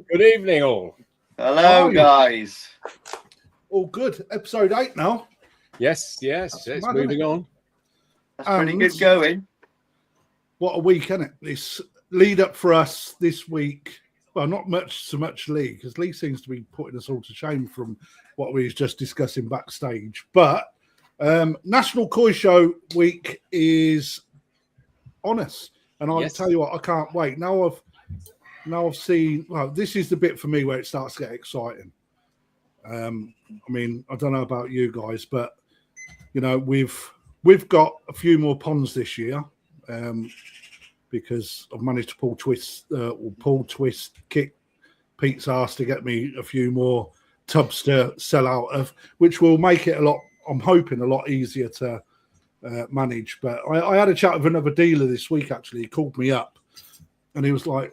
Good evening, all. Hello, guys. All good. Episode 8 now. Yes, That's it's mad, moving on. That's pretty good going. What a week, isn't it? This lead up for us this week. Well, not so much Lee, because Lee seems to be putting us all to shame from what we was just discussing backstage. But National Koi Show week is on us. And I'll tell you what, I can't wait. Now I've seen, well, this is the bit for me where it starts to get exciting. I mean, I don't know about you guys, but you know, we've got a few more ponds this year because I've managed to pull twist, kick Pete's ass to get me a few more tubs to sell out of, which will make it I'm hoping a lot easier to manage. But I had a chat with another dealer this week, actually. He called me up and he was like,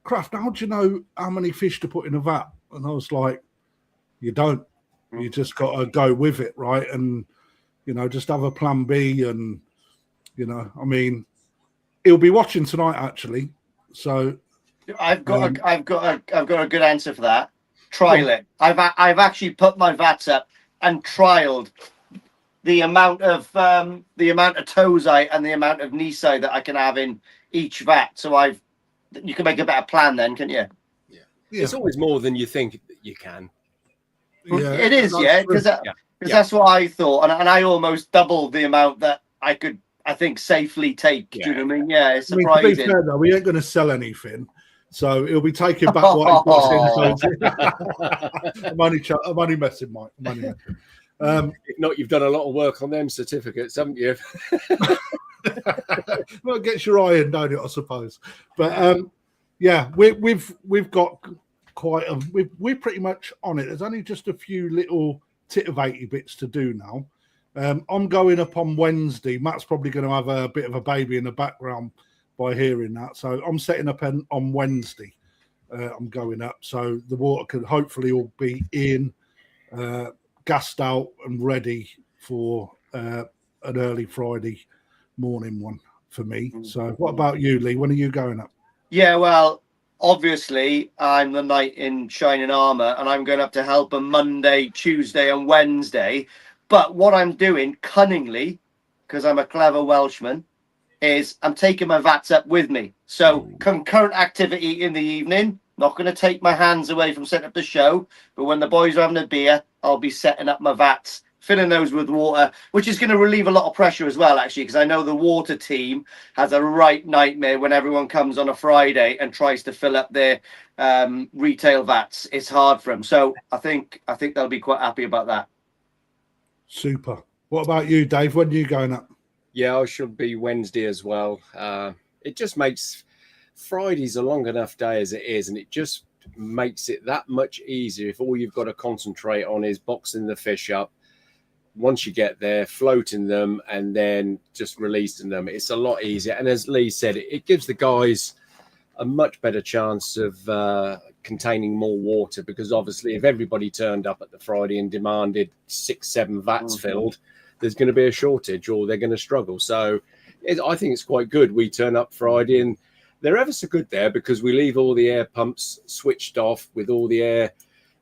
Kraft, how do you know how many fish to put in a vat? And I was like, you don't. You just got to go with it, right? And, you know, just have a plan B. And, you know, I mean, he'll be watching tonight, actually. So I've got a good answer for that. Trial it. I've actually put my vats up and trialed the amount of tosai and the amount of nisai that I can have in each vat. So you can make a better plan then, can you? Yeah. It's always more than you think you can. Yeah, it is, because that's what I thought, and I almost doubled the amount that I could, I think, safely take. Do you know what I mean? Yeah, it's surprising. To be fair, though, we ain't going to sell anything, so he'll be taking back what he puts in. I'm only messing, Mike. I'm only messing. If not, you've done a lot of work on them certificates, haven't you? Well, it gets your eye in, don't it? I suppose. But yeah, we've got quite we're pretty much on it. There's only just a few little titivaty bits to do now. I'm going up on Wednesday. Matt's probably going to have a bit of a baby in the background by hearing that. So I'm setting up on Wednesday. I'm going up. So the water could hopefully all be in, gassed out and ready for an early Friday morning one for me. So what about you, Lee? When are you going up? Yeah, well, obviously I'm the knight in shining armor and I'm going up to help on Monday, Tuesday and Wednesday. But what I'm doing cunningly, because I'm a clever Welshman, is I'm taking my vats up with me. So concurrent activity in the evening. Not going to take my hands away from setting up the show, but when the boys are having a beer, I'll be setting up my vats, filling those with water, which is going to relieve a lot of pressure as well, actually, because I know the water team has a right nightmare when everyone comes on a Friday and tries to fill up their retail vats. It's hard for them. So I think they'll be quite happy about that. Super. What about you, Dave? When are you going up? Yeah, I should be Wednesday as well. It just makes Friday's a long enough day as it is, and it just makes it that much easier if all you've got to concentrate on is boxing the fish up. Once you get there, floating them and then just releasing them, it's a lot easier. And as Lee said, it gives the guys a much better chance of containing more water, because obviously if everybody turned up at the Friday and demanded 6-7 vats filled, there's going to be a shortage or they're going to struggle. So I think it's quite good. We turn up Friday and they're ever so good there because we leave all the air pumps switched off with all the air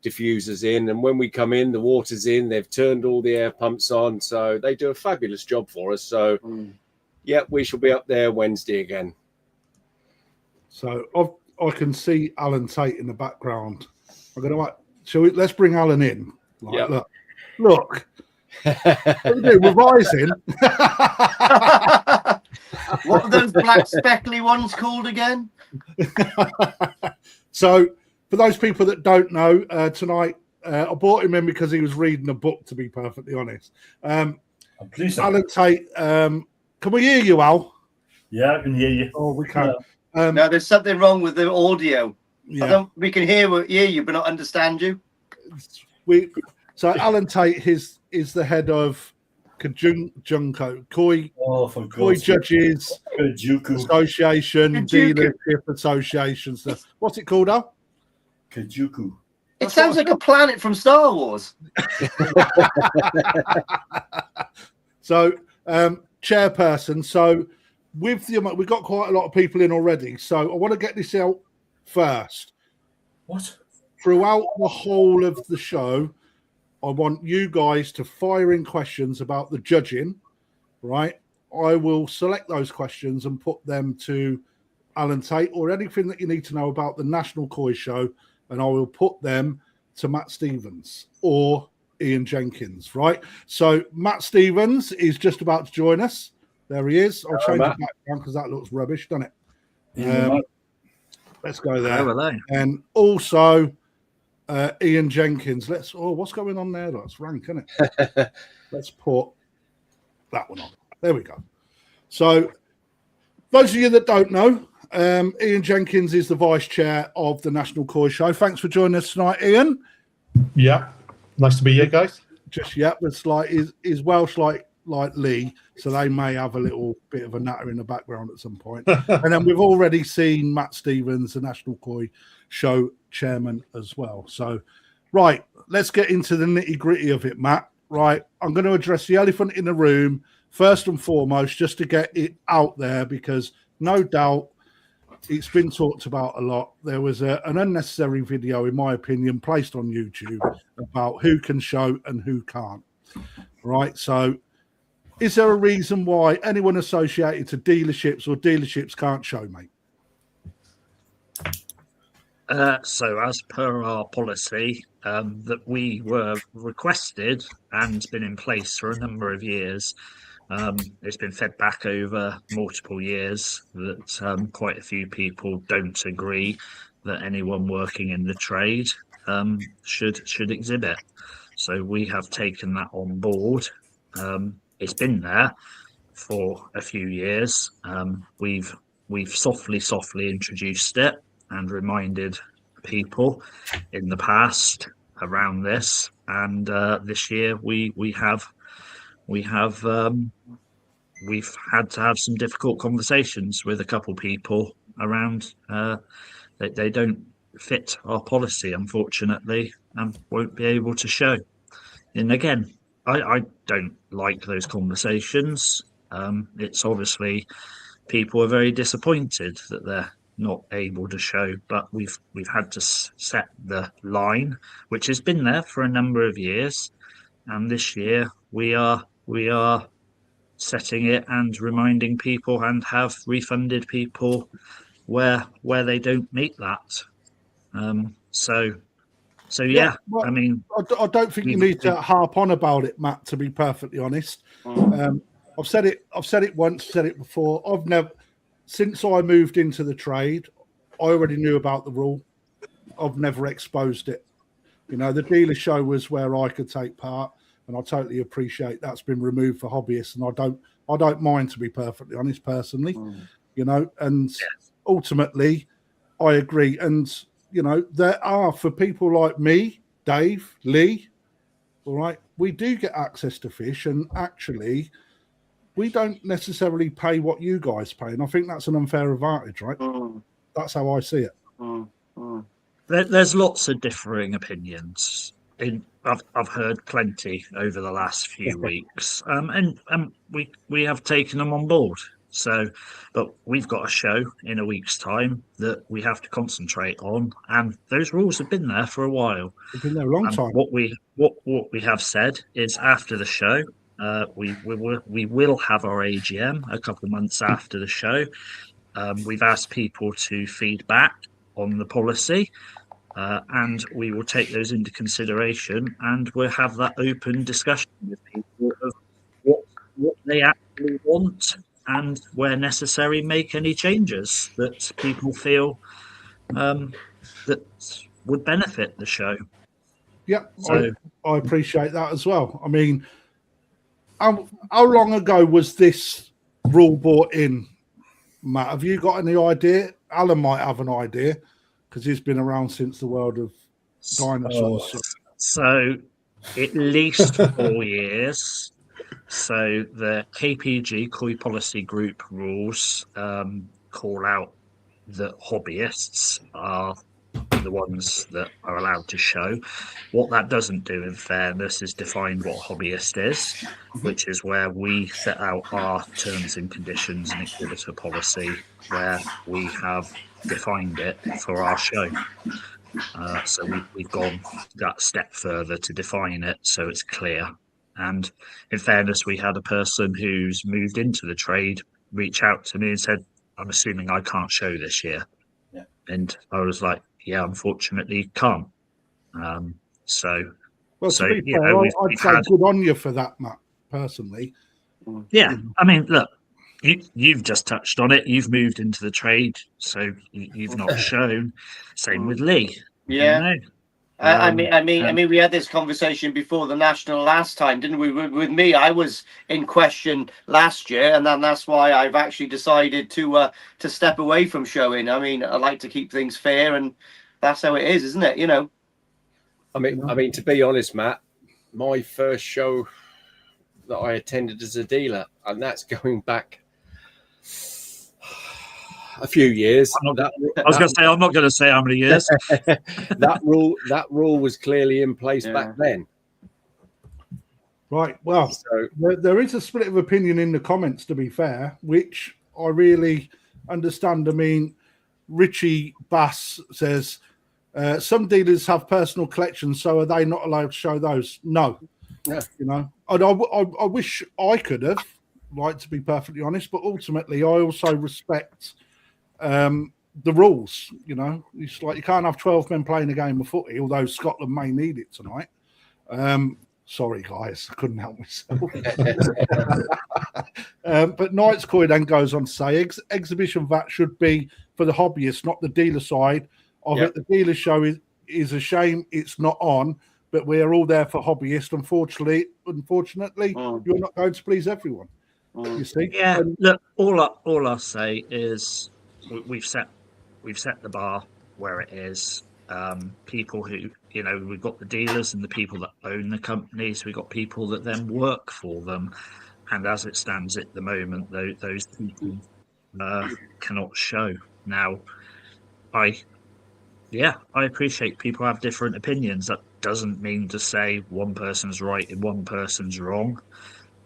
diffusers in, and when we come in, the water's in. They've turned all the air pumps on, so they do a fabulous job for us. So yeah, we shall be up there Wednesday again. So I can see Allan Tait in the background. I'm gonna let's bring Allan in. Look. What are we doing? Revising. What are those black speckly ones called again? So, for those people that don't know, tonight I brought him in because he was reading a book, to be perfectly honest. Allan Tait, can we hear you, Al? Yeah, I can hear you. Oh, we can. No, there's something wrong with the audio. Yeah. We can hear you, but not understand you. So, Allan Tait is the head of KJUKO, Koi Judges KJUKO. Association, Dealership Association stuff. What's it called, Al? KJUKO. It sounds like a planet from Star Wars. So, chairperson. So, we've got quite a lot of people in already. So, I want to get this out first. What? Throughout the whole of the show, I want you guys to fire in questions about the judging, right? I will select those questions and put them to Allan Tait, or anything that you need to know about the National Koi Show, and I will put them to Matt Stevens or Ian Jenkins, right? So Matt Stevens is just about to join us. There he is. I'll change the background because that looks rubbish, doesn't it? Let's go there. Hello. And also Ian Jenkins. What's going on there? That's rank, isn't it? Let's put that one on. There we go. So those of you that don't know, Ian Jenkins is the vice chair of the National Koi Show. Thanks for joining us tonight, Ian. Yeah, nice to be here, guys. It's like is Welsh like Lee, so they may have a little bit of a natter in the background at some point. And then we've already seen Matt Stevens, the National Koi Show chairman, as well. So, right, let's get into the nitty gritty of it, Matt. Right, I'm going to address the elephant in the room first and foremost, just to get it out there, because no doubt it's been talked about a lot. There was an unnecessary video, in my opinion, placed on YouTube about who can show and who can't. Right, so is there a reason why anyone associated to dealerships or dealerships can't show, mate? So as per our policy that we were requested and been in place for a number of years, it's been fed back over multiple years that quite a few people don't agree that anyone working in the trade should exhibit. So we have taken that on board. It's been there for a few years. We've softly introduced it and reminded people in the past around this, and this year we've had to have some difficult conversations with a couple people around that they don't fit our policy, unfortunately, and won't be able to show. And again, I don't like those conversations. It's obviously people are very disappointed that they're not able to show, but we've had to set the line, which has been there for a number of years, and this year we are setting it and reminding people, and have refunded people where they don't meet that. So yeah, well, I mean, I don't think you need to harp on about it, Matt, to be perfectly honest. I've said it once, said it before. I've never, since I moved into the trade, I already knew about the rule. I've never exposed it. You know, the dealer show was where I could take part, and I totally appreciate that's been removed for hobbyists, and I don't mind, to be perfectly honest, personally. You know, and ultimately I agree. And you know, there are, for people like me, Dave, Lee, all right, we do get access to fish, and actually we don't necessarily pay what you guys pay, and I think that's an unfair advantage, right? That's how I see it. There's lots of differing opinions. I've heard plenty over the last few weeks, and we have taken them on board. So, but we've got a show in a week's time that we have to concentrate on, and those rules have been there for a while. They've been there a long time. What we have said is, after the show, we will have our AGM a couple of months after the show. We've asked people to feed back on the policy, and we will take those into consideration, and we'll have that open discussion with people of what they actually want, and where necessary make any changes that people feel that would benefit the show. Yeah, so I appreciate that as well. I mean, how long ago was this rule brought in, Matt? Have you got any idea? Allan might have an idea, because he's been around since the world of dinosaurs. So at least 4 years. So the KPG Koi Policy Group rules call out that hobbyists are the ones that are allowed to show. What that doesn't do, in fairness, is define what hobbyist is, which is where we set out our terms and conditions and exhibitor policy, where we have defined it for our show. So we've gone that step further to define it so it's clear. And in fairness, we had a person who's moved into the trade reach out to me and said, I'm assuming I can't show this year. Yeah. And I was like, yeah, unfortunately can't. So Well, So, to be you fair, know, I'd we've say had- good on you for that, Matt, personally. yeah, You know. I mean, look, you've just touched on it. You've moved into the trade, so you've not shown. Same with Lee. Yeah. You know? I Um, mean, we had this conversation before the national last time, didn't we? With me, I was in question last year, and then that's why I've actually decided to step away from showing. I mean, I like to keep things fair, and that's how it is, isn't it? You know. I mean, to be honest, Matt, my first show that I attended as a dealer, and that's going back a few years. I was going to say, I'm not going to say how many years. that rule was clearly in place back then. Right. Well, So there is a split of opinion in the comments, to be fair, which I really understand. I mean, Richie Bass says some dealers have personal collections, so are they not allowed to show those? No. Yeah. You know, and I wish I could have, right, to be perfectly honest, but ultimately I also respect the rules. You know, it's like you can't have 12 men playing a game of footy, although Scotland may need it tonight. Sorry, guys, I couldn't help myself. But Knight's Coy then goes on to say exhibition VAT should be for the hobbyists, not the dealer side of it. The dealer show is a shame it's not on, but we're all there for hobbyists. Unfortunately, you're not going to please everyone. You see? Yeah. Look, all I'll say is we've set the bar where it is. People who, you know, we've got the dealers and the people that own the companies. We've got people that then work for them, and as it stands at the moment, those people cannot show. Now, I appreciate people have different opinions. That doesn't mean to say one person's right and one person's wrong,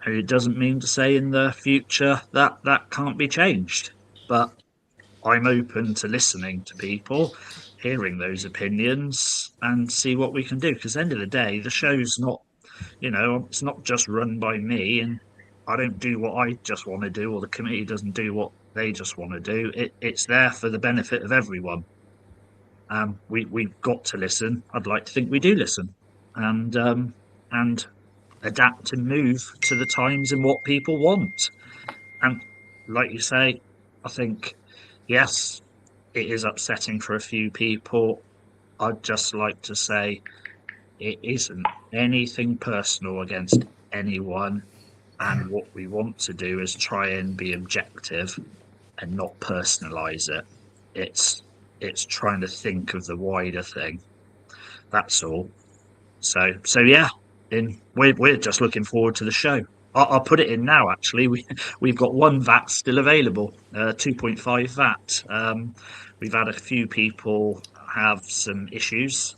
and it doesn't mean to say in the future that can't be changed. But I'm open to listening to people, hearing those opinions, and see what we can do. Because at the end of the day, the show's not, you know, it's not just run by me, and I don't do what I just want to do, or the committee doesn't do what they just want to do. It's there for the benefit of everyone. We've got to listen. I'd like to think we do listen, and adapt and move to the times and what people want. And like you say, I think, yes, it is upsetting for a few people. I'd just like to say it isn't anything personal against anyone. And what we want to do is try and be objective and not personalize it. It's trying to think of the wider thing. That's all. So yeah, we're just looking forward to the show. I'll put it in now. Actually, we've got one VAT still available, 2.5 VAT. We've had a few people have some issues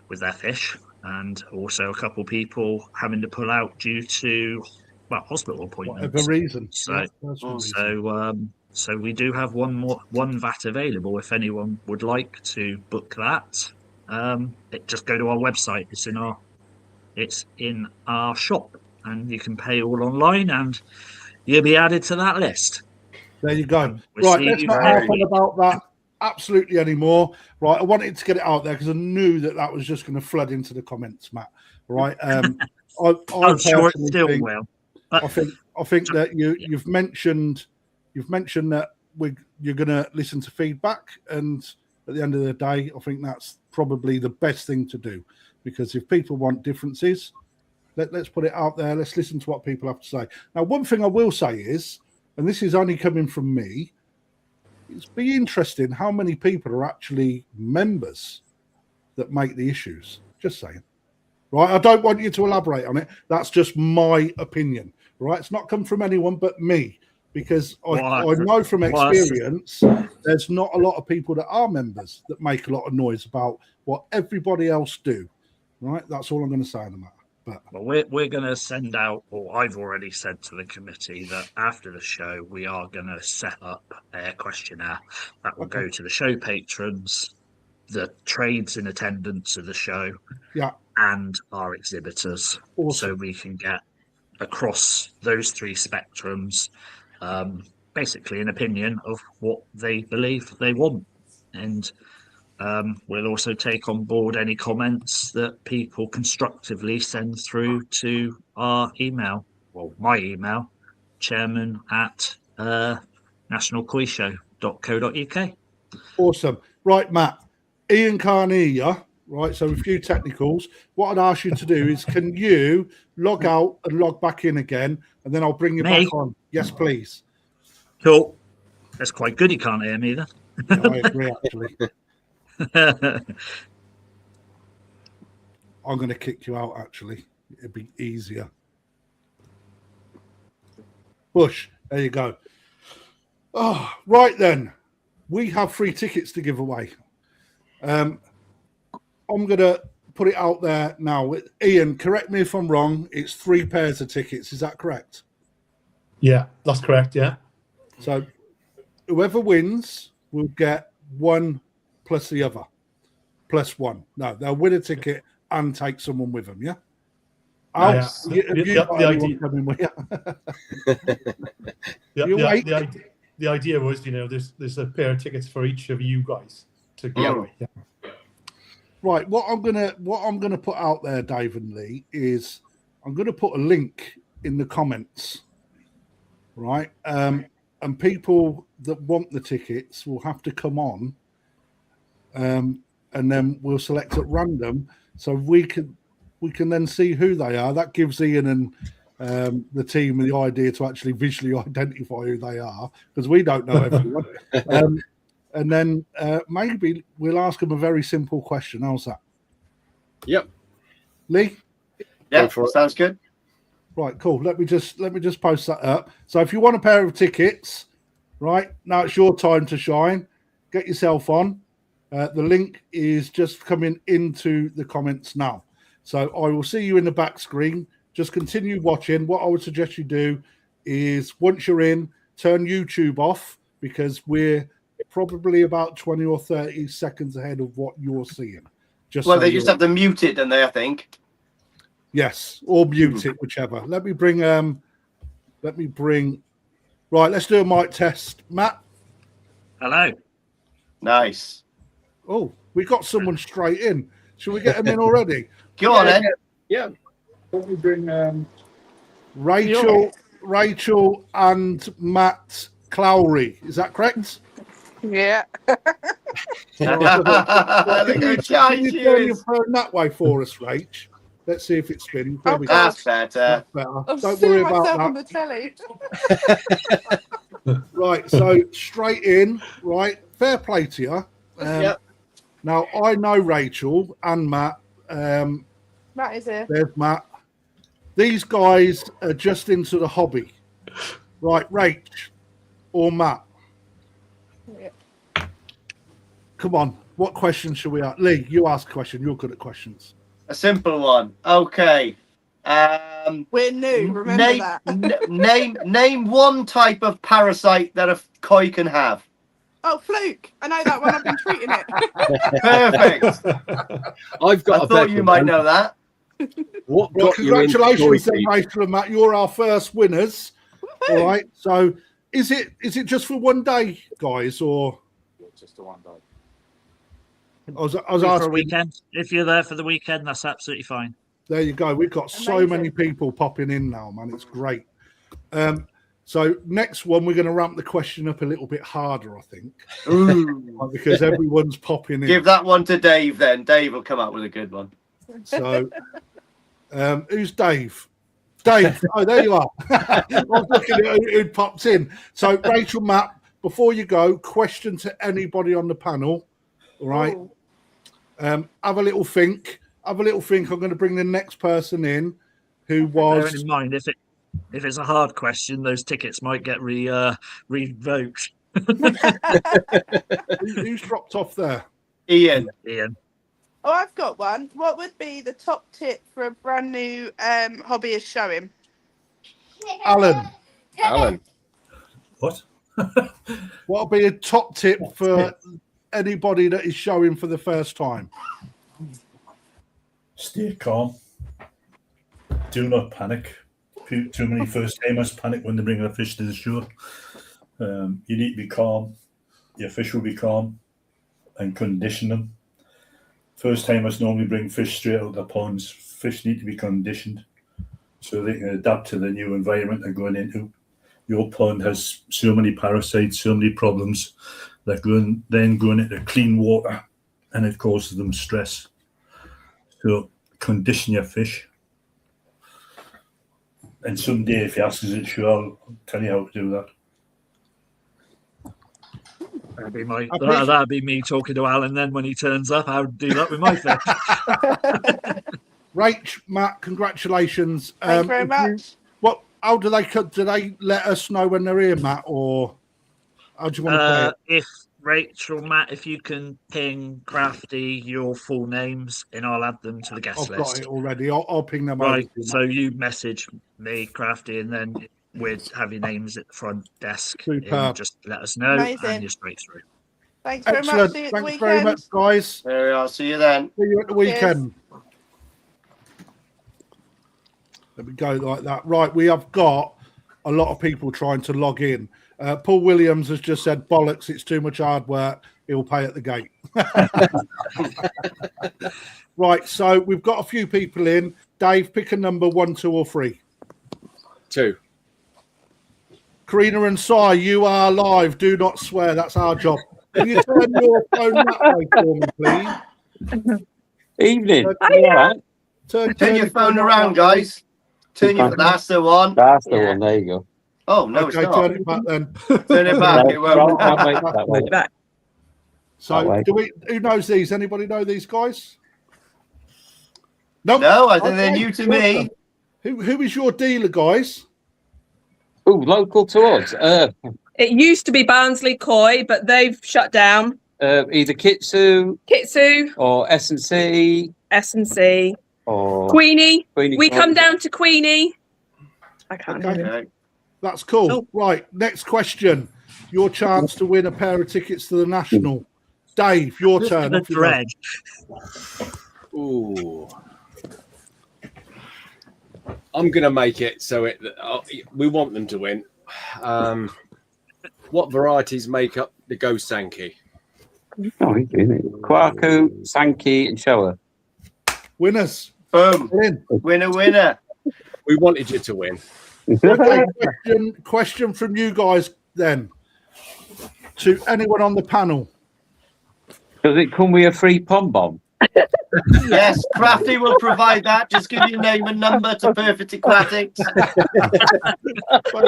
with their fish, and also a couple people having to pull out due to hospital appointments. Whatever reason. So we do have one VAT available. If anyone would like to book that, just go to our website. It's in our shop, and you can pay all online, and you'll be added to that list. There you go. Right, let's not harp on about that absolutely anymore. Right, I wanted to get it out there because I knew that was just going to flood into the comments, Matt. Right, I'm sure it still will. I think that you've mentioned that you're going to listen to feedback, and at the end of the day, I think that's probably the best thing to do, because if people want differences, let's put it out there. Let's listen to what people have to say. Now, one thing I will say is, and this is only coming from me, it's be interesting how many people are actually members that make the issues. Just saying. Right, I don't want you to elaborate on it. That's just my opinion. Right, it's not come from anyone but me, because I know from experience there's not a lot of people that are members that make a lot of noise about what everybody else do. Right, that's all I'm going to say on the matter. But well, we're going to send out, or I've already said to the committee that after the show we are going to set up a questionnaire that will go to the show patrons the trades in attendance at the show, Yeah. and our exhibitors, Awesome. so we can get across those three spectrums, basically an opinion of what they believe they want. And we'll also take on board any comments that people constructively send through to our email, well, my email, chairman at nationalkoishow.co.uk. Awesome. Right, Matt. Ian can't hear you. Right, so a few technicals. What I'd ask you to do is, can you log out and log back in again, and then I'll bring you Me? back on. Yes, please. Cool. That's quite good. You can't hear me then. Yeah, I agree, actually. I'm going to kick you out, actually. It'd be easier. Bush, there you go. Oh, right then. We have free tickets to give away. I'm going to put it out there now. Ian, correct me if I'm wrong. It's 3 pairs of tickets. Is that correct? Yeah, that's correct. Yeah. So whoever wins will get one plus the other. Plus one. No, they'll win a ticket and take someone with them, yeah? Yeah. The idea was, there's a pair of tickets for each of you guys to give away. Yeah. Right, what I'm gonna put out there, Dave and Lee, is I'm gonna put a link in the comments, right? And people that want the tickets will have to come on, and then we'll select at random, so we can then see who they are. That gives Ian and the team the idea to actually visually identify who they are, because we don't know everyone. And then maybe we'll ask them a very simple question. How's that? Yep. Lee? Yeah, sounds good. Right, cool. Let me just post that up. So if you want a pair of tickets, right, now it's your time to shine. Get yourself on. The link is just coming into the comments now. So I will see you in the back screen. Just continue watching. What I would suggest you do is, once you're in, turn YouTube off, because we're probably about 20 or 30 seconds ahead of what you're seeing. They just have to mute it, don't they, I think? Yes, or mute it, whichever. Let me bring right, let's do a mic test. Matt? Hello. Nice. Oh, we got someone straight in. Should we get him in already? Go on, then. Yeah. Let me bring Rachel and Matt Clowry. Is that correct? Yeah. Can you turn your phone that way for us, Rach? Let's see if it's spinning. That's better. I'm Don't seeing worry about myself that. on the telly. Right, so straight in, right? Fair play to you. Yep. Now, I know Rachel and Matt. Matt is here. There's Matt. These guys are just into the hobby. Right, Rach or Matt? Yeah. Come on, what question should we ask? Lee, you ask a question. You're good at questions. A simple one. Okay. We're new. Remember that. Name one type of parasite that a koi can have. Oh, fluke. I know that one. I've been treating it. Perfect. I thought you might know that. What Well, got you into congratulations, then, koi? Rachel and Matt. You're our first winners. Woohoo. All right. So, is it just for one day, guys, or Just a one day. I was For a asking? weekend. If you're there for the weekend, that's absolutely fine. There you go. We've got so Amazing. many people popping in now, man. It's great. So next one, we're going to ramp the question up a little bit harder, I think, because everyone's popping in. Give that one to Dave, then. Dave will come up with a good one. So, who's Dave? Dave. Oh, there you are. I was looking at who popped in. So, Rachel, Matt, before you go, question to anybody on the panel. All right. Ooh. Have a little think. I'm going to bring the next person in, who Bearing was. in mind, if it's a hard question, those tickets might get revoked. Who's dropped off there? Ian. Ian. Oh, I've got one. What would be the top tip for a brand new hobbyist showing? Allan. Allan. What? What would be a top tip for anybody that is showing for the first time? Stay calm. Do not panic. Too many first timers panic when they bring a fish to the shore. You need to be calm. Your fish will be calm and condition them. First timers normally bring fish straight out of the ponds. Fish need to be conditioned so they can adapt to the new environment they're going into. Your pond has so many parasites, so many problems. They're going into clean water and it causes them stress. So condition your fish. And someday, if you ask us at show, I'll tell you how to do that. That'd be me talking to Alan then when he turns up. How to do that with my fish. Rach, Matt, congratulations. Thank you very much. How do they let us know when they're here, Matt, or how do you want to play it? If Rachel, Matt, if you can ping Crafty your full names and I'll add them to the guest I've list. got it already. I'll ping them Right, over. so you message me, Crafty, and then we'd have your names at the front desk. Superb. Just let us know Amazing. and you're straight through. Thanks very much. Excellent. See you at the Thanks very much, weekend. guys. There we are. See you then. See you at the weekend. There we go, like that. Right, we have got a lot of people trying to log in. Paul Williams has just said, bollocks, it's too much hard work. He'll pay at the gate. Right, so we've got a few people in. Dave, pick a number 1, 2, or 3. 2. Karina and Si, you are live. Do not swear. That's our job. Can you turn your phone that way for me, please? Evening. Turn your phone around, guys. That's the one. That's the one. There you go. Oh, no, Okay, it's not. turn it back then. Turn it back. It won't. That way. So, who knows these? Anybody know these guys? Nope. No, I think they're Okay, new to me. Who is your dealer, guys? Oh, local to us. It used to be Barnsley Koi, but they've shut down. Either Kitsu or S&C S&C. or Queenie. Queenie We Koi. come down to Queenie. I can't Okay. remember. Okay. That's cool. Oh. Right, next question. Your chance to win a pair of tickets to the National. Dave, your turn. The Off you go. dread. Ooh. I'm going to make it so we want them to win. What varieties make up the Ghost Sankey? Oh, he's doing it. Kwaku, Sankey, and Shower. Winners. Boom. In. Winner. We wanted you to win. Okay, question from you guys then. To anyone on the panel. Does it come with a free pom bomb? Yes, Crafty will provide that. Just give your name and number to Perfect Aquatics.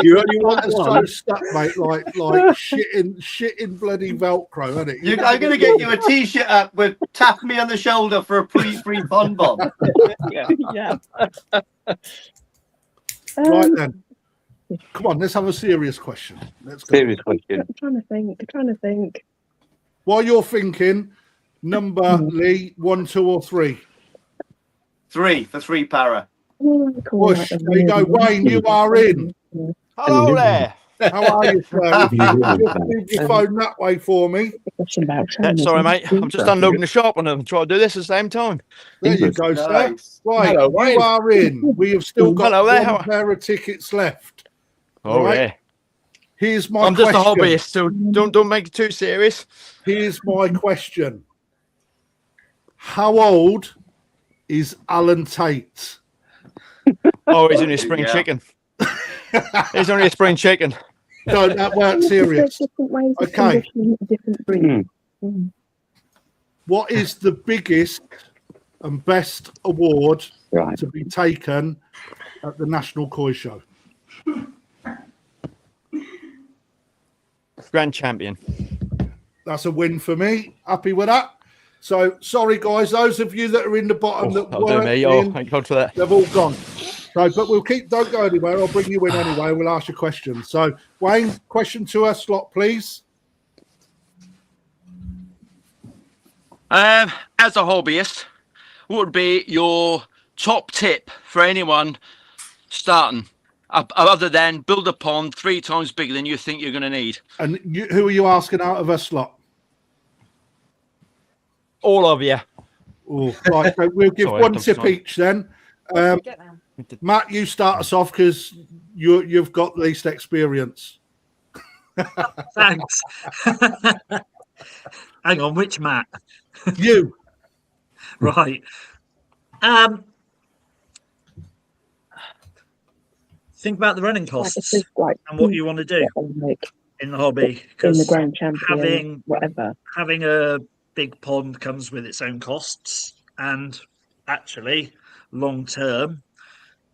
You only want That is so one. stuck, mate. Like shitting bloody Velcro, isn't it? I'm going to get you a T-shirt up with "Tap me on the shoulder for a free pond bomb." Yeah. Right then. Come on, let's have a serious question. Let's go. Serious question. I'm trying to think. While you're thinking, number Lee, 1, 2, or 3. 3 for 3 para. Push. There you go. Wayne, you are in. Hello there. How are you, sir? Just move your phone that way for me. Sorry, mate. I'm just unloading the shop and I'm trying to do this at the same time. There you go, sir. Nice. Right, Hello, Wayne. you are in. We have still got Hello there, one pair of tickets left. Oh, Right. yeah. Here's my I'm just a question. hobbyist, so don't make it too serious. Here's my question. How old is Allan Tait? Oh, he's only a spring Yeah. chicken. He's only a spring chicken. No, that weren't serious. Okay. Different breed. What is the biggest and best award Right. to be taken at the National Koi Show? Grand champion. That's a win for me. Happy with that. So sorry, guys. Those of you that are in the bottom that That'll do weren't me. Oh, in, thank God for that. they've all gone. So, but we'll keep. Don't go anywhere. I'll bring you in anyway. We'll ask you questions. So, Wayne, question to us, slot, please. As a hobbyist, what would be your top tip for anyone starting, other than build a pond 3 times bigger than you think you're going to need? And who are you asking out of us, slot? all of you. Oh, right, so we'll give Sorry, one I'm tip sorry. each then. Matt, you start us off because you've got least experience. Thanks. Hang on, which Matt? You. Right. Think about the running costs and what you want to do in the hobby. In the Because Grand Champion, having a big pond comes with its own costs, and actually, long term,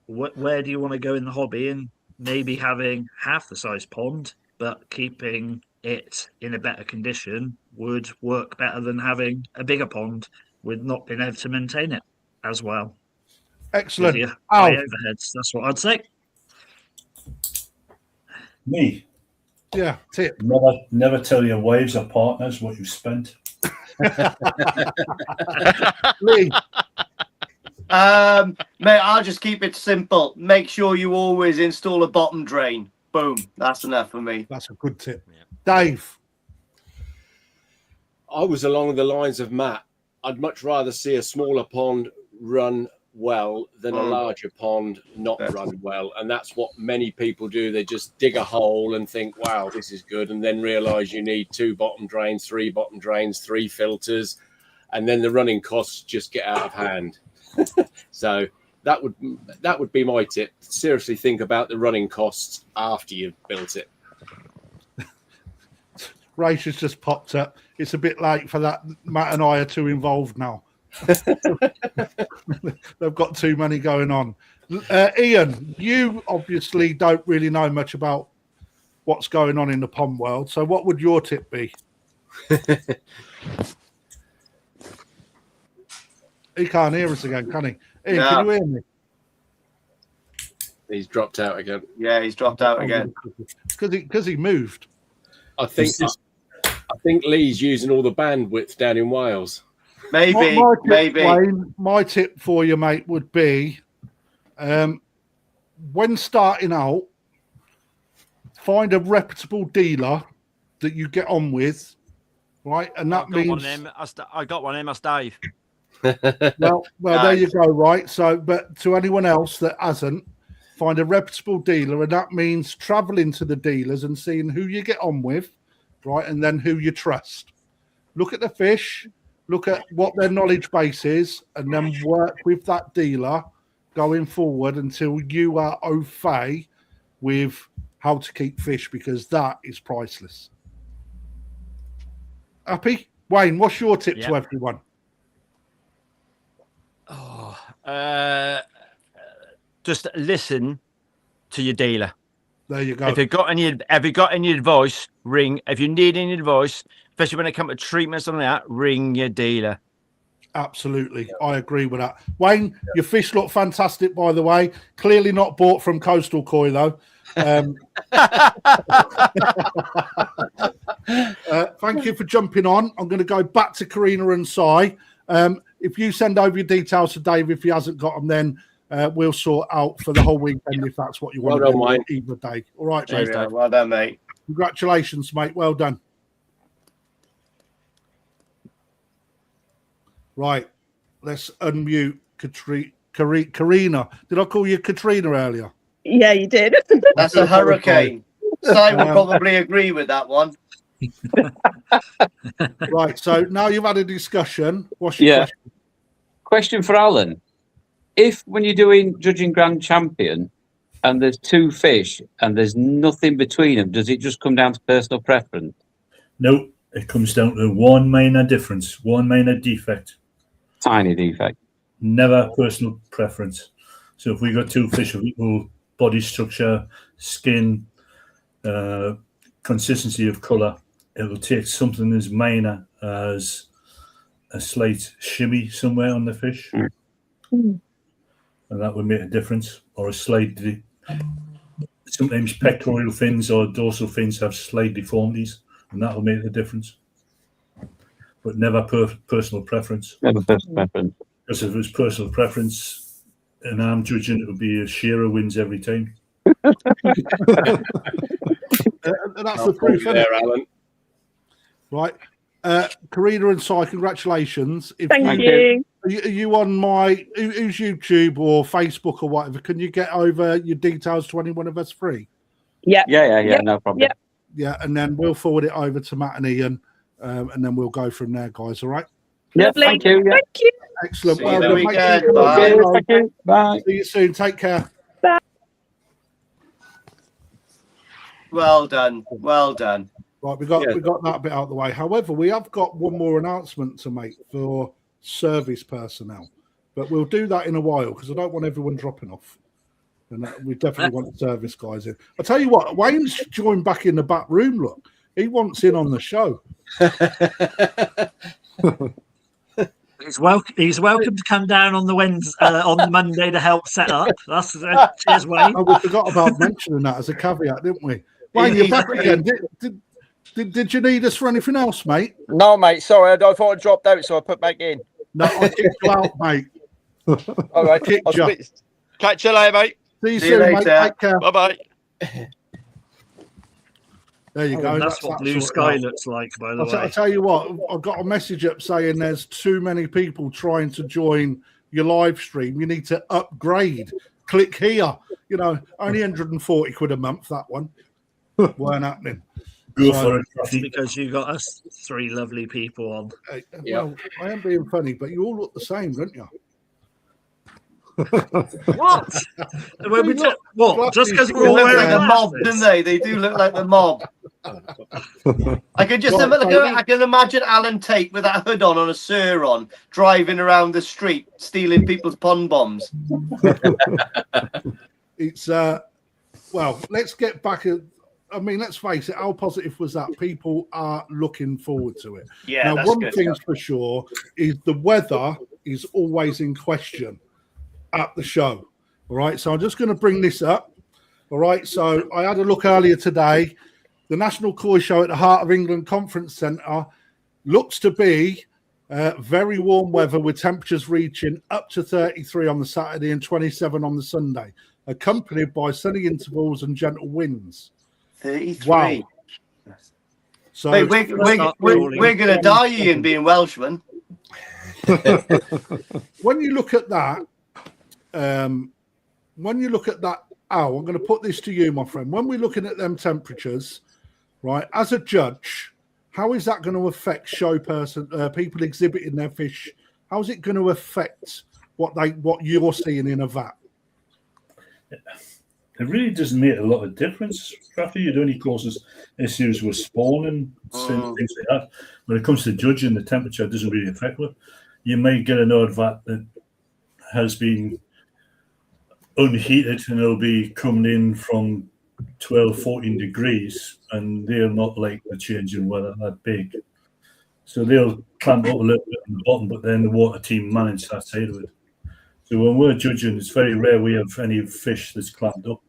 where do you want to go in the hobby? And maybe having half the size pond, but keeping it in a better condition would work better than having a bigger pond with not being able to maintain it as well. Excellent. With your high overheads, that's what I'd say. Me? Yeah, tip. Never tell your wives or partners what you spent. Lee. Mate, I'll just keep it simple. Make sure you always install a bottom drain. Boom. That's enough for me. That's a good tip. Dave. I was along the lines of Matt. I'd much rather see a smaller pond run well than a larger pond not run well. And that's what many people do. They just dig a hole and think, wow, this is good. And then realize you need 2 bottom drains, 3 bottom drains, 3 filters. And then the running costs just get out of hand. So that would be my tip. Seriously think about the running costs after you've built it. Race has just popped up. It's a bit late for that. Matt and I are too involved now. They've got too many going on. Ian, you obviously don't really know much about what's going on in the pond world. So what would your tip be? He can't hear us again, can he? Ian, can you hear me? He's dropped out again. Yeah, he's dropped out again. Because he moved. I think Lee's using all the bandwidth down in Wales. Maybe. Wayne, my tip for you, mate, would be when starting out, find a reputable dealer that you get on with, right? And that means I got one of them. That's Dave. well, there you go, right? So, but to anyone else that hasn't, find a reputable dealer, and that means traveling to the dealers and seeing who you get on with, right? And then who you trust. Look at the fish, look at what their knowledge base is, and then work with that dealer going forward until you are au fait with how to keep fish, because that is priceless. Happy? Wayne, what's your tip to everyone? Just listen to your dealer. There you go. If you got any advice, ring. If you need any advice, especially when it comes to treatment, something like that, ring your dealer. Absolutely, I agree with that. Wayne, your fish look fantastic, by the way. Clearly not bought from Coastal Koi though. Thank you for jumping on. I'm going to go back to Karina and Si. If you send over your details to Dave, if he hasn't got them, then we'll sort out for the whole weekend if that's what you want to do either day. All right, Dave. Well done, mate. Congratulations, mate. Well done. Right, let's unmute Karina. Did I call you Katrina earlier? Yeah, you did. That's a hurricane. Si will probably agree with that one. Right, so now you've had a discussion. What's your question? Question for Allan. If when you're doing judging Grand Champion and there's 2 fish and there's nothing between them, does it just come down to personal preference? No, it comes down to one minor difference, one minor defect. Tiny defect. Never personal preference. So if we got 2 fish of equal body structure, skin, consistency of colour, it'll take something as minor as a slight shimmy somewhere on the fish. And that would make a difference. Or a slight, sometimes pectoral fins or dorsal fins have slight deformities, and that will make the difference. But never personal preference. Never personal preference. Because if it was personal preference, and I'm judging, it would be a Shearer wins every time. That's the proof, isn't it? Allan. Right. Karina and Si, congratulations. If Thank you, you. Are you on my who's YouTube or Facebook or whatever? Can you get over your details to any one of us free? Yeah. Yeah, no problem. Yeah. Yeah, and then we'll forward it over to Matt and Ian, and then we'll go from there, guys. All right. Yeah, Lovely. thank you. Yeah. Thank you. Excellent. See you the done. weekend. Make Bye. sure you Thank you. Bye. see you soon. Take care. Well done. Well done. Right, we got that bit out of the way. However, we have got one more announcement to make for service personnel, but we'll do that in a while because I don't want everyone dropping off, and we definitely want the service guys in. I tell you what, Wayne's joined back in the back room. Look, he wants in on the show. He's welcome to come down on the Wednesday, on the Monday to help set up. That's cheers, Wayne. Oh, we forgot about mentioning that as a caveat, didn't we? Wayne, you're back again. Did you need us for anything else, mate? No, mate. Sorry, I thought I dropped out, so I put back in. No, I kicked you out, mate. All right. Kicked you. Catch you later, mate. See you See you soon, mate. later. Take care. Bye bye. There you go. That's what that blue sorted sky out. looks like, by the I way. tell you what, I got a message up saying there's too many people trying to join your live stream. You need to upgrade. Click here. You know, only 140 quid a month, that one. Weren't happening. Go So- for it, That's Rafi. because you got us three lovely people on. Well, I am being funny, but you all look the same, don't you? What? When we Look, what? Just because They we're all look like wearing the mob, glasses? don't they? They do look like the mob. I can just Right, I can imagine Allan Tait with that hood on a Sur driving around the street stealing people's pond bombs. It's well, let's get back. I mean, let's face it. How positive was that? People are looking forward to it. Yeah, Now, that's one good. thing's for sure is the weather is always in question at the show. All right, so I'm just going to bring this up. All right, so I had a look earlier today. The National Koi Show at the Heart of England Conference Centre looks to be very warm weather with temperatures reaching up to 33 on the Saturday and 27 on the Sunday, accompanied by sunny intervals and gentle winds. 33. Wow. So Wait, we're going to die, Ian, being Welshman. when you look at that, I'm going to put this to you, my friend. When we're looking at them temperatures, right, as a judge, how is that going to affect people exhibiting their fish? How is it going to affect what you're seeing in a vat? It really doesn't make a lot of difference, Rafi. It only causes issues with spawning, things like that. When it comes to judging, the temperature doesn't really affect it. You may get an odd vat that has been unheated and it'll be coming in from 12, 14 degrees, and they're not like the change in weather that big. So they'll clamp up a little bit on the bottom, but then the water team manage that side of it. So when we're judging, it's very rare we have any fish that's clamped up.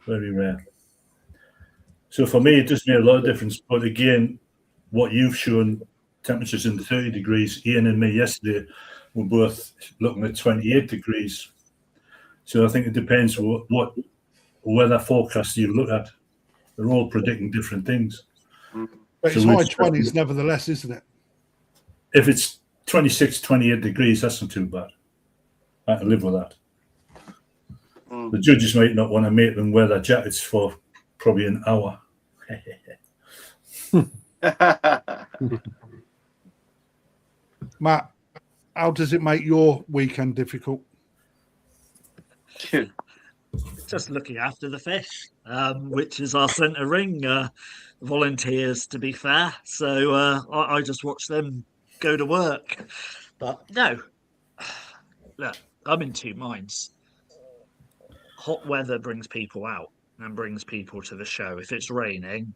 Very rare. So for me, it does make a lot of difference. But again, what you've shown, temperatures in the 30 degrees, Ian and me yesterday were both looking at 28 degrees. So I think it depends what weather forecast you look at. They're all predicting different things. But it's So high we've- 20s nevertheless, isn't it? If it's 26, 28 degrees, that's not too bad. I can live with that. The judges might not want to make them wear their jackets for probably an hour. Matt, how does it make your weekend difficult? Just looking after the fish, which is our centre ring volunteers, to be fair. So I just watch them go to work. But no, look, I'm in two minds. Hot weather brings people out and brings people to the show. If it's raining,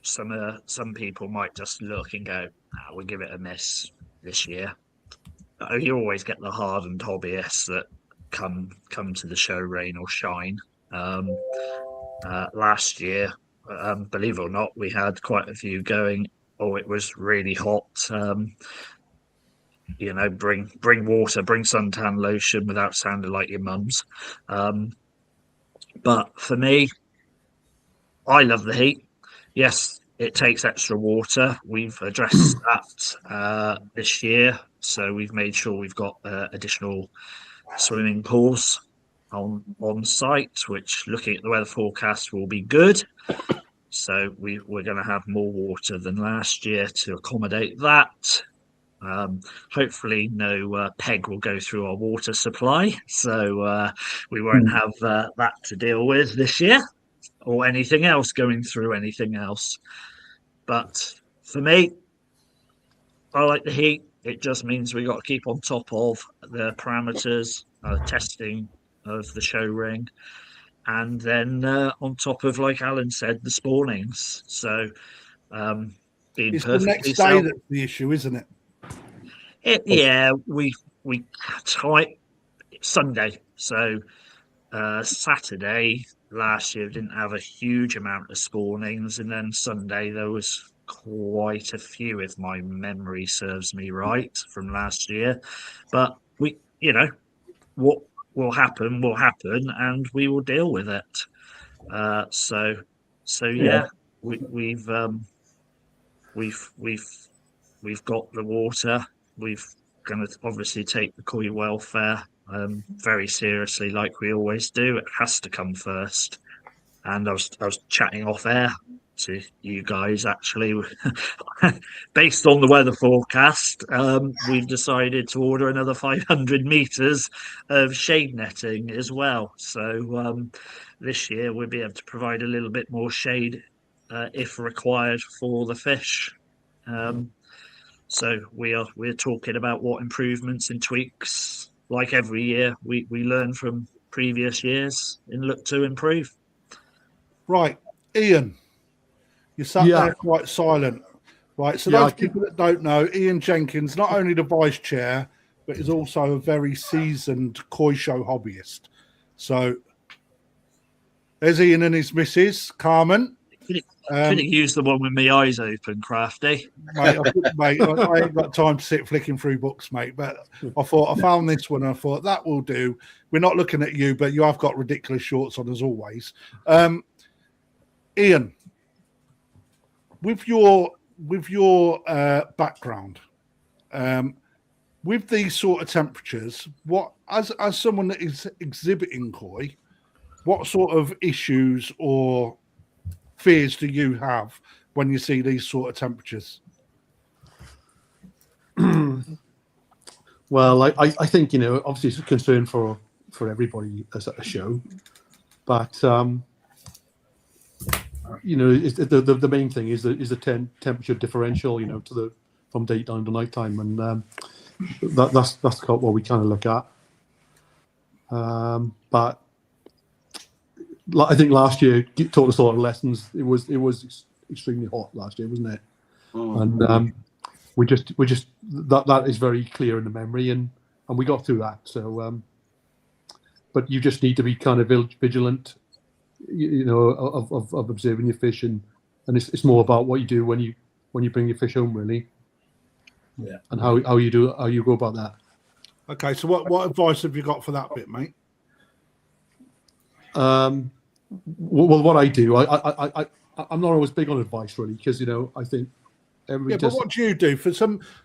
some people might just look and go, we'll give it a miss this year. You always get the hardened hobbyists that come to the show, rain or shine. Last year, believe it or not, we had quite a few going, it was really hot. Bring water, bring suntan lotion without sounding like your mums. But for me, I love the heat. Yes, it takes extra water. We've addressed that this year, so we've made sure we've got additional swimming pools on site, which, looking at the weather forecast, will be good. So we're going to have more water than last year to accommodate that. Hopefully no peg will go through our water supply, so we won't have that to deal with this year, or anything else going through anything else. But for me, I like the heat. It just means we got to keep on top of the parameters, testing of the show ring, and then on top of, like Allan said, the spawnings. So being It's the perfectly next day that's the issue, isn't it? yeah, we type Sunday. So Saturday last year didn't have a huge amount of spawnings, and then Sunday there was quite a few, if my memory serves me right, from last year. But we, what will happen, and we will deal with it. So yeah, we've got the water. We've going to obviously take the koi welfare very seriously, like we always do. It has to come first. And I was chatting off air to you guys, actually. Based on the weather forecast, we've decided to order another 500 meters of shade netting as well. So this year we'll be able to provide a little bit more shade if required for the fish. So we're talking about what improvements and tweaks, like every year, we learn from previous years and look to improve. Right, Ian, you sat there quite silent. Right, so those people that don't know, Ian Jenkins, not only the vice chair, but is also a very seasoned koi show hobbyist. So there's Ian and his missus, Carmen. Could have used the one with my eyes open, Crafty. Mate, I ain't got time to sit flicking through books, mate. But I found this one and I thought that will do. We're not looking at you, but you have got ridiculous shorts on as always. Ian, with your background, with these sort of temperatures, what as someone that is exhibiting koi, what sort of issues or fears do you have when you see these sort of temperatures? Well, I think, obviously it's a concern for everybody as a show, but the main thing is the temperature differential, from daytime to nighttime, and that's what we kind of look at. But I think last year taught us a lot of lessons. It was extremely hot last year, wasn't it? And we just that is very clear in the memory, and we got through that. So, but you just need to be kind of vigilant, of observing your fish, and it's more about what you do when you bring your fish home, really. Yeah. And how you go about that. Okay, so what advice have you got for that bit, mate? Well, what I do, I'm not always big on advice, really, because I think everybody. But what do you do? For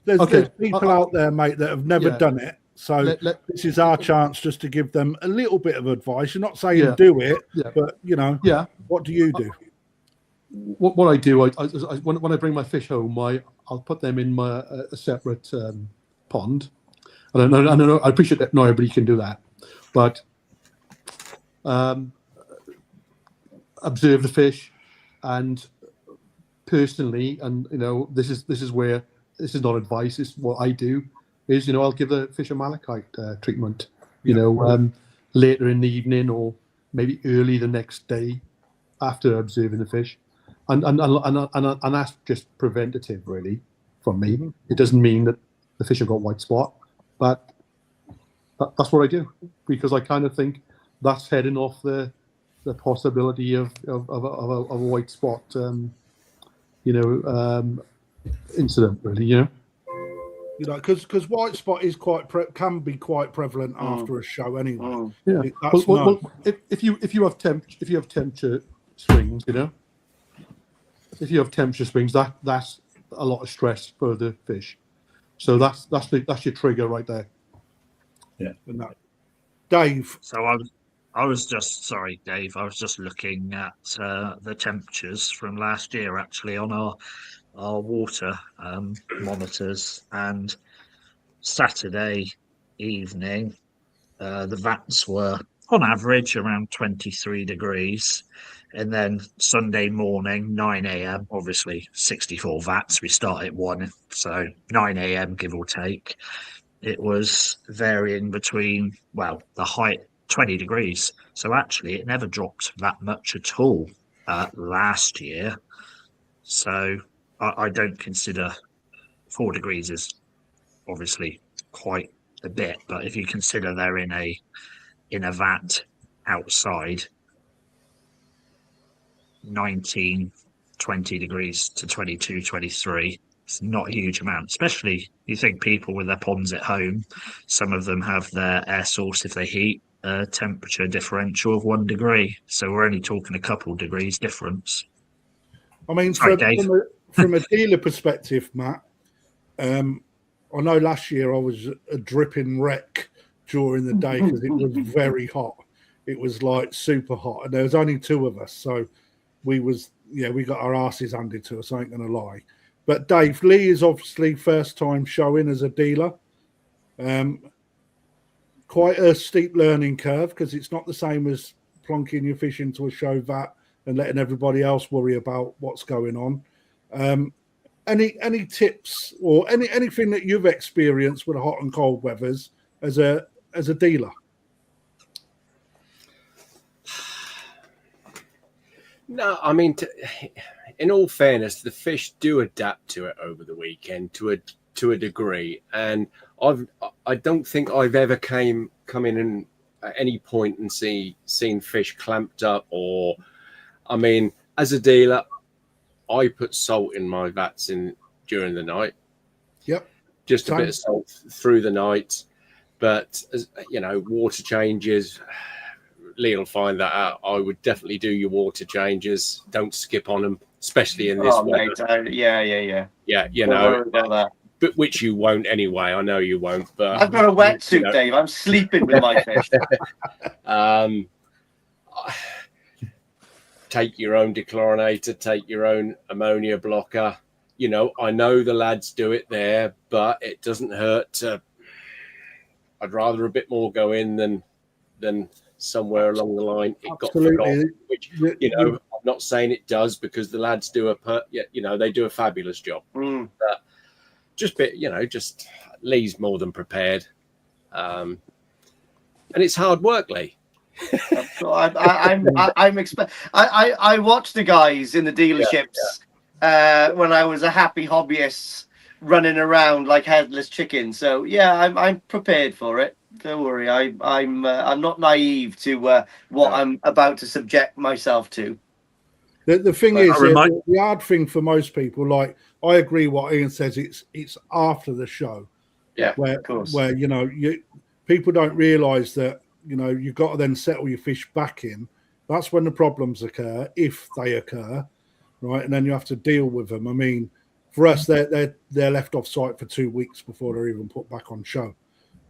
there's people out there, mate, that have never done it. So this is our chance just to give them a little bit of advice. You're not saying do it, but what do you do? What I do, when I bring my fish home, I'll put them in a separate pond. And I know I appreciate that not everybody can do that, but observe the fish, and personally, and this is where this is not advice. It's what I do. Is I'll give the fish a malachite treatment. Later in the evening or maybe early the next day after observing the fish, and that's just preventative, really, from me. It doesn't mean that the fish have got white spot, but that's what I do, because I kind of think that's heading off the possibility of a white spot, incident, really, because white spot is can be quite prevalent after a show anyway. Yeah. Well, if you have temperature swings, if you have temperature swings, that's a lot of stress for the fish. So that's your trigger right there. Yeah. Dave. So I was just sorry, Dave. I was just looking at the temperatures from last year actually on our water monitors, and Saturday evening the vats were on average around 23 degrees, and then Sunday morning 9 a.m. obviously 64 vats. We start at 1, so 9 a.m. give or take. It was varying between, well, the height 20 degrees. So actually, it never dropped that much at all last year. So I don't consider 4 degrees is obviously quite a bit, but if you consider they're in a vat outside, 19, 20 degrees to 22, 23. It's not a huge amount, especially you think people with their ponds at home, some of them have their air source if they heat a temperature differential of 1 degree. So we're only talking a couple degrees difference. I mean, Sorry, Dave. from a dealer perspective, Matt, I know last year I was a dripping wreck during the day because it was very hot. It was like super hot, and there was only 2 of us, so we got our asses handed to us. I ain't gonna lie. But Dave, Lee is obviously first time showing as a dealer. Quite a steep learning curve because it's not the same as plonking your fish into a show vat and letting everybody else worry about what's going on. Any tips or anything that you've experienced with hot and cold weathers as a dealer? No, I mean, in all fairness, the fish do adapt to it over the weekend to a degree, and I don't think I've ever come in and at any point and seen fish clamped up, or I mean, as a dealer, I put salt in my vats during the night. Yep, just a bit of salt through the night, but as you know, water changes. Lee will find that out. I would definitely do your water changes. Don't skip on them, especially in this weather. Mate, yeah. Yeah, you Don't know, worry about that. but which you won't anyway. I know you won't. But I've got a wetsuit, Dave. I'm sleeping with my fish. Take your own dechlorinator. Take your own ammonia blocker. You know, I know the lads do it there, but it doesn't hurt to. I'd rather a bit more go in than somewhere along the line it got forgotten, which, you know, I'm not saying it does, because the lads do they do a fabulous job. But just Lee's more than prepared, and it's hard work, Lee. I watched the guys in the dealerships when I was a happy hobbyist running around like headless chickens. So yeah, I'm prepared for it. Don't worry, I'm not naive to what I'm about to subject myself to. The thing is, the hard thing for most people, like I agree what Ian says, it's after the show, of course, where people don't realise that you've got to then settle your fish back in. That's when the problems occur, if they occur, right? And then you have to deal with them. I mean, for us, they're left off site for 2 weeks before they're even put back on show.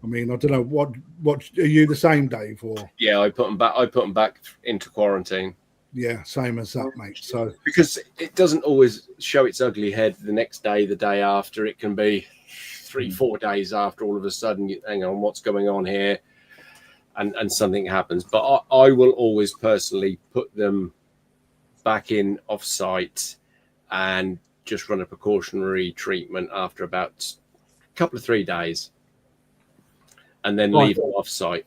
I mean, I don't know what are you the same, Dave? Or yeah, I put them back into quarantine. Yeah, same as that, mate. So because it doesn't always show its ugly head the next day, the day after. It can be 3-4 days after. All of a sudden, hang on, what's going on here? And something happens. But I will always personally put them back in off site and just run a precautionary treatment after about a couple of 3 days. And then leave them off site.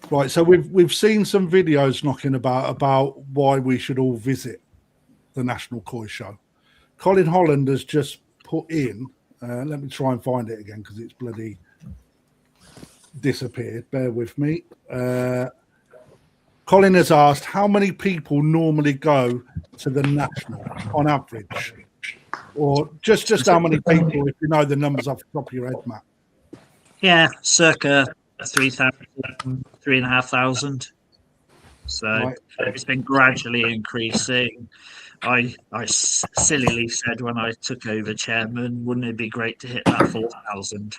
Right, so we've seen some videos knocking about why we should all visit the National Koi Show. Colin Holland has just put in. Let me try and find it again because it's bloody disappeared. Bear with me. Colin has asked how many people normally go to the National on average, or just how many people, if you know the numbers off the top of your head, Matt. Yeah, circa 3,000, 3,500. So It's been gradually increasing. sillily said when I took over chairman, wouldn't it be great to hit that 4,000?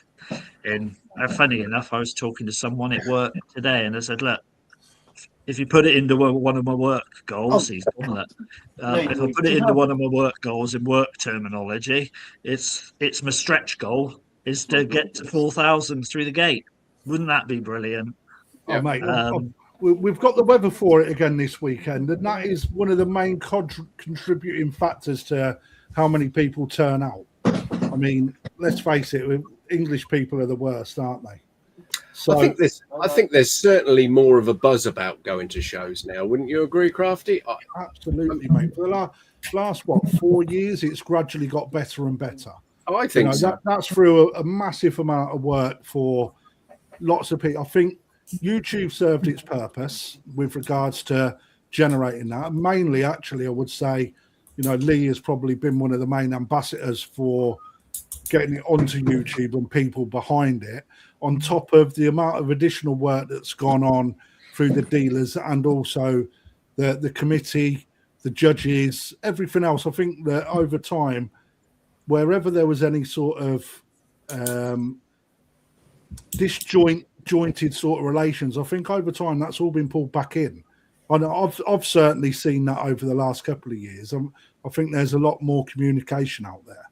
And funny enough, I was talking to someone at work today, and I said, "Look, if you put it into one of my work goals, he's done that. If I put it into one of my work goals in work terminology, it's my stretch goal is to get to 4,000 through the gate. Wouldn't that be brilliant?" Oh, mate, we've got the weather for it again this weekend, and that is one of the main contributing factors to how many people turn out. I mean, let's face it, English people are the worst, aren't they? So I think there's certainly more of a buzz about going to shows now. Wouldn't you agree, Crafty? Absolutely, mate. For the last 4 years, it's gradually got better and better. Oh, I think so. That's through a massive amount of work for lots of people. I think YouTube served its purpose with regards to generating that. Mainly, actually, I would say, Lee has probably been one of the main ambassadors for getting it onto YouTube and people behind it, on top of the amount of additional work that's gone on through the dealers and also the committee, the judges, everything else. I think that over time, wherever there was any sort of disjointed sort of relations, I think over time that's all been pulled back in. And I've certainly seen that over the last couple of years. I think there's a lot more communication out there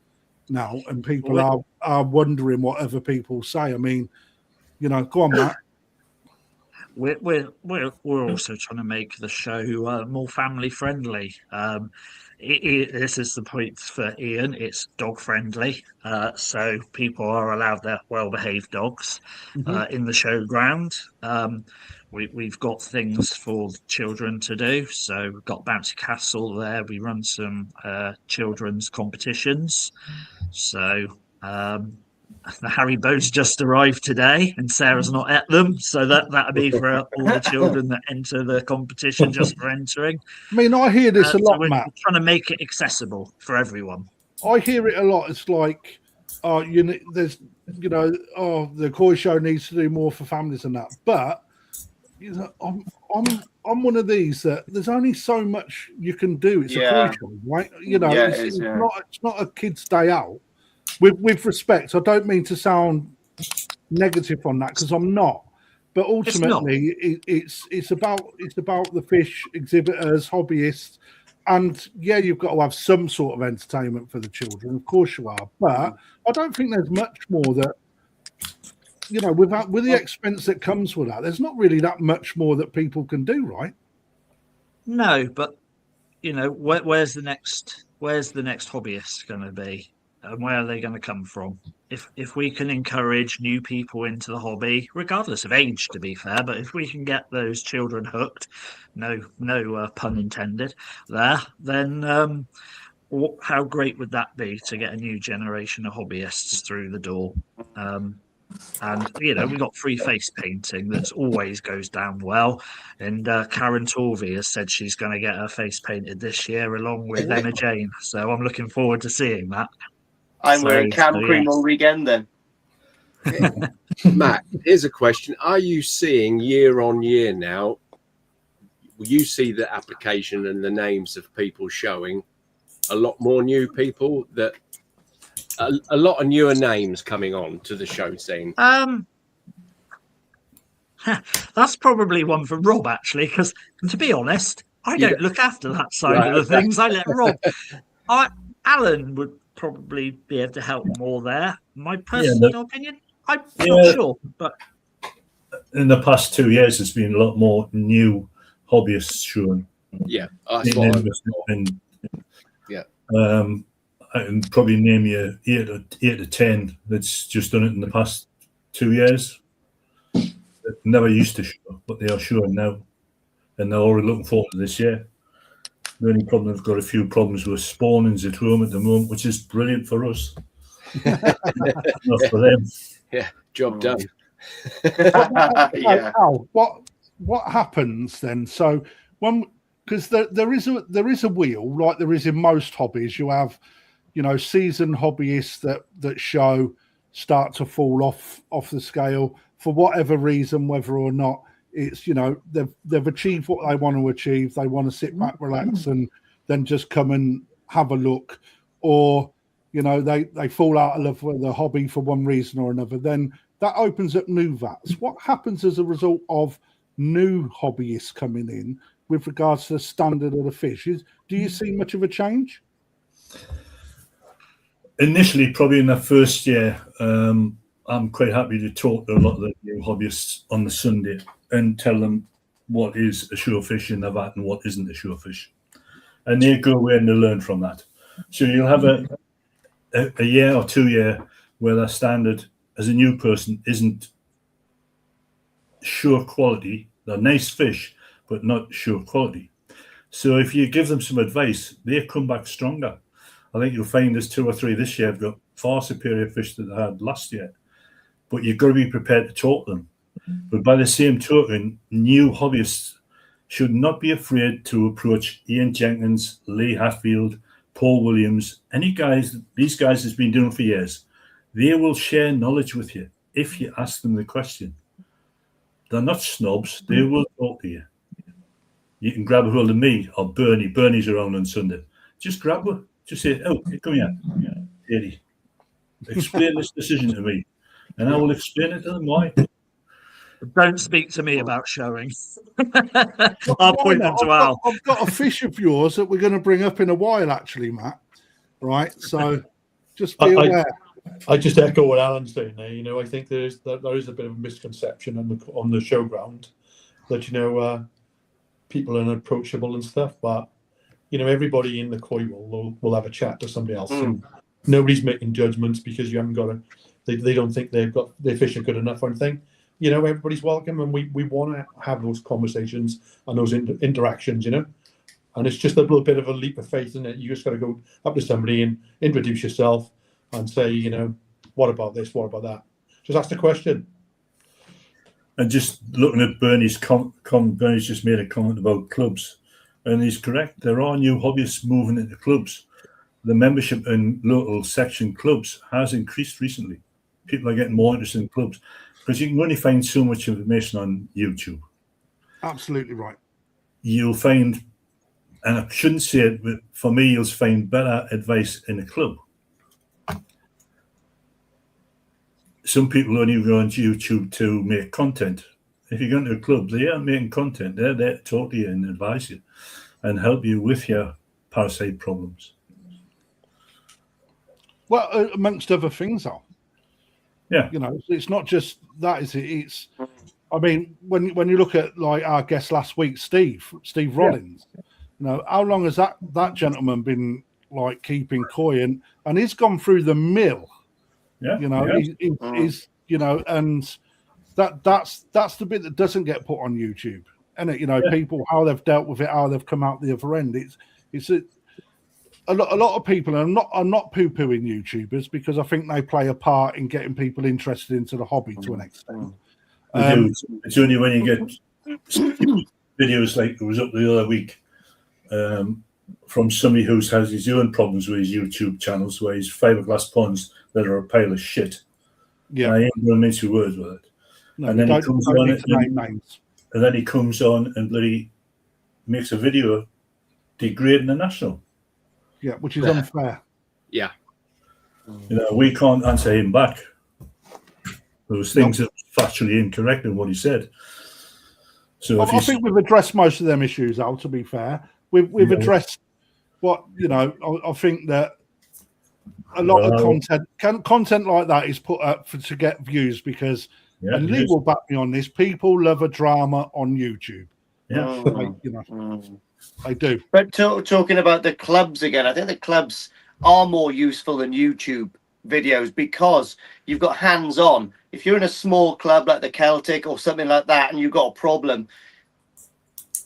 now, and people are wondering what other people say. I mean, go on, Matt. We're also trying to make the show more family friendly. This is the point for Ian. It's dog friendly, so people are allowed their well-behaved dogs in the showground. We've got things for children to do. So we've got Bouncy Castle there. We run some children's competitions. So the Haribo's just arrived today, and Sarah's not at them. So that'll be for all the children that enter the competition just for entering. I mean, I hear this a lot, we're Matt. Trying to make it accessible for everyone. I hear it a lot. It's like, the Koi show needs to do more for families and that. But I'm one of these that there's only so much you can do. It's a Koi show, right? It's not a kid's day out. With respect, I don't mean to sound negative on that, because I'm not. But ultimately, it's about the fish exhibitors, hobbyists, and you've got to have some sort of entertainment for the children. Of course you are, but I don't think there's much more that with the expense that comes with that. There's not really that much more that people can do, right? No, but where's the next hobbyist going to be? And where are they going to come from? If we can encourage new people into the hobby, regardless of age, to be fair, but if we can get those children hooked, no pun intended there, then how great would that be to get a new generation of hobbyists through the door? And we got free face painting that always goes down well, and Karen Torvey has said she's going to get her face painted this year along with Emma Jane, so I'm looking forward to seeing that. I'm wearing cam cream all weekend then. Matt, here's a question. Are you seeing year on year now, you see the application and the names of people showing a lot more new people, that a lot of newer names coming on to the show scene? That's probably one for Rob, actually, because to be honest, I don't look after that side of the things. I let Rob. Allan would probably be able to help more there. My personal opinion, I'm not sure, but in the past 2 years, there's been a lot more new hobbyists showing. Yeah, that's what I can probably name you 8 to 10 that's just done it in the past 2 years. They never used to show, but they are showing now, and they're already looking forward to this year. The only problem, they've got a few problems with spawnings at home at the moment, which is brilliant for us. Not for them. Yeah, job done. Al, what happens then? So because there is a wheel, like there is in most hobbies. You have, seasoned hobbyists that show start to fall off the scale for whatever reason, whether or not it's they've achieved what they want to achieve. They want to sit back, relax, and then just come and have a look, or you know, they fall out of love with the hobby for one reason or another, then that opens up new vats. What happens as a result of new hobbyists coming in with regards to the standard of the fish? Do you see much of a change? Initially, probably in the first year, I'm quite happy to talk to a lot of the new hobbyists on the Sunday and tell them what is a shore fish in the vat and what isn't a shore fish. And they go away and they learn from that. So you'll have a year or 2 year where their standard as a new person isn't shore quality. They're nice fish, but not shore quality. So if you give them some advice, they come back stronger. I think you'll find there's 2 or 3 this year have got far superior fish than they had last year. But you've got to be prepared to talk to them. But by the same token, new hobbyists should not be afraid to approach Ian Jenkins, Lee Hatfield, Paul Williams, these guys has been doing for years. They will share knowledge with you if you ask them the question. They're not snobs. They will talk to you. You can grab a hold of me or Bernie. Bernie's around on Sunday. Just grab her. Just say, oh, come here, Eddie. Explain this decision to me. And I will explain it to them why. Don't speak to me about showing. I'll point them to Al. I've got a fish of yours that we're going to bring up in a while, actually, Matt. Right? So just be aware. I just echo what Alan's saying there. You know, I think there is a bit of a misconception on the showground that, you know, people are unapproachable and stuff. But, you know, everybody in the koi will have a chat to somebody else. And nobody's making judgments because you haven't got they don't think their fish are good enough or anything. You know, everybody's welcome, and we want to have those conversations and those interactions, you know. And it's just a little bit of a leap of faith, isn't it? You just got to go up to somebody and introduce yourself and say, you know, what about this? What about that? Just ask the question. And just looking at Bernie's Bernie's just made a comment about clubs, and he's correct. There are new hobbyists moving into clubs. The membership in local section clubs has increased recently. People are getting more interested in clubs because you can only find so much information on YouTube. Absolutely right. You'll find, and I shouldn't say it, but for me, you'll find better advice in a club. Some people only go on YouTube to make content. If you go into a club, they aren't making content. They're there to talk to you and advise you and help you with your parasite problems. Well, amongst other things, Al. Yeah. You know, it's not just that, is it? It's, I mean, when you look at like our guest last week, Steve Rollins, you know, how long has that gentleman been like keeping koi, and he's gone through the mill. Yeah. You know, he's you know, and that's the bit that doesn't get put on YouTube. And you know, people, how they've dealt with it, how they've come out the other end. It's a lot of people, and I'm not poo-pooing YouTubers because I think they play a part in getting people interested into the hobby to an extent. It's only when you get videos like it was up the other week from somebody who has his own problems with his YouTube channels, where he's fiberglass ponds that are a pile of shit. Yeah, I ain't going to mince your words with it. No, and then he comes on and then he comes on and bloody makes a video degrading the national. Yeah, which is unfair. Yeah. You know, we can't answer him back. Those things are factually incorrect in what he said. So I think we've addressed most of them issues, Al, to be fair. We've addressed what, you know, I think that a lot of content like that is put up to get views because, and Lee will back me on this, people love a drama on YouTube. Yeah. You know. I do. But talking about the clubs again, I think the clubs are more useful than YouTube videos because you've got hands-on. If you're in a small club like the Celtic or something like that and you've got a problem,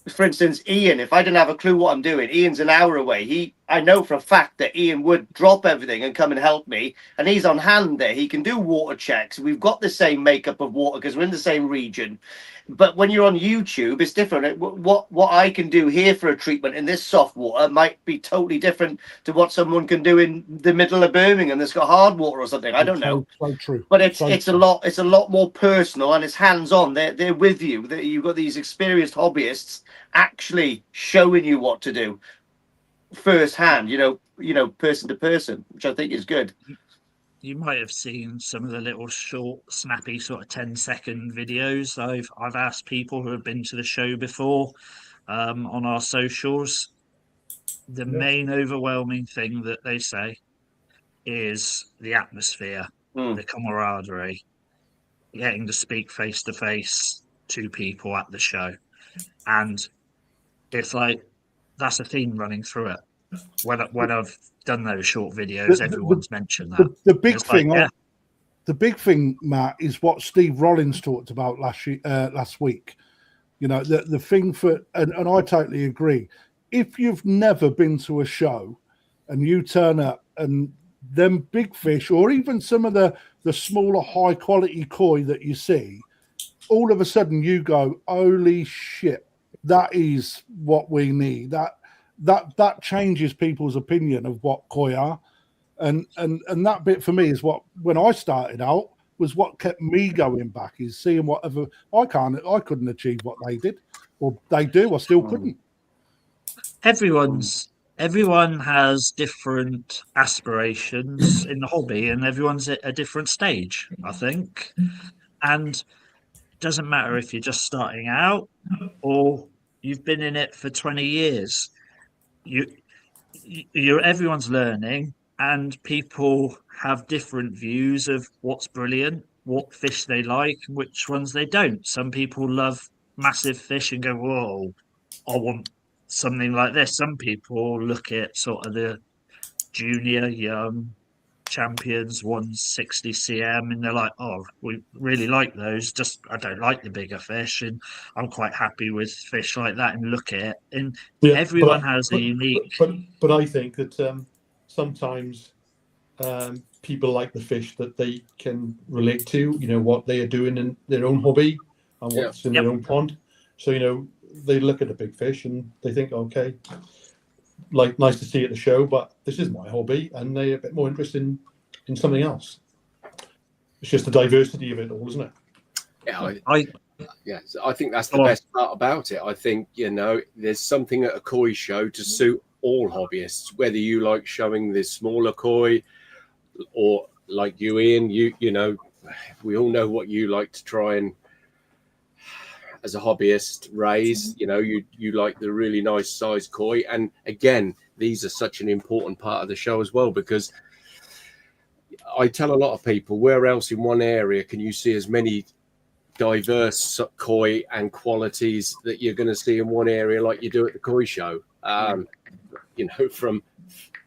for instance, Ian, if I didn't have a clue what I'm doing, Ian's an hour away. I know for a fact that Ian would drop everything and come and help me. And he's on hand there. He can do water checks. We've got the same makeup of water because we're in the same region. But when you're on YouTube, it's different. What I can do here for a treatment in this soft water might be totally different to what someone can do in the middle of Birmingham that's got hard water or something. I don't know. So true. But it's a lot more personal and it's hands-on. They're with you. You've got these experienced hobbyists actually showing you what to do. firsthand, person to person, which I think is good. You might have seen some of the little short, snappy sort of 10-second videos I've asked people who have been to the show before on our socials. The main overwhelming thing that they say is the atmosphere, the camaraderie, getting to speak face to face to people at the show. And it's like that's a theme running through it. When I've done those short videos, everyone's mentioned that. The big It's thing, like, yeah. the big thing, Matt, is what Steve Rollins talked about last week. The thing and I totally agree. If you've never been to a show and you turn up and them big fish, or even some of the smaller high quality koi that you see, all of a sudden you go, holy shit, that is what we need. That changes people's opinion of what koi are. And that bit for me is what, when I started out, was what kept me going back, is seeing whatever I couldn't achieve what they did, or they do, I still couldn't. Everyone has different aspirations in the hobby, and everyone's at a different stage, I think. And it doesn't matter if you're just starting out or you've been in it for 20 years. Everyone's learning, and people have different views of what's brilliant, what fish they like, which ones they don't. Some people love massive fish and go, whoa, I want something like this. Some people look at sort of the junior, young champions, 160 cm, and they're like, oh, we really like those, just I don't like the bigger fish, and I'm quite happy with fish like that, and look at it. And everyone has a unique... But I think that sometimes people like the fish that they can relate to, what they are doing in their own hobby and what's in their own pond. So, they look at a big fish and they think, okay, like, nice to see at the show, but this is my hobby, and they're a bit more interested in something else. It's just the diversity of it all, isn't it? Yeah, I think that's the best part about it. I think, there's something at a koi show to suit all hobbyists, whether you like showing the smaller koi, or like you, Ian, we all know what you like to try and, as a hobbyist, raise. You like the really nice size koi, and again, these are such an important part of the show as well, because I tell a lot of people, where else in one area can you see as many diverse koi and qualities that you're going to see in one area like you do at the koi show? From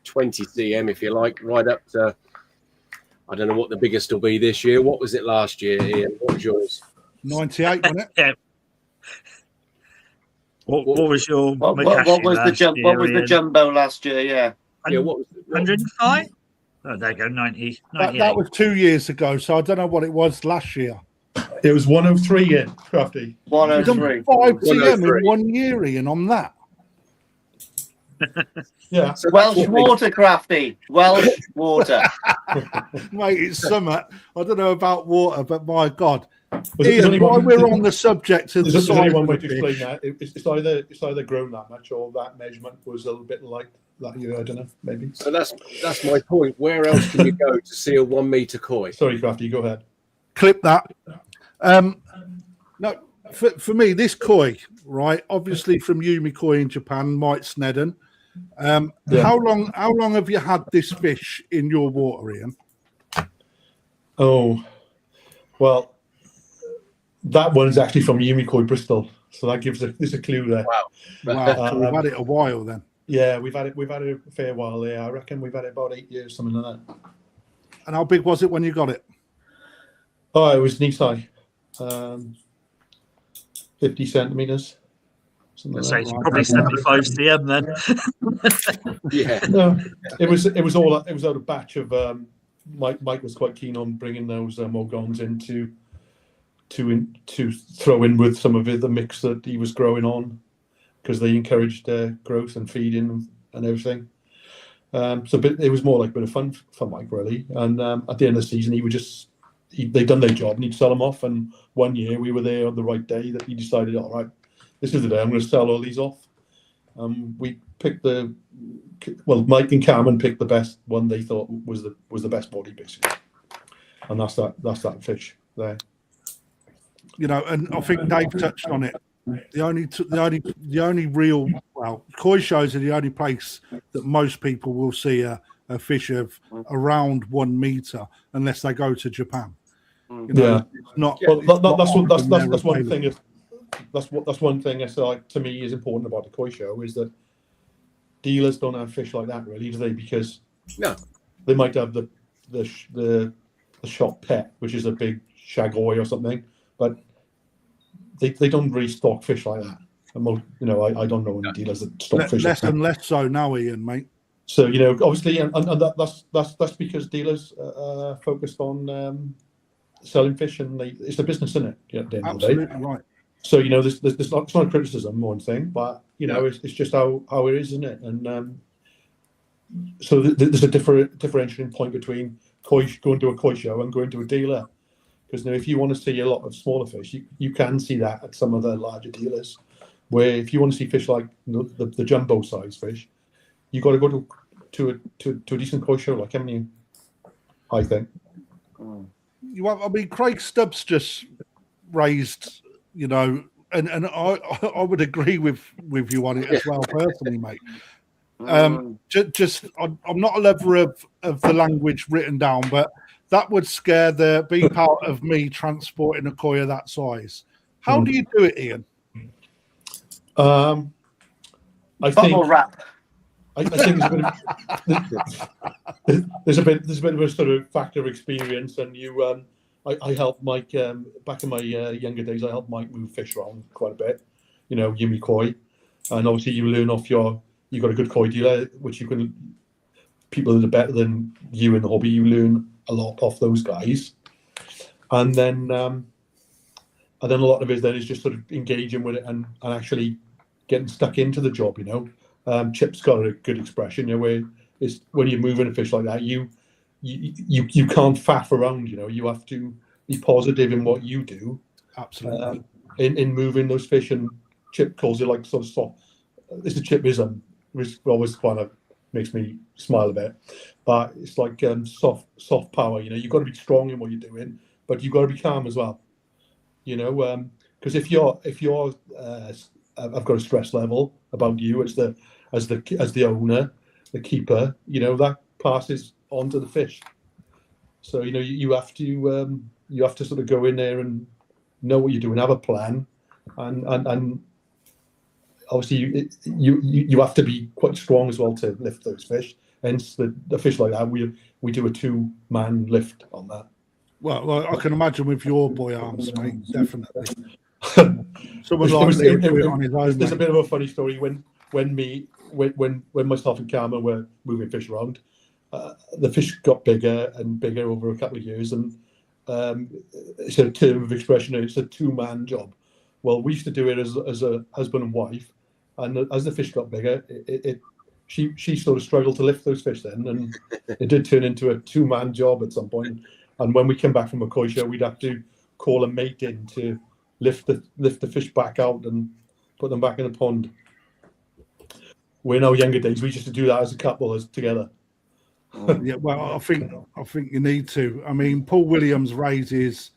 20 cm, if you like, right up to, I don't know what the biggest will be this year. What was it last year, Ian? What was yours? 98, wasn't it? Yeah. What was your what was the jumbo last year? Yeah, what was 105? Oh, there you go, 90. That was 2 years ago, so I don't know what it was last year. It was 103 in Crafty. 103. 5 cm in 1 year, Ian, on that. Yeah. So Welsh water, Crafty. Welsh water. Mate, it's summer. I don't know about water, but my God. Ian, while we're on the subject of the size, only one way to explain that. It's either grown that much, or that measurement was a little bit like that year. I don't know, maybe. So that's my point. Where else can you go to see a 1 meter koi? Sorry, Crafty, go ahead. Clip that. No, for me, this koi, right? Obviously from Yumi Koi in Japan, Mike Snedden. How long have you had this fish in your water, Ian? Oh, well, that one is actually from Yumi Koi Bristol, so that gives a clue there. Wow. So we've had it a while then. Yeah, we've had it a fair while there. I reckon we've had it about 8 years, something like that. And how big was it when you got it? Oh, it was knee high, 50 centimeters. Probably 75 cm then. Yeah. No, it was out a batch of. Mike was quite keen on bringing those Mogons in to throw in with some of the mix that he was growing on, because they encouraged growth and feeding and everything. It was more like a bit of fun for Mike, really. And at the end of the season, they'd done their job and he'd sell them off. And 1 year we were there on the right day that he decided, all right, this is the day I'm going to sell all these off. We picked Mike and Cameron picked the best one they thought was the best body, basically, and that's that fish there. You know, and I think Dave touched on it. The only real koi shows are the only place that most people will see a fish of around 1 meter unless they go to Japan. You know, it's not. Well, that's one available. thing. That's one thing I like, to me is important about the koi show is that dealers don't have fish like that, really, do they? Because they might have the shot pet, which is a big shagoi or something, but they don't really stock fish like that. And I don't know any dealers that stock fish. Less and less so now, Ian, mate. So obviously, and that's because dealers are focused on selling fish, and it's the business, isn't it? At the end Absolutely of the day. right. So it's not a criticism or anything, but it's just how it is, isn't it? And so there's a differentiating point between going to a koi show and going to a dealer. Because if you want to see a lot of smaller fish, you can see that at some of the larger dealers. Where if you want to see fish like the jumbo size fish, you got to go to a decent koi show, like, haven't you? I think. I mean, Craig Stubbs just raised, and I would agree with you on it as well, personally, mate. I'm not a lover of the language written down, but that would scare the B part of me transporting a koi of that size. How do you do it, Ian? I think wrap. I think there's a bit of a sort of factor of experience, and I helped Mike back in my younger days. I helped Mike move fish around quite a bit, Yumi koi, and obviously you learn off you got a good koi dealer, which people that are better than you in the hobby, you learn a lot off those guys, and then a lot of it then is just sort of engaging with it and actually getting stuck into the job. Chip's got a good expression, where it's when you're moving a fish like that, you can't faff around. You have to be positive in what you do. Absolutely. In moving those fish, and Chip calls it like sort of soft. This is Chipism, which always kind of makes me smile a bit. But it's like soft power. You've got to be strong in what you're doing, but you've got to be calm as well. Because if you're I've got a stress level about you as the owner, the keeper. That passes on to the fish. So you have to sort of go in there and know what you're doing, have a plan, and obviously you have to be quite strong as well to lift those fish. Hence the fish like that, we do a 2-man lift on that. Well, I can imagine with your boy arms, mate, definitely. There's a bit of a funny story when myself and Cameron were moving fish around. The fish got bigger and bigger over a couple of years, and it's a term of expression. It's a 2-man job. Well, we used to do it as a husband and wife, and as the fish got bigger, she sort of struggled to lift those fish then, and it did turn into a 2-man job at some point. And when we came back from a koi show, we'd have to call a mate in to lift the fish back out and put them back in the pond. We're in our younger days, we used to do that as a couple, as together. Yeah, well, I think you need to. I mean, Paul Williams raises.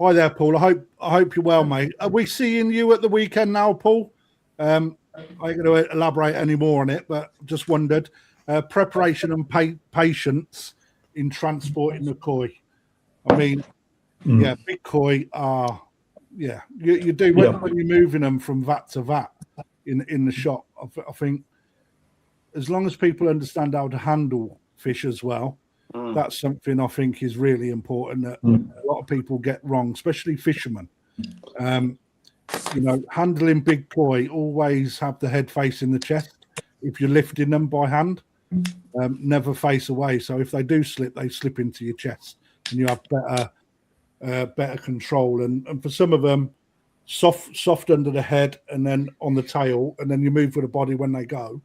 Hi there, Paul. I hope you're well, mate. Are we seeing you at the weekend now, Paul? I ain't going to elaborate any more on it, but just wondered. Preparation and patience in transporting the koi. I mean, yeah, big koi are, you do when you're moving them from vat to vat in the shop. I think as long as people understand how to handle fish as well, that's something I think is really important that a lot of people get wrong, especially fishermen. Handling big koi, always have the head facing the chest. If you're lifting them by hand, never face away. So if they do slip, they slip into your chest, and you have better control. And for some of them, soft under the head, and then on the tail, and then you move with the body when they go,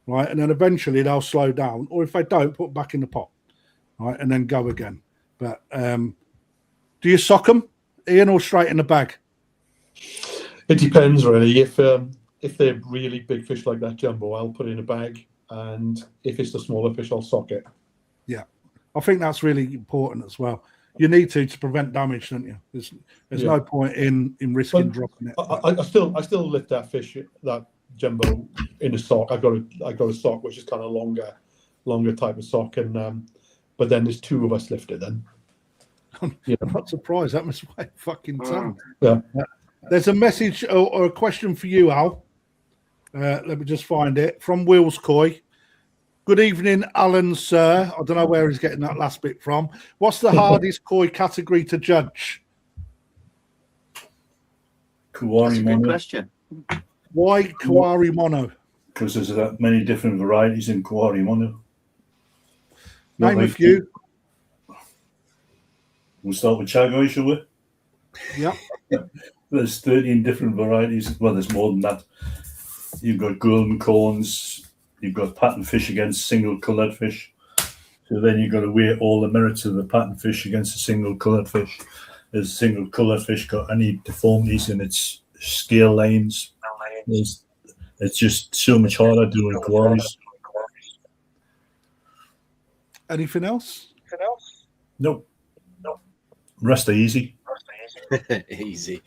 right? And then eventually they'll slow down, or if they don't, put back in the pot, right, and then go again. But do you sock them, Ian, or straight in the bag? It depends, really. If if they're really big fish like that jumbo, I'll put it in a bag, and if it's the smaller fish, I'll sock it. Yeah, I think that's really important as well. You need to prevent damage, don't you? There's no point in risking dropping it. I still lift that fish, that jumbo, in a sock. I got a sock which is kind of longer type of sock, and but then there's two of us lift it then. I'm not surprised. That must weigh fucking ton. Yeah. There's a message or a question for you, Al. Let me just find it from Will's Koi. Good evening, Allan, sir. I don't know where he's getting that last bit from. What's the hardest koi category to judge? That's a good question. Why Kawari Mono? Because there's that many different varieties in Kawari Mono. Name a few. We'll start with Chagoi, shall we? Yeah. There's 13 different varieties. Well, there's more than that. You've got golden corns. You've got pattern fish against single coloured fish. So then you've got to weigh all the merits of the pattern fish against a single coloured fish. Has a single coloured fish got any deformities in its scale lines? It's just so much harder doing kawaris. Anything else? Nope. Rest are easy. Easy.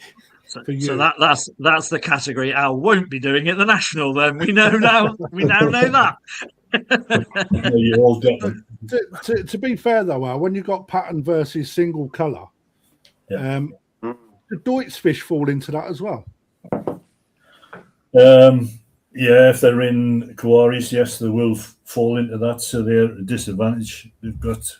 So that's the category Al won't be doing at the national. Then we know now. We now know that. You all get them. To be fair though, Al, when you got pattern versus single colour, the Deutz fish fall into that as well. Yeah, if they're in kawaris, yes, they will fall into that. So they're a disadvantage. They've got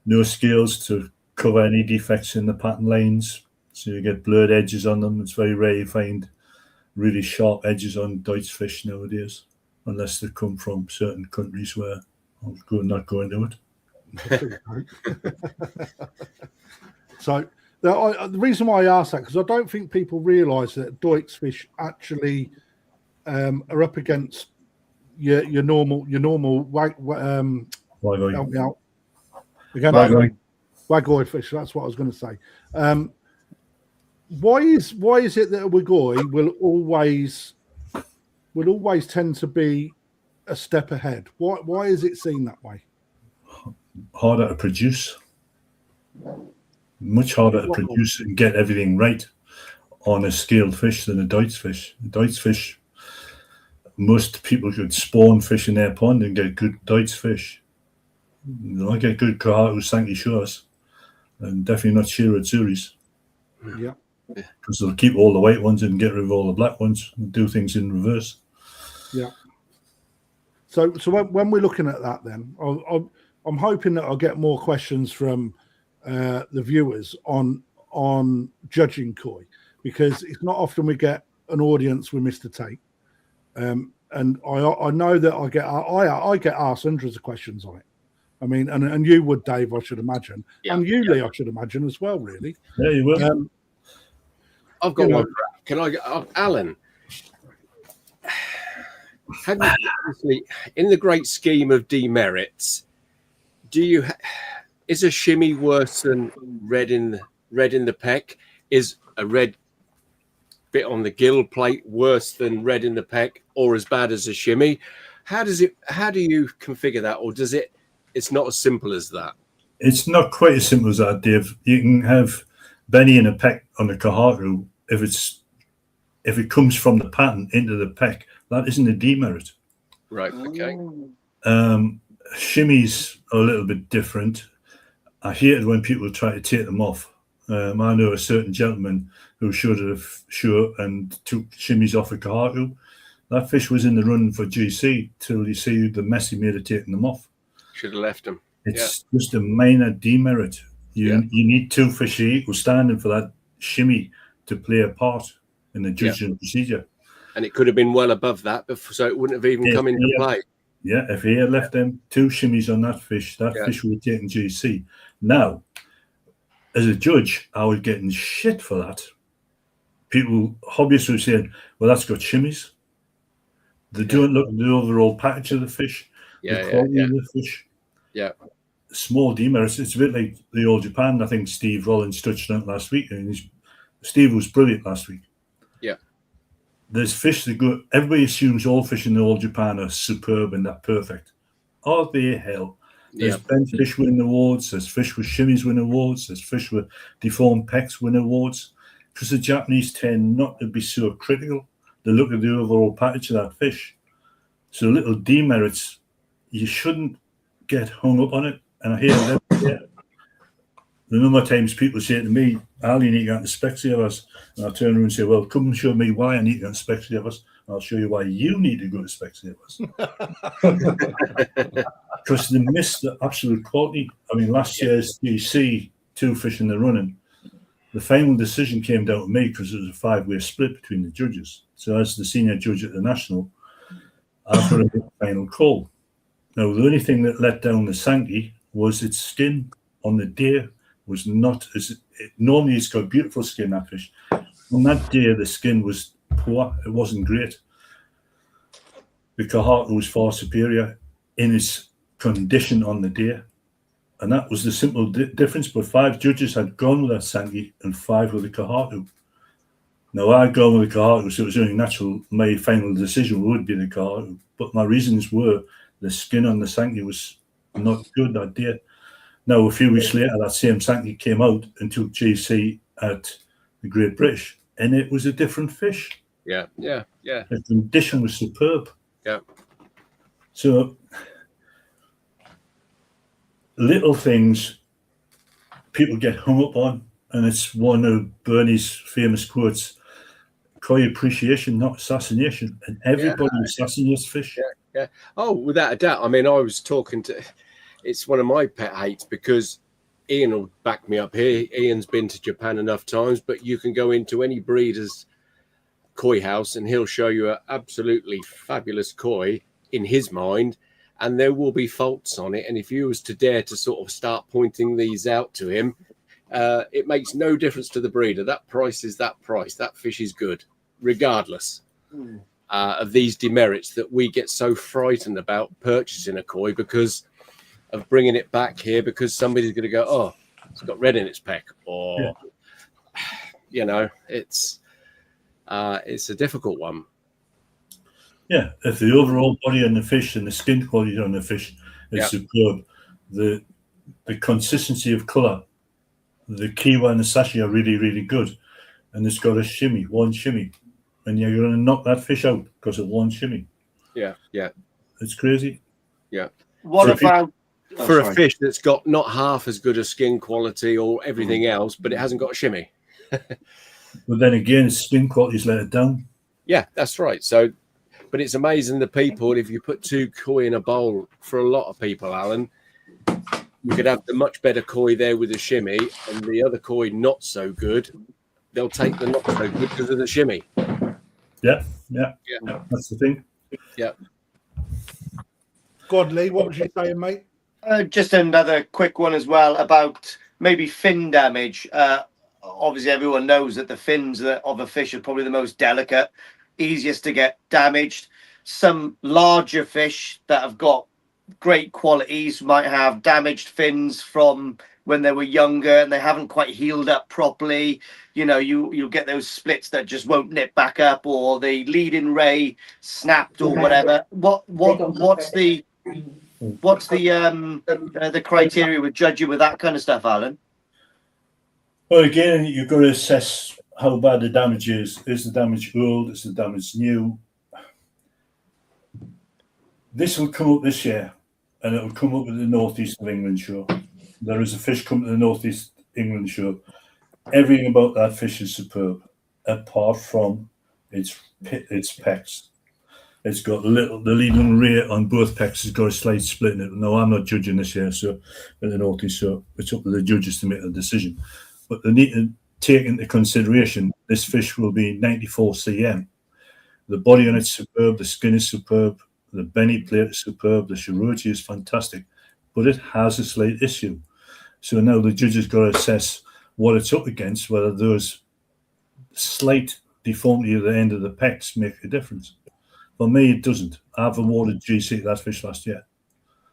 no scales to cover any defects in the pattern lines. So you get blurred edges on them. It's very rare you find really sharp edges on Deutz fish nowadays, unless they come from certain countries where I'm not going to it. So the reason why I ask that, because I don't think people realise that Deutz fish actually are up against your normal help me out. Again, Wagoi fish. That's what I was going to say. Why is it that a Wagoi will always tend to be a step ahead? Why is it seen that way? Harder to produce. Much harder to produce and get everything right on a scaled fish than a Deutz fish. A Deutz fish, most people could spawn fish in their pond and get good Deutz fish. I get good Kahatu Sankey shores, and definitely not Shiro Tsuris. Yeah. Because they'll keep all the white ones and get rid of all the black ones and do things in reverse. Yeah. So when we're looking at that, then I'm hoping that I'll get more questions from the viewers on judging koi, because it's not often we get an audience with Mr. Tait, and I know that I get asked hundreds of questions on it. I mean, and you would, Dave, I should imagine, and you, Lee, I should imagine as well. Really, yeah, you will. I've got one. Can I, Allan? Have you, obviously, in the great scheme of demerits, is a shimmy worse than red in the peck? Is a red bit on the gill plate worse than red in the peck, or as bad as a shimmy? How do you configure that, or does it? It's not as simple as that. It's not quite as simple as that, Dave. You can have Benny in a peck on a Kahatu if it comes from the pattern into the peck. That isn't a demerit. Right. Okay. Shimmies are a little bit different. I hate it when people try to take them off. I know a certain gentleman who showed a show and took shimmies off a Kahatu. That fish was in the run for GC till you see the mess he made of taking them off. Should have left them. It's just a minor demerit. You need two fish equal standing for that shimmy to play a part in the judging procedure. And it could have been well above that, so it wouldn't have even come into play. Yeah, if he had left them two shimmies on that fish would have taken GC. Now, as a judge, I was getting shit for that. People, hobbyists were saying, well, that's got shimmies. They don't look at the overall package of the fish, the quality of the fish. Yeah. Small demerits. It's a bit like the Old Japan. I think Steve Rollins touched on it last week. And Steve was brilliant last week. Yeah. there's fish that go. Everybody assumes all fish in all Japan are superb and they're perfect. Are they hell? There's bent fish win awards. There's fish with shimmies win awards. There's fish with deformed pecks win awards. Because the Japanese tend not to be so critical. They look at the overall package of that fish. So little demerits, you shouldn't get hung up on it. And I hear it every year. The number of times people say to me, Al, you need to get into Specsavers. And I turn around and say, well, come and show me why I need to go into Specsavers. And I'll show you why you need to go to Specsavers. Because they missed the absolute quality. I mean, last year's GC, 2 fish in the running, the final decision came down to me because it was a 5-way split between the judges. So as the senior judge at the National, I've got a final call. Now, the only thing that let down the Sankey was its skin on the day was not as... Normally, it's got beautiful skin, that fish. On that day, the skin was poor. It wasn't great. The Kahato was far superior in its condition on the day. And that was the simple difference. But 5 judges had gone with that Sankey and 5 with the Kahato. Now, I'd gone with the Kahato, so it was only natural my final decision would be the Kahato. But my reasons were the skin on the Sankey was not good that day. Now, a few weeks later, that same Sankey came out and took GC at the Great British, and it was a different fish. Yeah. The condition was superb. Yeah. So, little things people get hung up on, and it's one of Bernie's famous quotes: "Koi appreciation, not assassination." And everybody assassinates fish. Yeah. Oh, without a doubt. I mean, I was talking to... It's one of my pet hates because Ian will back me up here. Ian's been to Japan enough times, but you can go into any breeder's koi house and he'll show you an absolutely fabulous koi in his mind, and there will be faults on it. And if you was to dare to sort of start pointing these out to him, it makes no difference to the breeder. That price is that price. That fish is good, regardless of these demerits that we get so frightened about purchasing a koi because of bringing it back here because somebody's going to go, oh, it's got red in its peck, or you know, it's a difficult one. Yeah, if the overall body on the fish and the skin quality on the fish is superb, the consistency of colour, the kiwa and the sashi are really, really good, and it's got a shimmy, one shimmy, and you're going to knock that fish out because of one shimmy. Yeah. It's crazy. Yeah. What about... For a fish that's got not half as good a skin quality or everything else, but it hasn't got a shimmy. But then again, skin quality's let it down. Yeah, that's right. So, but it's amazing the people, if you put 2 koi in a bowl, for a lot of people, Alan, you could have the much better koi there with a shimmy and the other koi not so good. They'll take the not so good because of the shimmy. Yeah. That's the thing. Yeah. God, Lee, what was you saying, mate? Just another quick one as well about maybe fin damage. Obviously, everyone knows that the fins of a fish are probably the most delicate, easiest to get damaged. Some larger fish that have got great qualities might have damaged fins from when they were younger and they haven't quite healed up properly. You know, you'll get those splits that just won't knit back up, or the leading ray snapped or whatever. What's the criteria with judging with that kind of stuff, Alan? Well, again, you've got to assess how bad the damage is. Is the damage old? Is the damage new? This will come up this year, and it will come up at the Northeast of England show. There is a fish coming to the Northeast England show. Everything about that fish is superb, apart from its pecks. It's got the leading ray on both pecks has got a slight split in it. No, I'm not judging this year, so at the Northeast, so it's up to the judges to make a decision. But they need to take into consideration this fish will be 94 cm. The body on it's superb, the skin is superb, the benny plate is superb, the shirochi is fantastic, but it has a slight issue. So now the judges got to assess what it's up against, whether those slight deformity at the end of the pecks make a difference. For me, it doesn't. I've awarded GC to that fish last year,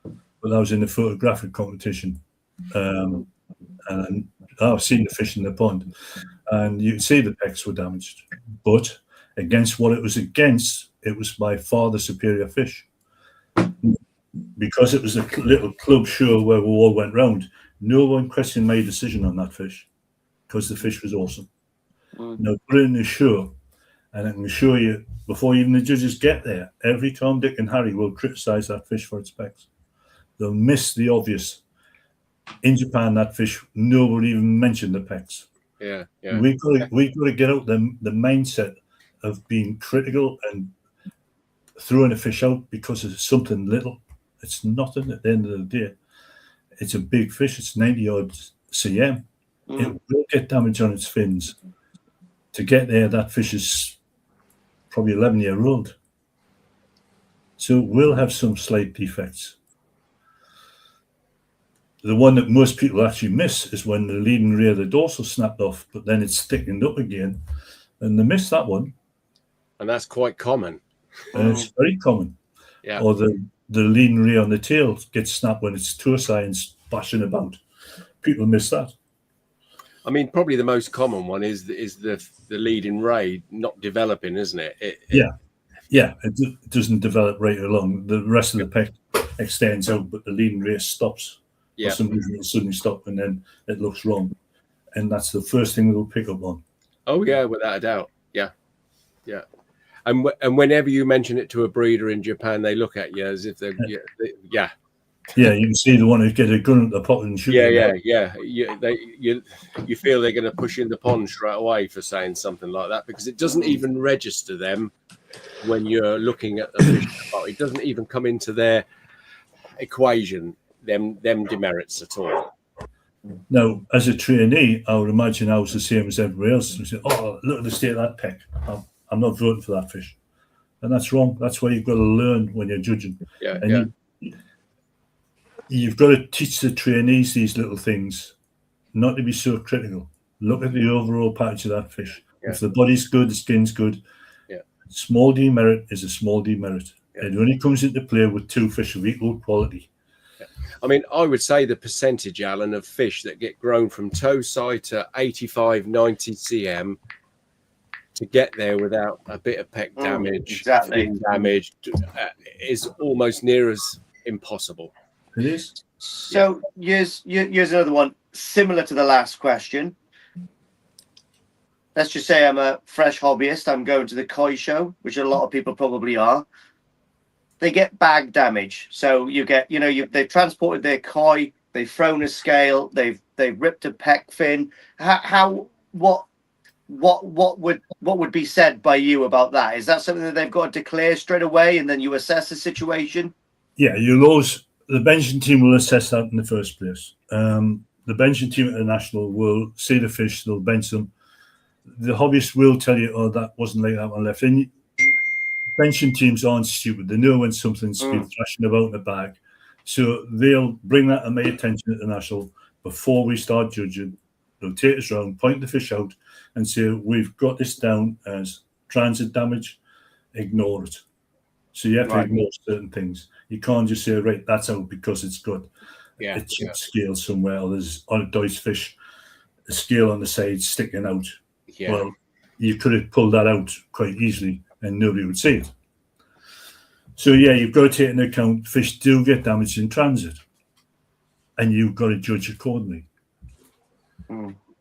but that was in the photographic competition. And I've seen the fish in the pond, and you can see the pecks were damaged. But against what it was against, it was by far the superior fish. Because it was a little club show where we all went round, no one questioned my decision on that fish because the fish was awesome. Now put it in the show, and I can assure you, before even the judges get there, every Tom, Dick, and Harry will criticise that fish for its specks. They'll miss the obvious. In Japan, that fish, nobody even mentioned the pecks. Yeah. We've got to get out the mindset of being critical and throwing a fish out because of something little. It's nothing at the end of the day. It's a big fish. It's 90 odd cm. It will get damage on its fins. To get there, that fish is probably 11-year-old. So it will have some slight defects. The one that most people actually miss is when the leading rear of the dorsal snapped off, but then it's thickened up again, and they miss that one. And that's quite common. And it's very common. Yeah. Or the leading rear on the tail gets snapped when it's torsi and splashing about. People miss that. I mean, probably the most common one is the leading ray not developing, isn't it? It doesn't develop right along. The rest of the pec extends out, but the leading rear stops. Yeah. For some reason it'll suddenly stop, and then it looks wrong. And that's the first thing we'll pick up on. Oh, yeah, without a doubt. Yeah. And whenever you mention it to a breeder in Japan, they look at you as if they're, yeah. Yeah, you can see the one who get a gun at the pot and shoot. Yeah. You feel they're going to push you in the pond straight away for saying something like that, because it doesn't even register them when you're looking at the fish. It doesn't even come into their equation, them demerits at all. Now, as a trainee, I would imagine I was the same as everybody else. You say, "Oh, look at the state of that pec. I'm not voting for that fish," and that's wrong. That's why you've got to learn when you're judging. You've got to teach the trainees these little things, not to be so critical. Look at the overall package of that fish. Yeah. If the body's good, the skin's good. Yeah. Small demerit is a small demerit. Yeah. It only comes into play with two fish of equal quality. Yeah. I mean, I would say the percentage, Alan, of fish that get grown from tosai to 85, 90 cm to get there without a bit of pec damage, fin damage, is almost near as impossible. It is. So here's another one similar to the last question. Let's just say I'm a fresh hobbyist. I'm going to the koi show, which a lot of people probably are. They get bag damage. So you get, they've transported their koi, they've thrown a scale, they've ripped a pec fin. What would be said by you about that? Is that something that they've got to declare straight away, and then you assess the situation? Yeah, the benching team will assess that in the first place. The benching team at the national will see the fish, they'll bench them. The hobbyist will tell you, "Oh, that wasn't like that one left." And benching teams aren't stupid. They know when something's been thrashing about in the bag. So they'll bring that to my attention at the national before we start judging. They'll take us around, point the fish out, and say, "We've got this down as transit damage. Ignore it." So you have to ignore certain things. You can't just say, "Right, that's out because it's got a chip scale somewhere, or there's on a Deutsch fish, a scale on the side sticking out." Yeah. Well, you could have pulled that out quite easily and nobody would see it. So, you've got to take into account fish do get damaged in transit, and you've got to judge accordingly.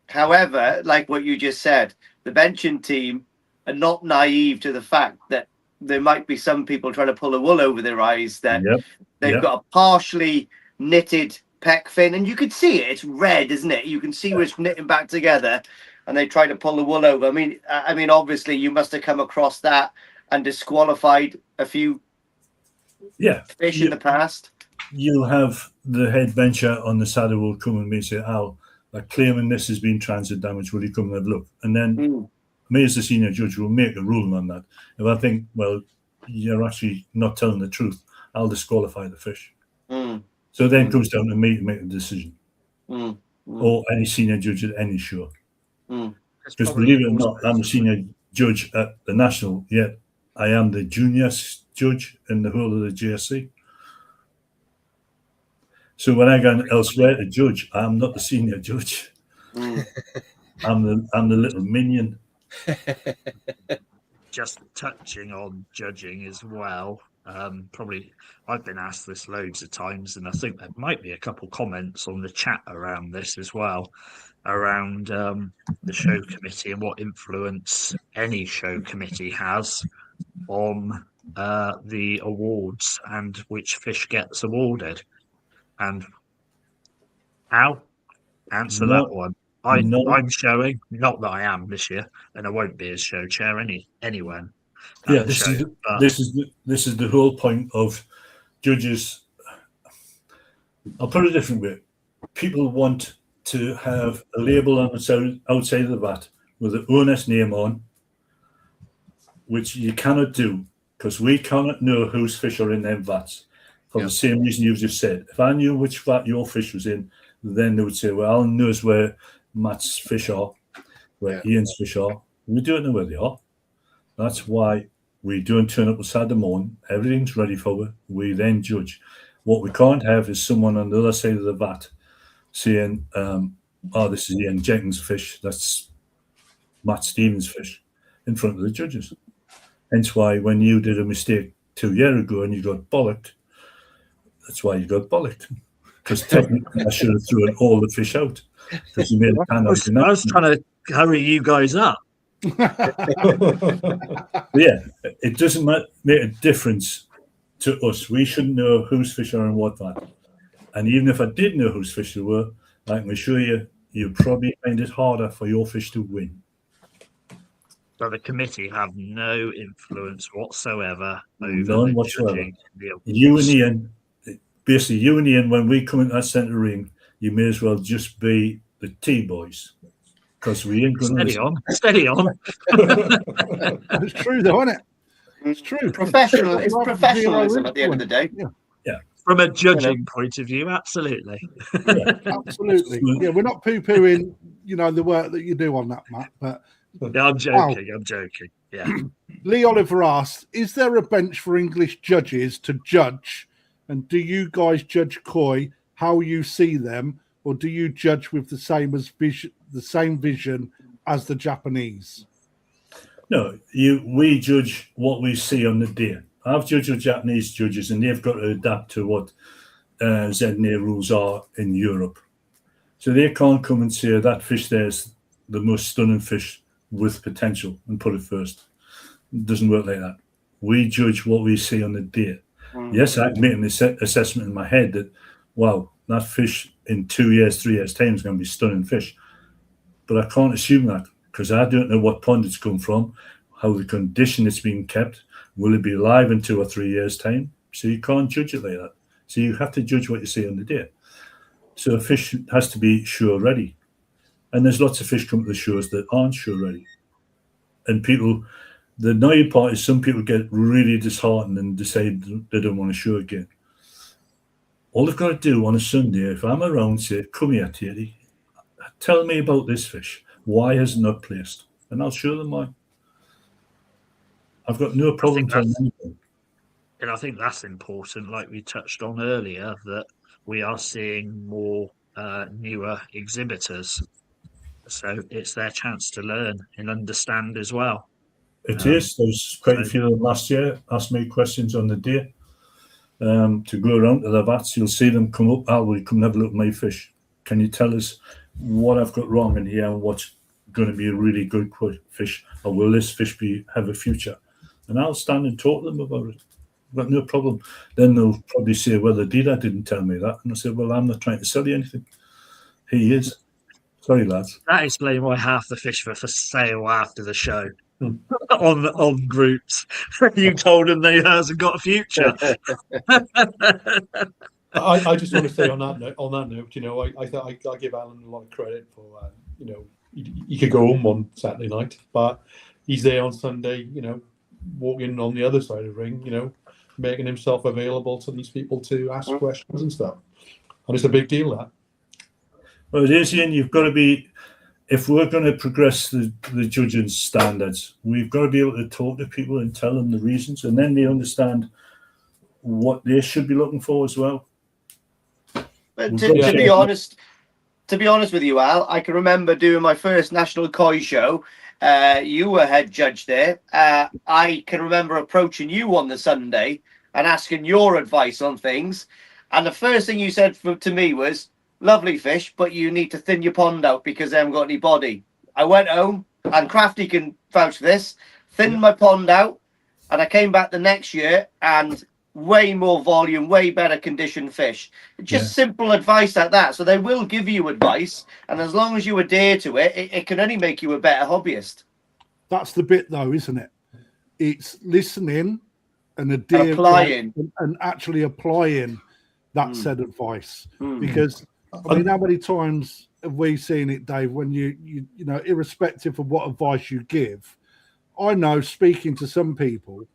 However, like what you just said, the benching team are not naive to the fact that there might be some people trying to pull the wool over their eyes, that they've got a partially knitted pec fin, and you can see it. It's red, isn't it? You can see where it's knitting back together, and they try to pull the wool over. I mean, obviously, you must have come across that and disqualified a few fish in the past. You'll have the head bencher on the saddle will come and me and say, "Al, they're claiming this has been transit damage. Will you come and have a look?" And then me as the senior judge will make a ruling on that. If I think, well, you're actually not telling the truth, I'll disqualify the fish. So then it comes down to me to make a decision. Or any senior judge at any show. Because believe it or not, I'm a senior judge at the national, yet I am the junior judge in the whole of the JSC. So when I go elsewhere to judge, I'm not the senior judge. I'm the little minion. just touching on judging as well. Probably I've been asked this loads of times, and I think there might be a couple comments on the chat around this as well, around the show committee and what influence any show committee has on the awards and which fish gets awarded. And Al, answer that one. I'm showing, not that I am this year, and I won't be as show chair anywhere. Yeah, this is the whole point of judges. I'll put it a different way. People want to have a label on the outside of the vat with the owner's name on, which you cannot do because we cannot know whose fish are in them vats for the same reason you've just said. If I knew which vat your fish was in, then they would say, well, Allan knows where Matt's fish are, where Ian's fish are. We don't know where they are. That's why we don't turn up beside the morning. Everything's ready for it. We then judge. What we can't have is someone on the other side of the vat saying, oh, this is Ian Jenkins' fish. That's Matt Stevens' fish in front of the judges. Hence why when you did a mistake 2 years ago and you got bollocked, that's why you got bollocked. Because technically I should have thrown all the fish out. Because you made a pan out. I was trying to hurry you guys up. Yeah, it doesn't make a difference to us. We shouldn't know whose fish are in what vat. And even if I did know whose fish they were, I can assure you, you'd probably find it harder for your fish to win. So the committee have no influence whatsoever over None the whatsoever. judging. You and Ian, basically you and Ian, when we come into that centre ring, you may as well just be the T-boys. Because we ain't going to steady on. It's true though, isn't it? It's true. It's professionalism at the end of the day. Yeah. From a judging point of view, absolutely. Yeah, absolutely. Yeah, we're not poo-pooing, the work that you do on that, Matt. But yeah, I'm joking. I'm joking. Yeah. Lee Oliver asks, is there a bench for English judges to judge? And do you guys judge koi how you see them, or do you judge with the same vision as the Japanese? No, we judge what we see on the day. I've judged the Japanese judges, and they've got to adapt to what ZNA rules are in Europe. So they can't come and say that fish there's the most stunning fish with potential and put it first. It doesn't work like that. We judge what we see on the day. Yes, I can make an assessment in my head that, wow, that fish in 2 years, 3 years' time is going to be stunning fish. But I can't assume that because I don't know what pond it's come from, how the condition it's being kept. Will it be alive in 2 or 3 years' time? So you can't judge it like that. So you have to judge what you see on the day. So a fish has to be show ready. And there's lots of fish come to the shows that aren't show ready. And people, the annoying part is some people get really disheartened and decide they don't want to show again. All they've got to do on a Sunday, if I'm around, say, come here, Tait, tell me about this fish. Why has it not placed? And I'll show them why. I've got no problem telling anything. And I think that's important, like we touched on earlier, that we are seeing more newer exhibitors. So it's their chance to learn and understand as well. It is. There's quite a few of them last year asked me questions on the day. To go around to the vats, you'll see them come up. Al, will you come and have a look at my fish? Can you tell us what I've got wrong in here and what's going to be a really good fish? Or will this fish have a future? And I'll stand and talk to them about it. I've got no problem. Then they'll probably say, well, the dealer didn't tell me that. And I say, well, I'm not trying to sell you anything. He is. Sorry, lads. That explains why half the fish were for sale after the show. on groups. You told him they hasn't got a future. I just want to say on that note, I give Allan a lot of credit for he could go home on Saturday night, but he's there on Sunday, walking on the other side of the ring, making himself available to these people to ask questions and stuff. And it's a big deal, that. Well, it is, Ian, you've got to be, if we're going to progress the judging standards, we've got to be able to talk to people and tell them the reasons, and then they understand what they should be looking for as well. But to be honest with you, Al, I can remember doing my first National Koi show, you were head judge there. I can remember approaching you on the Sunday and asking your advice on things. And the first thing you said to me was, lovely fish, but you need to thin your pond out because they haven't got any body. I went home, and Crafty can vouch for this, thinned my pond out, and I came back the next year and way more volume, way better conditioned fish. Just simple advice like that. So they will give you advice, and as long as you adhere to it, it can only make you a better hobbyist. That's the bit, though, isn't it? It's listening and adhering applying. and actually applying that said advice. Because I mean, how many times have we seen it, Dave? When you know, irrespective of what advice you give, I know speaking to some people.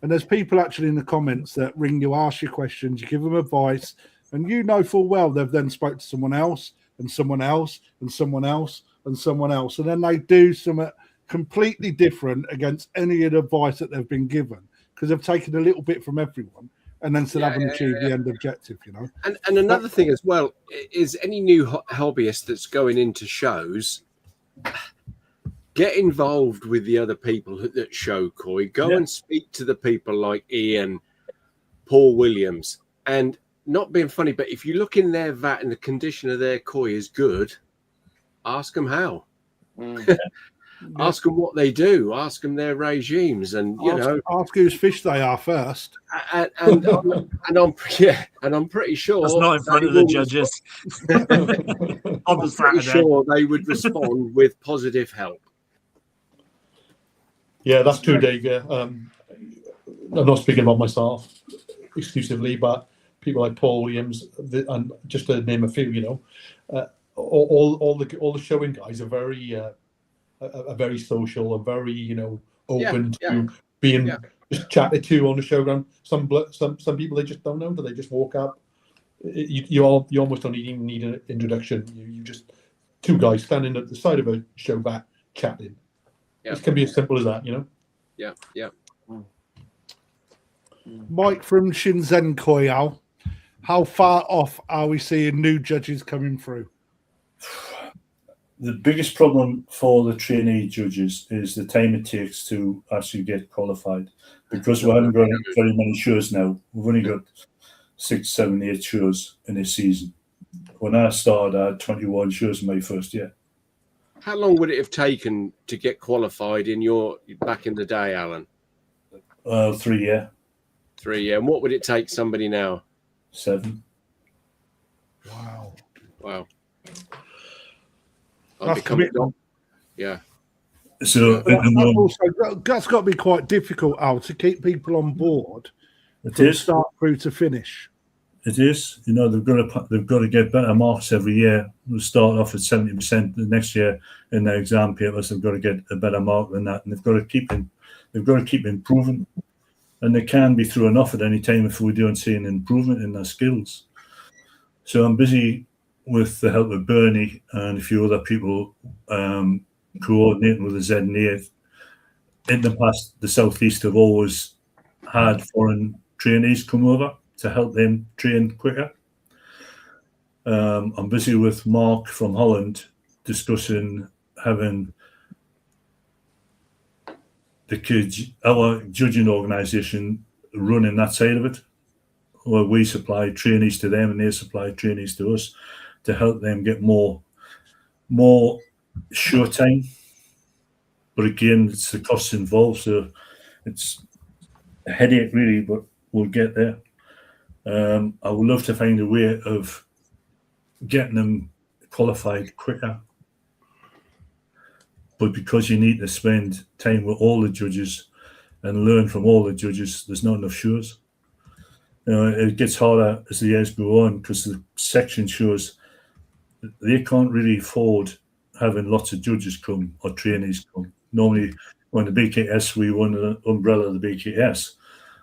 And there's people actually in the comments that ring you, ask you questions, you give them advice, and you know full well they've then spoke to someone else and someone else and someone else and someone else. And then they do something completely different against any of the advice that they've been given because they've taken a little bit from everyone and then still haven't achieved the end objective, you know. And another thing as well is any new hobbyist that's going into shows, get involved with the other people that show koi. Go and speak to the people like Ian, Paul Williams, and not being funny, but if you look in their vat and the condition of their koi is good, ask them how. Ask them what they do. Ask them their regimes, and ask whose fish they are first. And I'm pretty sure that's not in front of the judges. On the Saturday, sure they would respond with positive help. Yeah, that's true, Dave. Yeah. I'm not speaking about myself exclusively, but people like Paul Williams, and just to name a few, you know, all the showing guys are very social, and very, you know, open to being just chatted to on the showground. Some people, they just don't know, they just walk up. You almost don't even need an introduction. You just two guys standing at the side of a show vat chatting. It can be as simple as that, you know. Yeah. Mike from Shenzhen Koyao, how far off are we seeing new judges coming through? The biggest problem for the trainee judges is the time it takes to actually get qualified. Because we haven't got very many shows now. We've only got 6, 7, 8 shows in a season. When I started, I had 21 shows in my first year. How long would it have taken to get qualified back in the day, Alan? 3 years. 3 years. And what would it take somebody now? 7. Wow. Yeah. So that's got to be quite difficult, Al, to keep people on board from start through to finish. It is. You know, they've got to get better marks every year. We'll start off at 70% the next year in their exam papers. They've got to get a better mark than that, and they've got to keep improving. And they can be thrown off at any time if we don't see an improvement in their skills. So I'm busy with the help of Bernie and a few other people coordinating with the ZNA. In the past, the Southeast have always had foreign trainees come over to help them train quicker. I'm busy with Mark from Holland discussing having our judging organisation running that side of it, where we supply trainees to them and they supply trainees to us to help them get more show time. But again, it's the costs involved, so it's a headache really, but we'll get there. I would love to find a way of getting them qualified quicker. But because you need to spend time with all the judges and learn from all the judges, there's not enough shows. You know, it gets harder as the years go on because the section shows, they can't really afford having lots of judges come or trainees come. Normally, when the BKS, we won the umbrella of the BKS,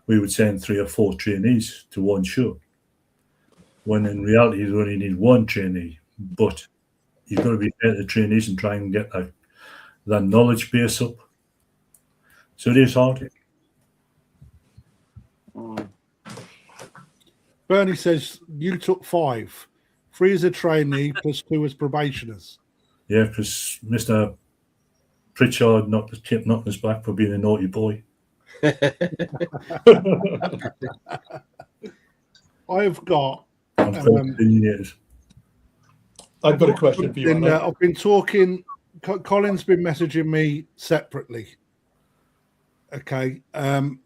we would send 3 or 4 trainees to one show. When in reality, you only need one trainee. But you've got to be better trainees and try and get that knowledge base up. So it is hard. Bernie says you took 5, 3 as a trainee plus 2 as probationers. Yeah, because Mr. Pritchard kept knocking us back for being a naughty boy. I've got. I'm quite opinionated. I've got a question for you, Alan. I've been talking. Colin's been messaging me separately. Okay, and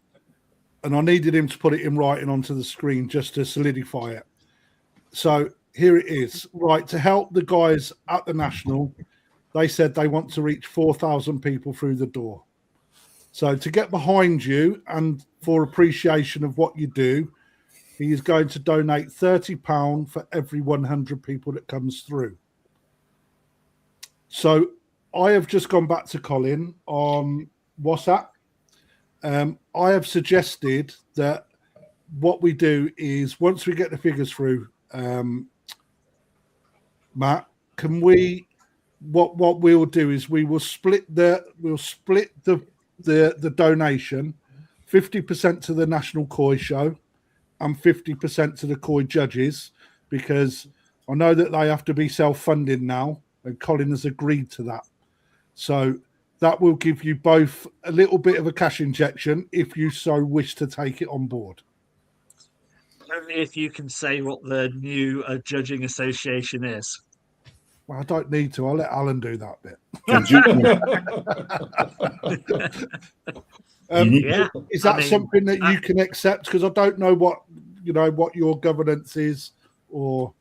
I needed him to put it in writing onto the screen just to solidify it. So here it is. Right, to help the guys at the National, they said they want to reach 4,000 people through the door. So to get behind you and for appreciation of what you do, he is going to donate £30 for every 100 people that comes through. So I have just gone back to Colin on WhatsApp. I have suggested that what we do is once we get the figures through, Matt, can we? What we'll do is we will split the donation, 50% to the National Koi Show and 50% to the Koi judges, because I know that they have to be self-funding now, and Colin has agreed to that. So that will give you both a little bit of a cash injection if you so wish to take it on board. Only if you can say what the new judging association is. Well, I don't need to. I'll let Allan do that bit. Is that something that you can accept? Because I don't know what your governance is, or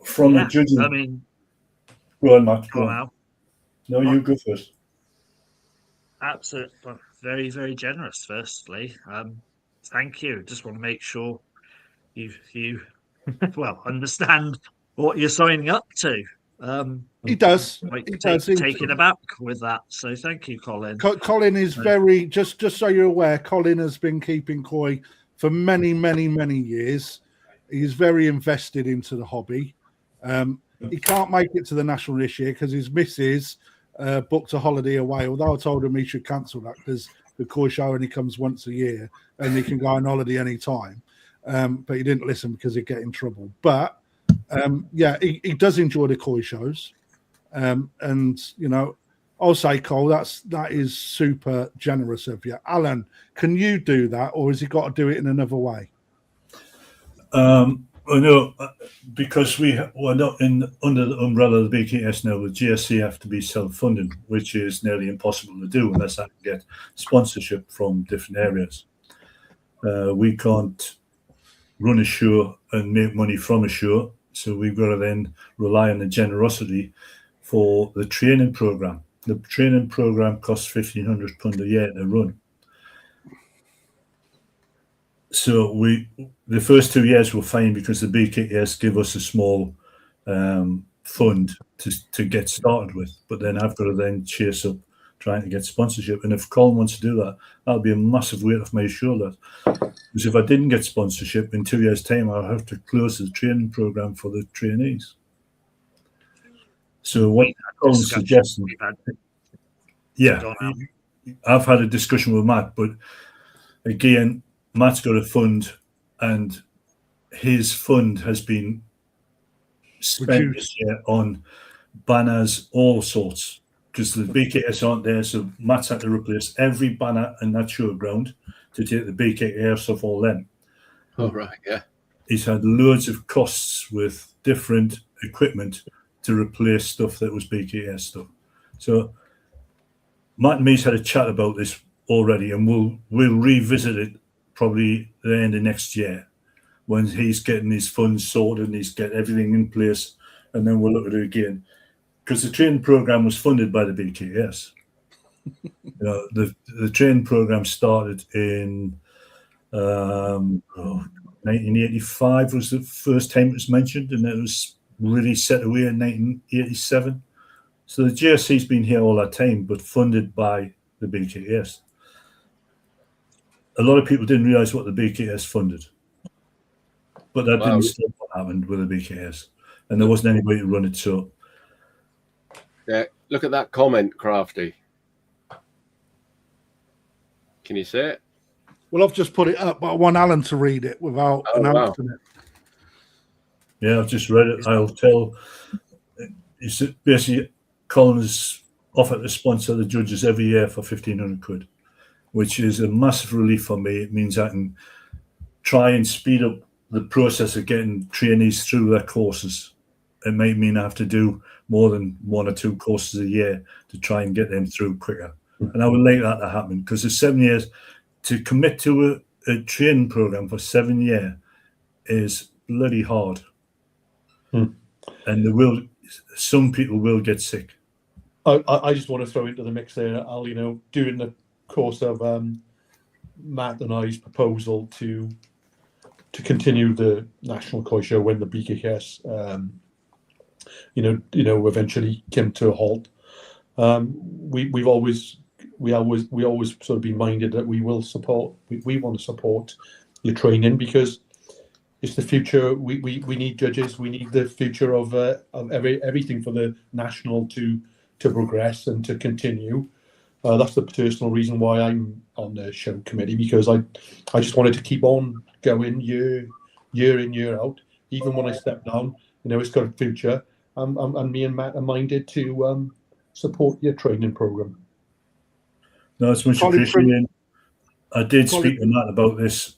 from a judging. I mean, go on, Matt. Go on. No, you go first. Absolutely, very, very generous. Firstly, thank you. Just want to make sure you understand what you're signing up to. He does. Taken aback with that. So thank you, Colin. Colin is very just so you're aware. Colin has been keeping koi for many, many, many years. He's very invested into the hobby. He can't make it to the National this year because his missus booked a holiday away. Although I told him he should cancel that because the koi show only comes once a year and he can go on holiday any time. But he didn't listen because he'd get in trouble. But he does enjoy the koi shows, and I'll say, Cole, that is super generous of you. Allan, can you do that, or has he got to do it in another way? No, because we're not under the umbrella of the BKS now. The GSC have to be self-funding, which is nearly impossible to do unless I can get sponsorship from different areas. We can't run a show and make money from a show. So we've got to then rely on the generosity for the training program. The training program costs £1,500 a year to run. So the first 2 years were fine because the BKS give us a small fund to get started with. But then I've got to then chase up trying to get sponsorship. And if Colin wants to do that, that'll be a massive weight off my shoulder. Because if I didn't get sponsorship in 2 years' time, I'll have to close the training program for the trainees. So what Colin's suggesting, I've had a discussion with Matt, but again, Matt's got a fund, and his fund has been spent this year on banners, all sorts, because the BKS aren't there, so Matt's had to replace every banner in that showground to take the BKS off all them. Oh, right, yeah. He's had loads of costs with different equipment to replace stuff that was BKS stuff. So Matt and me's had a chat about this already, and we'll revisit it probably at the end of next year when he's getting his funds sorted and he's got everything in place, and then we'll look at it again. Because the training program was funded by the BKS. The training program started in 1985 was the first time it was mentioned, and it was really set away in 1987. So the GSC's been here all that time, but funded by the BKS. A lot of people didn't realise what the BKS funded, but that didn't stop what happened with the BKS, and there wasn't anybody to run it. So, yeah, look at that comment, Crafty. Can you see it? Well, I've just put it up, but I want Allan to read it without announcing it. Yeah, I've just read it. I'll tell. It's basically Colin's offer to sponsor the judges every year for 1,500 quid, which is a massive relief for me. It means I can try and speed up the process of getting trainees through their courses. It might mean I have to do more than 1 or 2 courses a year to try and get them through quicker. And I would like that to happen, because the 7 years, to commit to a training program for 7 years is bloody hard. And some people will get sick. I just want to throw into the mix there, Al, during the course of Matt and I's proposal to continue the National Koi Show when the BKS eventually came to a halt. We always sort of been minded that we will support. We want to support your training, because it's the future. We need judges. We need the future of everything for the national to progress and to continue. That's the personal reason why I'm on the show committee, because I just wanted to keep on going year in, year out. Even when I step down, it's got a future. And me and Matt are minded to support your training program. No, it's much appreciated. I did speak to Matt about this,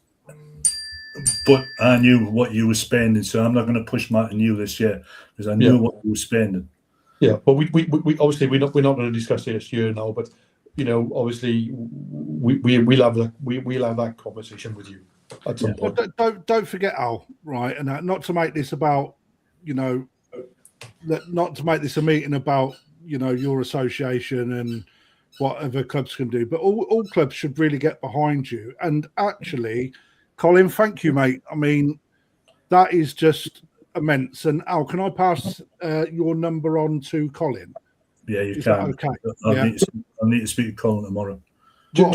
but I knew what you were spending, so I'm not going to push Matt and you this year, because I knew what you were spending. Yeah, but we obviously we're not going to discuss it this year now, but obviously we'll have that conversation with you at some point. Well, don't forget, Al, right? And not to make this about not to make this a meeting about your association and what other clubs can do, but all clubs should really get behind you. And actually, Colin, thank you, mate. I mean, that is just immense. And Al, can I pass your number on to Colin? Yeah, you is can. That okay? I'll need to speak to Colin tomorrow. I'll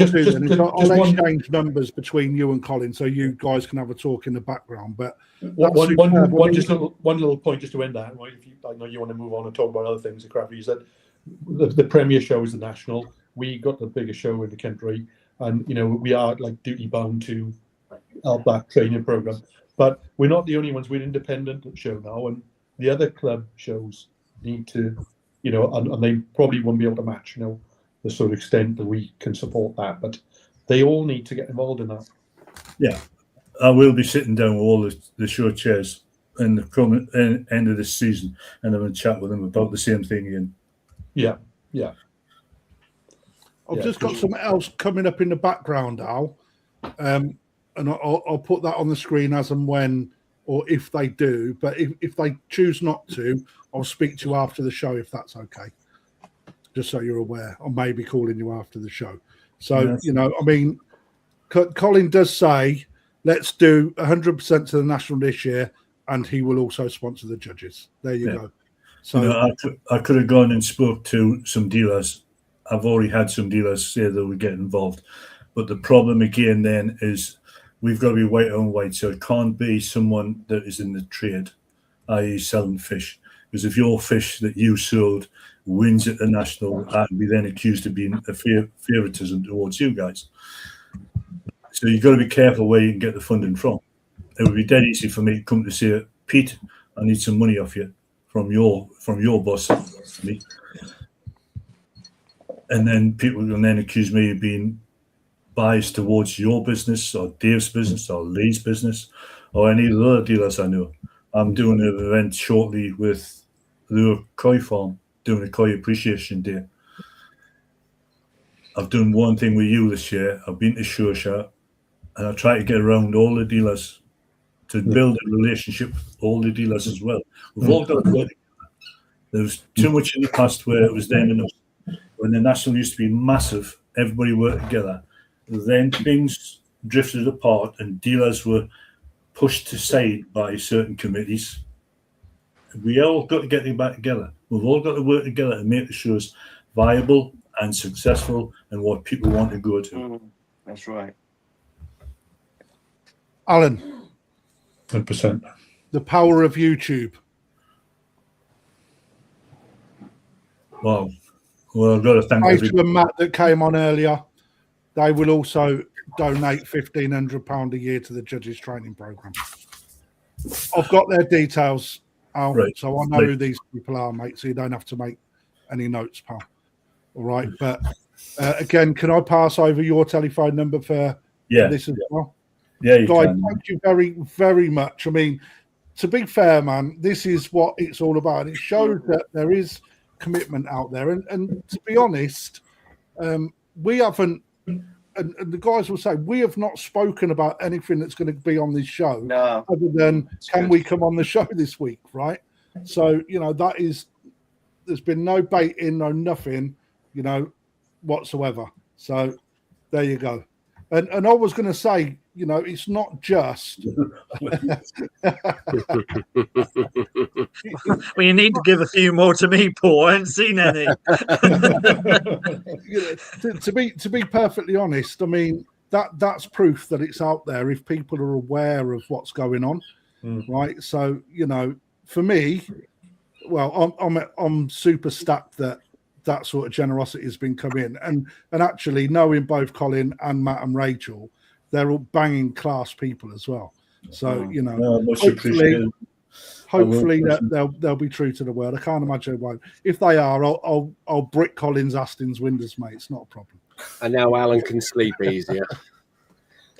exchange numbers between you and Colin, so you guys can have a talk in the background. But one little point just to end that. Right? I know you want to move on and talk about other things, Crafty, is that the Premier show is the national. We got the biggest show in the country, and we are like duty bound to help that training program. But we're not the only ones. We're an independent show now, and the other club shows need to, and they probably won't be able to match, the sort of extent that we can support that. But they all need to get involved in that. Yeah, I will be sitting down with all the show chairs in the coming end of this season, and I'm going to chat with them about the same thing again. Yeah. I've just got something else coming up in the background, Al, and I'll put that on the screen as and when, or if they do. But if they choose not to, I'll speak to you after the show, if that's okay. Just so you're aware, I may be calling you after the show. So, I mean, Colin does say, let's do 100% to the national this year, and he will also sponsor the judges. There you go. So I could have gone and spoke to some dealers. I've already had some dealers say they would get involved. But the problem again then is we've got to be white on white. So it can't be someone that is in the trade, i.e. selling fish. Because if your fish that you sold wins at the national, that would be then accused of being a favoritism towards you guys. So you've got to be careful where you can get the funding from. It would be dead easy for me to come to say, Pete, I need some money off you from your boss, me. And then people will then accuse me of being biased towards your business or Dave's business or Lee's business or any of the other dealers I know. I'm doing an event shortly with the Koi Farm, doing a Koi Appreciation Day. I've done one thing with you this year. I've been to Shosha, and I try to get around all the dealers to build a relationship with all the dealers as well. We've all got to work together. There was too much in the past where it was them and us. When the national used to be massive, everybody worked together. Then things drifted apart and dealers were pushed to side by certain committees. We all got to get them back together. We've all got to work together to make the shows viable and successful and what people want to go to. That's right. Allan. 100%. The power of YouTube. Wow. Well, I've got to thank Rachel and Matt that came on earlier. They will also donate £1,500 a year to the judges training program. I've got their details, Al, so I know who these people are, mate. So you don't have to make any notes, pal. All right, but again, can I pass over your telephone number for this as well? Yeah, you Guy, can. thank you very, very much. I mean, to be fair, man, this is what it's all about. It shows that there is commitment out there, and to be honest, we haven't. And the guys will say we have not spoken about anything that's going to be on this show, No. other than can we come on the show this week, right? So that is. There's been no baiting, no nothing, whatsoever. So there you go. And I was going to say, it's not just. Well, you need to give a few more to me, Paul. I haven't seen any. To be perfectly honest, I mean that's proof that it's out there if people are aware of what's going on, right? So for me, well, I'm super stacked that sort of generosity has been coming, and actually knowing both Colin and Matt and Rachel, they're all banging class people as well. So hopefully that they'll be true to the word. I can't imagine they won't. If they are, I'll brick Colin's Aston's windows, mate. It's not a problem. And now Allan can sleep easier.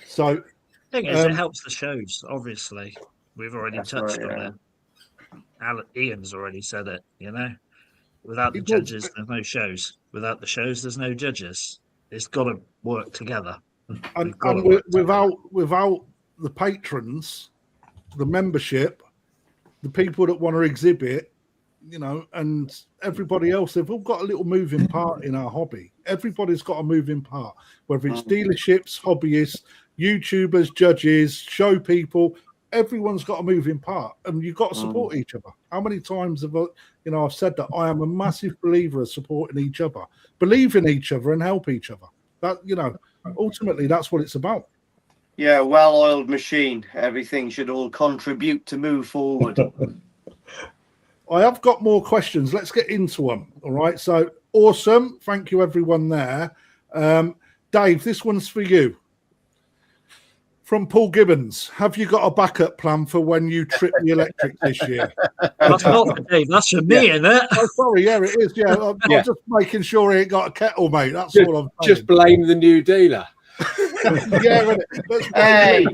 So thing is, it helps the shows. Obviously, we've already touched on it. Ian's already said it. Without the judges, there's no shows. Without the shows, there's no judges. It's got to work together. And without the patrons, the membership, the people that want to exhibit, and everybody else, they've all got a little moving part in our hobby. Everybody's got a moving part, whether it's dealerships, hobbyists, YouTubers, judges, show people. Everyone's got a moving part, and you've got to support each other. How many times have I've said that I am a massive believer of supporting each other, believe in each other, and help each other. That ultimately that's what it's about. Yeah, well-oiled machine. Everything should all contribute to move forward. I have got more questions. Let's get into them. All right. So awesome. Thank you, everyone there. Dave, this one's for you. From Paul Gibbons, have you got a backup plan for when you trip the electric this year? That's not for Dave, that's for me, isn't it? Oh, sorry, yeah, it is. Yeah, I'm just making sure he ain't got a kettle, mate. That's all I'm saying. Just blame the new dealer. Yeah, hey,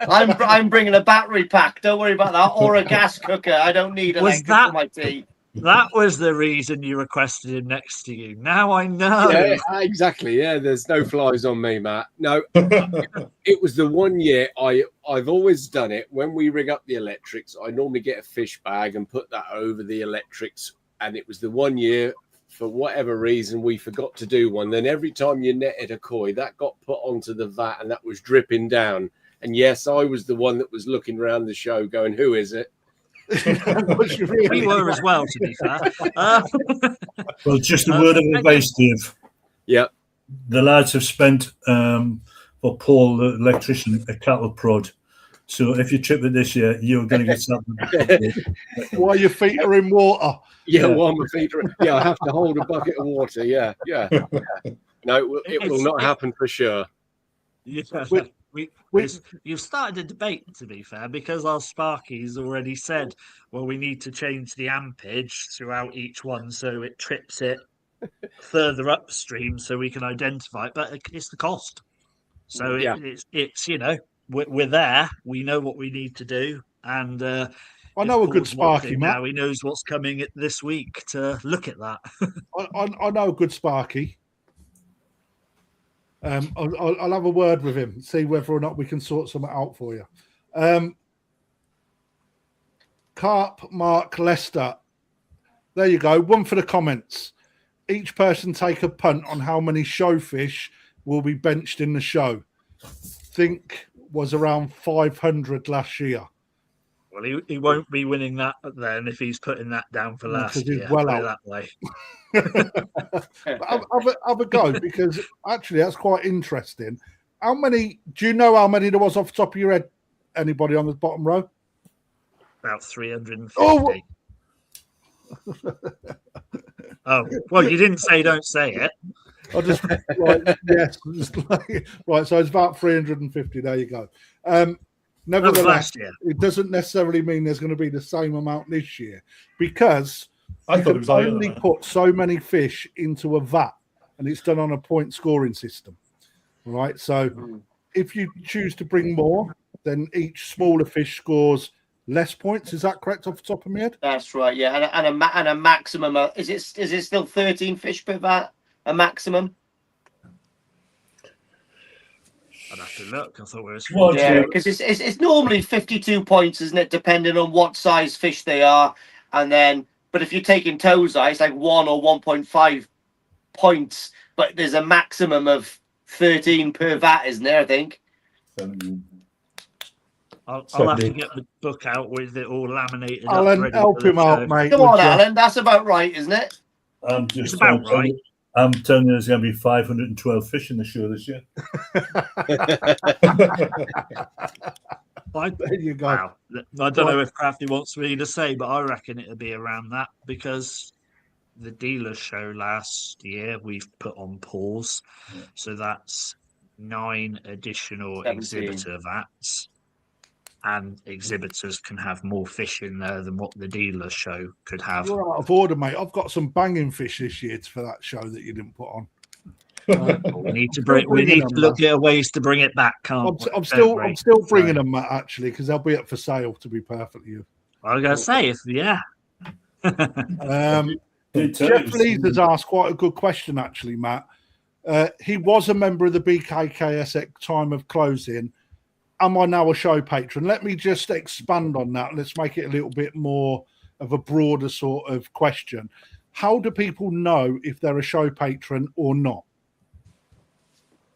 I'm bringing a battery pack. Don't worry about that, or a gas cooker. I don't need electric for my tea. That was the reason you requested him next to you. Now I know. Yeah, exactly. Yeah, there's no flies on me, Matt. No, it was the one year I've always done it. When we rig up the electrics, I normally get a fish bag and put that over the electrics. And it was the one year, for whatever reason, we forgot to do one. Then every time you netted a koi, that got put onto the vat and that was dripping down. And yes, I was the one that was looking around the show going, who is it? We were as well, to be fair. Well, just a word of advice, Dave. Yeah. The lads have spent for Paul, the electrician, a cattle prod. So if you trip it this year, you're going to get something. While your feet are in water. Yeah, while my feet are. Yeah, I have to hold a bucket of water. Yeah. No, it will not happen for sure. Yeah. You've started a debate, to be fair, because our Sparky's already said, well, we need to change the ampage throughout each one so it trips it further upstream so we can identify it, but it's the cost. So it's we're there, we know what we need to do, and I know a good Sparky, Matt. Now he knows what's coming this week to look at that. I know a good Sparky. I'll have a word with him, see whether or not we can sort something out for you. Carp Mark Lester. There you go. One for the comments. Each person take a punt on how many showfish will be benched in the show. Think was around 500 last year. Well, he won't be winning that then if he's putting that down for last year. Well out that way. have a go, because actually that's quite interesting. How many? Do you know how many there was off the top of your head? Anybody on the bottom row? About 350. Oh, well, you didn't say don't say it. I just right. So it's about 350. There you go. Nevertheless, it doesn't necessarily mean there's going to be the same amount this year, because I you thought it can was higher than only that. put so many fish into a vat, and it's done on a point scoring system. Right. So if you choose to bring more, then each smaller fish scores less points. Is that correct off the top of my head? That's right. Yeah, and a maximum. Is it still 13 fish per vat? A maximum? I'd have to look. I thought it was. Well, Yeah, because it's normally 52 points, isn't it? Depending on what size fish they are, and then but if you're taking towseye, it's like 1 or 1.5 points. But there's a maximum of 13 per vat, isn't there? I think. I'll have to get the book out with it all laminated Alan, up. Ready help for the him out, show. mate. Come on, Alan. That's about right, isn't it? It's about right. I'm telling you, there's going to be 512 fish in the show this year. There you go. Wow. I don't know if Crafty wants me to say, but I reckon it'll be around that because the dealer show last year we've put on pause. So that's 9 additional 17. exhibitor vats. And exhibitors can have more fish in there than what the dealer show could have. You're out of order, mate. I've got some banging fish this year for that show that you didn't put on. We need to look at ways to bring it back. Can't we? I'm still bringing them, Matt, actually, because they'll be up for sale. To be perfectly, I was gonna say, yeah. Jeff Lees has asked quite a good question, actually, Matt. He was a member of the BKKS at time of closing. Am I now a show patron? Let me just expand on that. Let's make it a little bit more of a broader sort of question. How do people know if they're a show patron or not?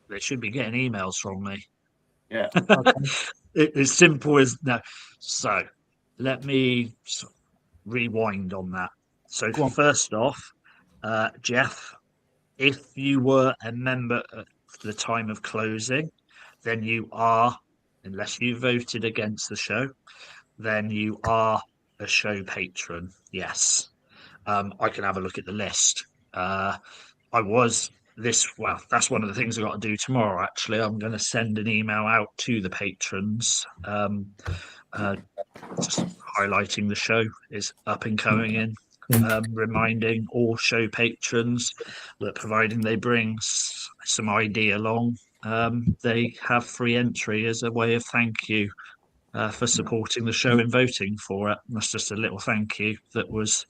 They should be getting emails from me. Yeah. It's simple as no. So let me rewind on that. So first off, Jeff, if you were a member at the time of closing, then you are, unless you voted against the show, then you are a show patron. Yes. I can have a look at the list. That's one of the things I've got to do tomorrow, actually. I'm going to send an email out to the patrons, just highlighting the show is up and coming in, reminding all show patrons that providing they bring some ID along, they have free entry as a way of thank you for supporting the show and voting for it. And that's just a little thank you that was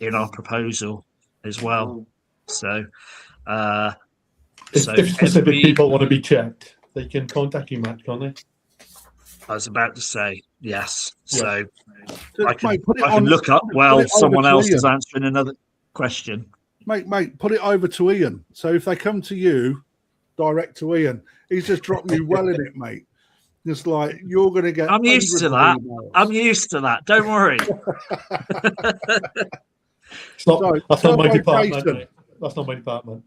in our proposal as well. So, if specific people want to be checked, they can contact you, Matt, can't they? I was about to say yes. Yeah. So I can look up while someone else is answering another question. Mate, put it over to Ian. So if they come to you, direct to Ian. He's just dropped you well in it, mate. Just like you're going to get. I'm used to that. I'm used to that. Don't worry. That's not my department. Mate. That's not my department.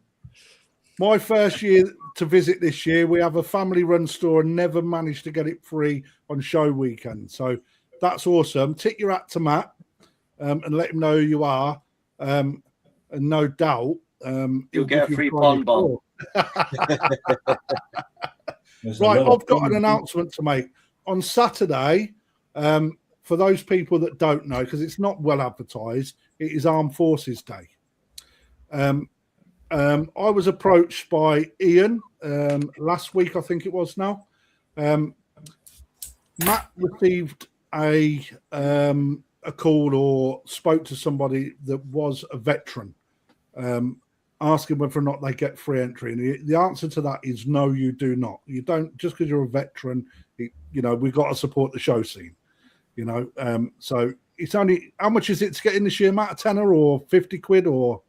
My first year to visit this year, we have a family-run store and never managed to get it free on show weekend. So that's awesome. Tip your hat to Matt and let him know who you are. And no doubt, you'll get a free pond bomb. Right, I've got an announcement to make. On Saturday, for those people that don't know, because it's not well advertised, it is Armed Forces Day. I was approached by Ian last week, I think it was now. Matt received a call or spoke to somebody that was a veteran, asking whether or not they get free entry. And the answer to that is no, you do not. You don't, just because you're a veteran, we've got to support the show scene, So it's only, how much is it to get in this year, Matt? A tenner or 50 quid or?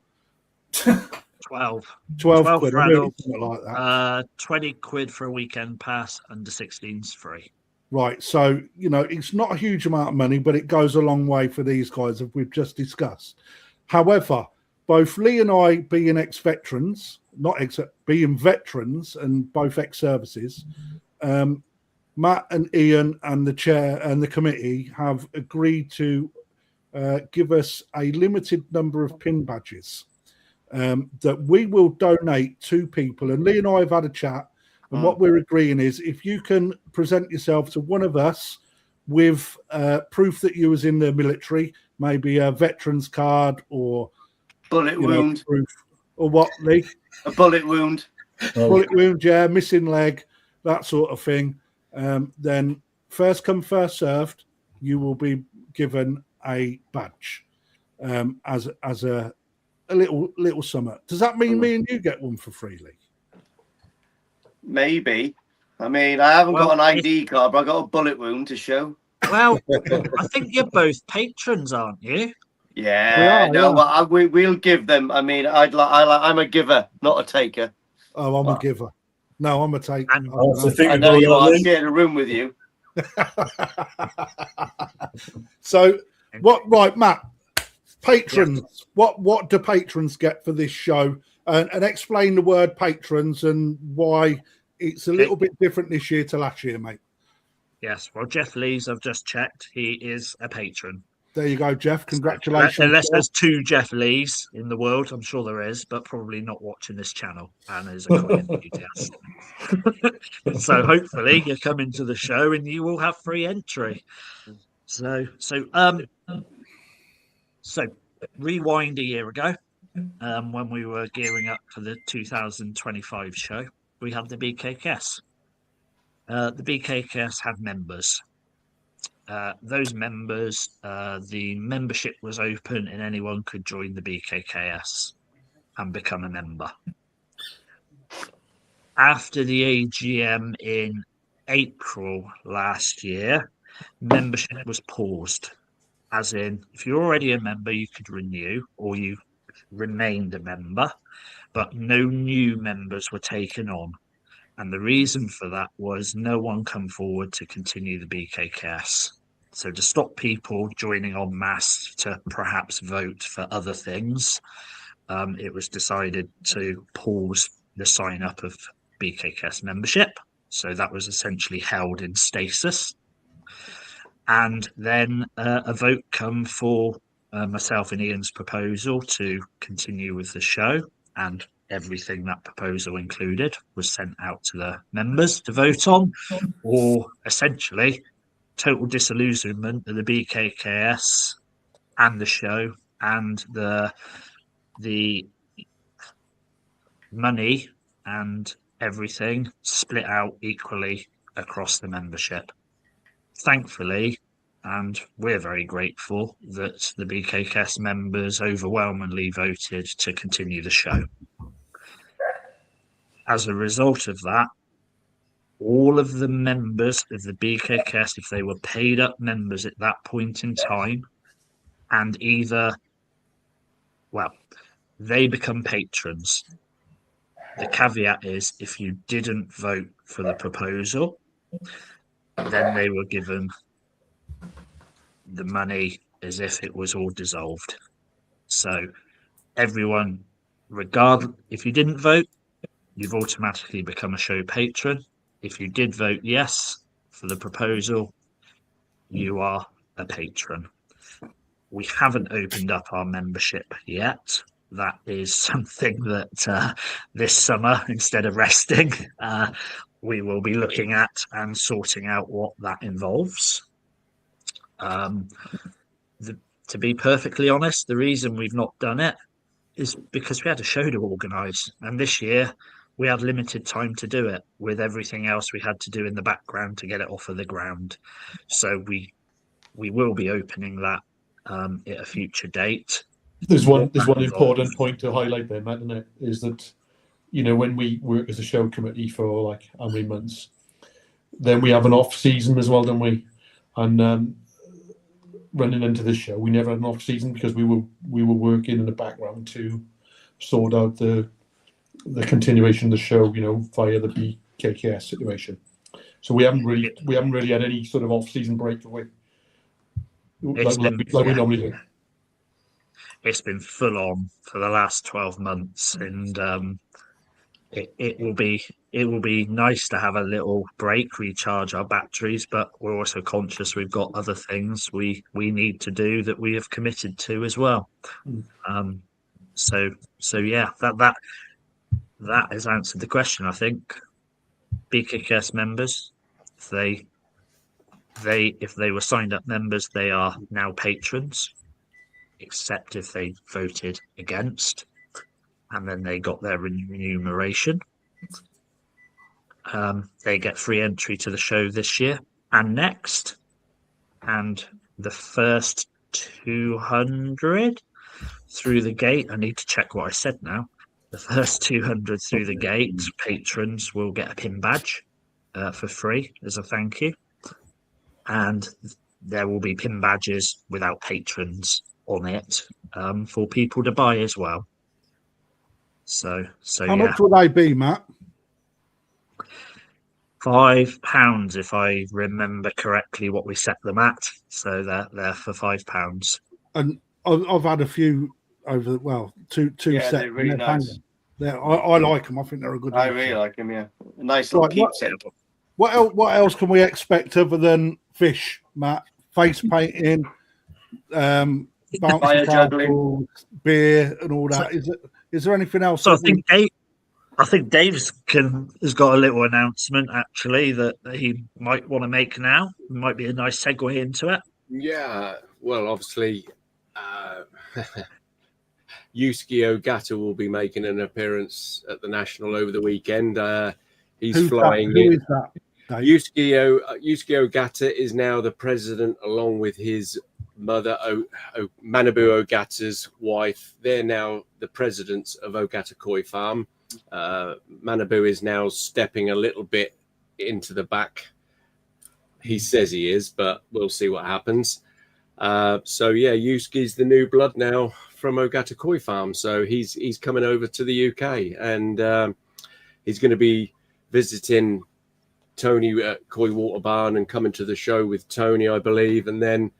12 quid, for adults, like that. 20 quid for a weekend pass, under 16's free. Right, so it's not a huge amount of money, but it goes a long way for these guys, as we've just discussed. However, both Lee and I, being ex-veterans, being veterans and both ex-services, Matt and Ian and the chair and the committee have agreed to give us a limited number of pin badges that we will donate to people. And Lee and I have had a chat, and what we're agreeing is if you can present yourself to one of us with proof that you was in the military, maybe a veteran's card or Bullet wound. proof, or what, Lee? A bullet wound. Bullet wound, yeah, missing leg, that sort of thing. Then first come, first served, you will be given a badge as a little summer. Does that mean me and you get one for free, Lee? Maybe. I mean, I haven't got an ID card, but I got a bullet wound to show. Well, I think you're both patrons, aren't you? Yeah, but we'll give them. I mean, I'm a giver, not a taker. Oh, I'm a giver. No, I'm a taker. I know you are. I share a room with you. So, right, Matt? Patrons. Yeah. What do patrons get for this show? And explain the word patrons and why it's a little bit different this year to last year, mate. Yes. Well, Jeff Lees, I've just checked. He is a patron. There you go, Jeff. Congratulations. Unless there's two Jeff Lees in the world, I'm sure there is, but probably not watching this channel and is a koi enthusiast. So hopefully you come into the show and you will have free entry. So rewind a year ago, when we were gearing up for the 2025 show, we had the BKKS. The BKKS have members. Those members, the membership was open and anyone could join the BKKS and become a member. After the AGM in April last year, membership was paused. As in, if you're already a member, you could renew or you remained a member, but no new members were taken on. And the reason for that was no one come forward to continue the BKKS. So to stop people joining en masse to perhaps vote for other things, it was decided to pause the sign up of BKKS membership. So that was essentially held in stasis. And then a vote come for myself and Ian's proposal to continue with the show, and everything that proposal included was sent out to the members to vote on, or essentially total disillusionment of the BKKS and the show, and the money and everything split out equally across the membership. Thankfully, and we're very grateful that the BKKS members overwhelmingly voted to continue the show. As a result of that, all of the members of the BKKS, if they were paid up members at that point in time, and they become patrons. The caveat is if you didn't vote for the proposal, then they were given the money as if it was all dissolved. So everyone, if you didn't vote, you've automatically become a show patron. If you did vote yes for the proposal, you are a patron. We haven't opened up our membership yet. That is something that this summer, instead of resting, we will be looking at and sorting out what that involves. To be perfectly honest, the reason we've not done it is because we had a show to organise, and this year we had limited time to do it with everything else we had to do in the background to get it off of the ground. So we will be opening that at a future date. There's one important point to highlight there, Matt, isn't it? Is that, when we work as a show committee for like how many months, then we have an off season as well, don't we? And running into this show, we never had an off season because we were working in the background to sort out the continuation of the show, via the BKKS situation. So we haven't really had any sort of off season breakaway like we normally do. It's been full on for the last 12 months, and it will be nice to have a little break, recharge our batteries, but we're also conscious we've got other things we need to do that we have committed to as well. So yeah, that has answered the question. I think BKKS members, if they if they were signed up members, they are now patrons, except if they voted against, and then they got their remuneration. They get free entry to the show this year and next, and the first 200 through the gate. I need to check what I said now. The first 200 through the gate patrons will get a pin badge for free as a thank you, and there will be pin badges without patrons on it for people to buy as well. So How much will they be, Matt? £5, if I remember correctly, what we set them at. So they're for £5. And I've had a few over. Well, two Yeah, sets. they're really nice. I like them. I think they're a good. I really like them. Yeah, a nice little keepsake. What else can we expect other than fish, Matt? Face painting, bouncing juggling, beer, and all that. Is there anything else? So I think Dave's has got a little announcement actually that he might want to make now. It might be a nice segue into it. Yeah, well, obviously, Yusuke Ogata will be making an appearance at the National over the weekend. He's flying in. Who is that? Yusuke Ogata is now the president, along with his mother, Manabu Ogata's wife. They're now the presidents of Ogata Koi Farm. Manabu is now stepping a little bit into the back. He says he is, but we'll see what happens. So yeah, Yusuke's the new blood now from Ogata Koi Farm. So he's coming over to the UK, and he's going to be visiting Tony at Koi Water Barn and coming to the show with Tony, I believe. And then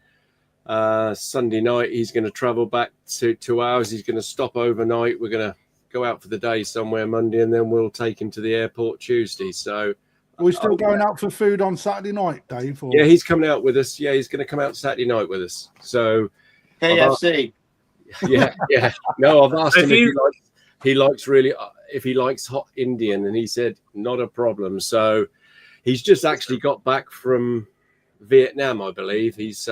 Sunday night, he's going to travel back to 2 hours. He's going to stop overnight. We're going to go out for the day somewhere Monday, and then we'll take him to the airport Tuesday. So are we still going out for food on Saturday night, Dave? Or? Yeah, he's coming out with us. Yeah, he's going to come out Saturday night with us. So KFC. Yeah. No, I've asked him if he likes hot Indian, and he said not a problem. So he's just actually got back from Vietnam, I believe. He's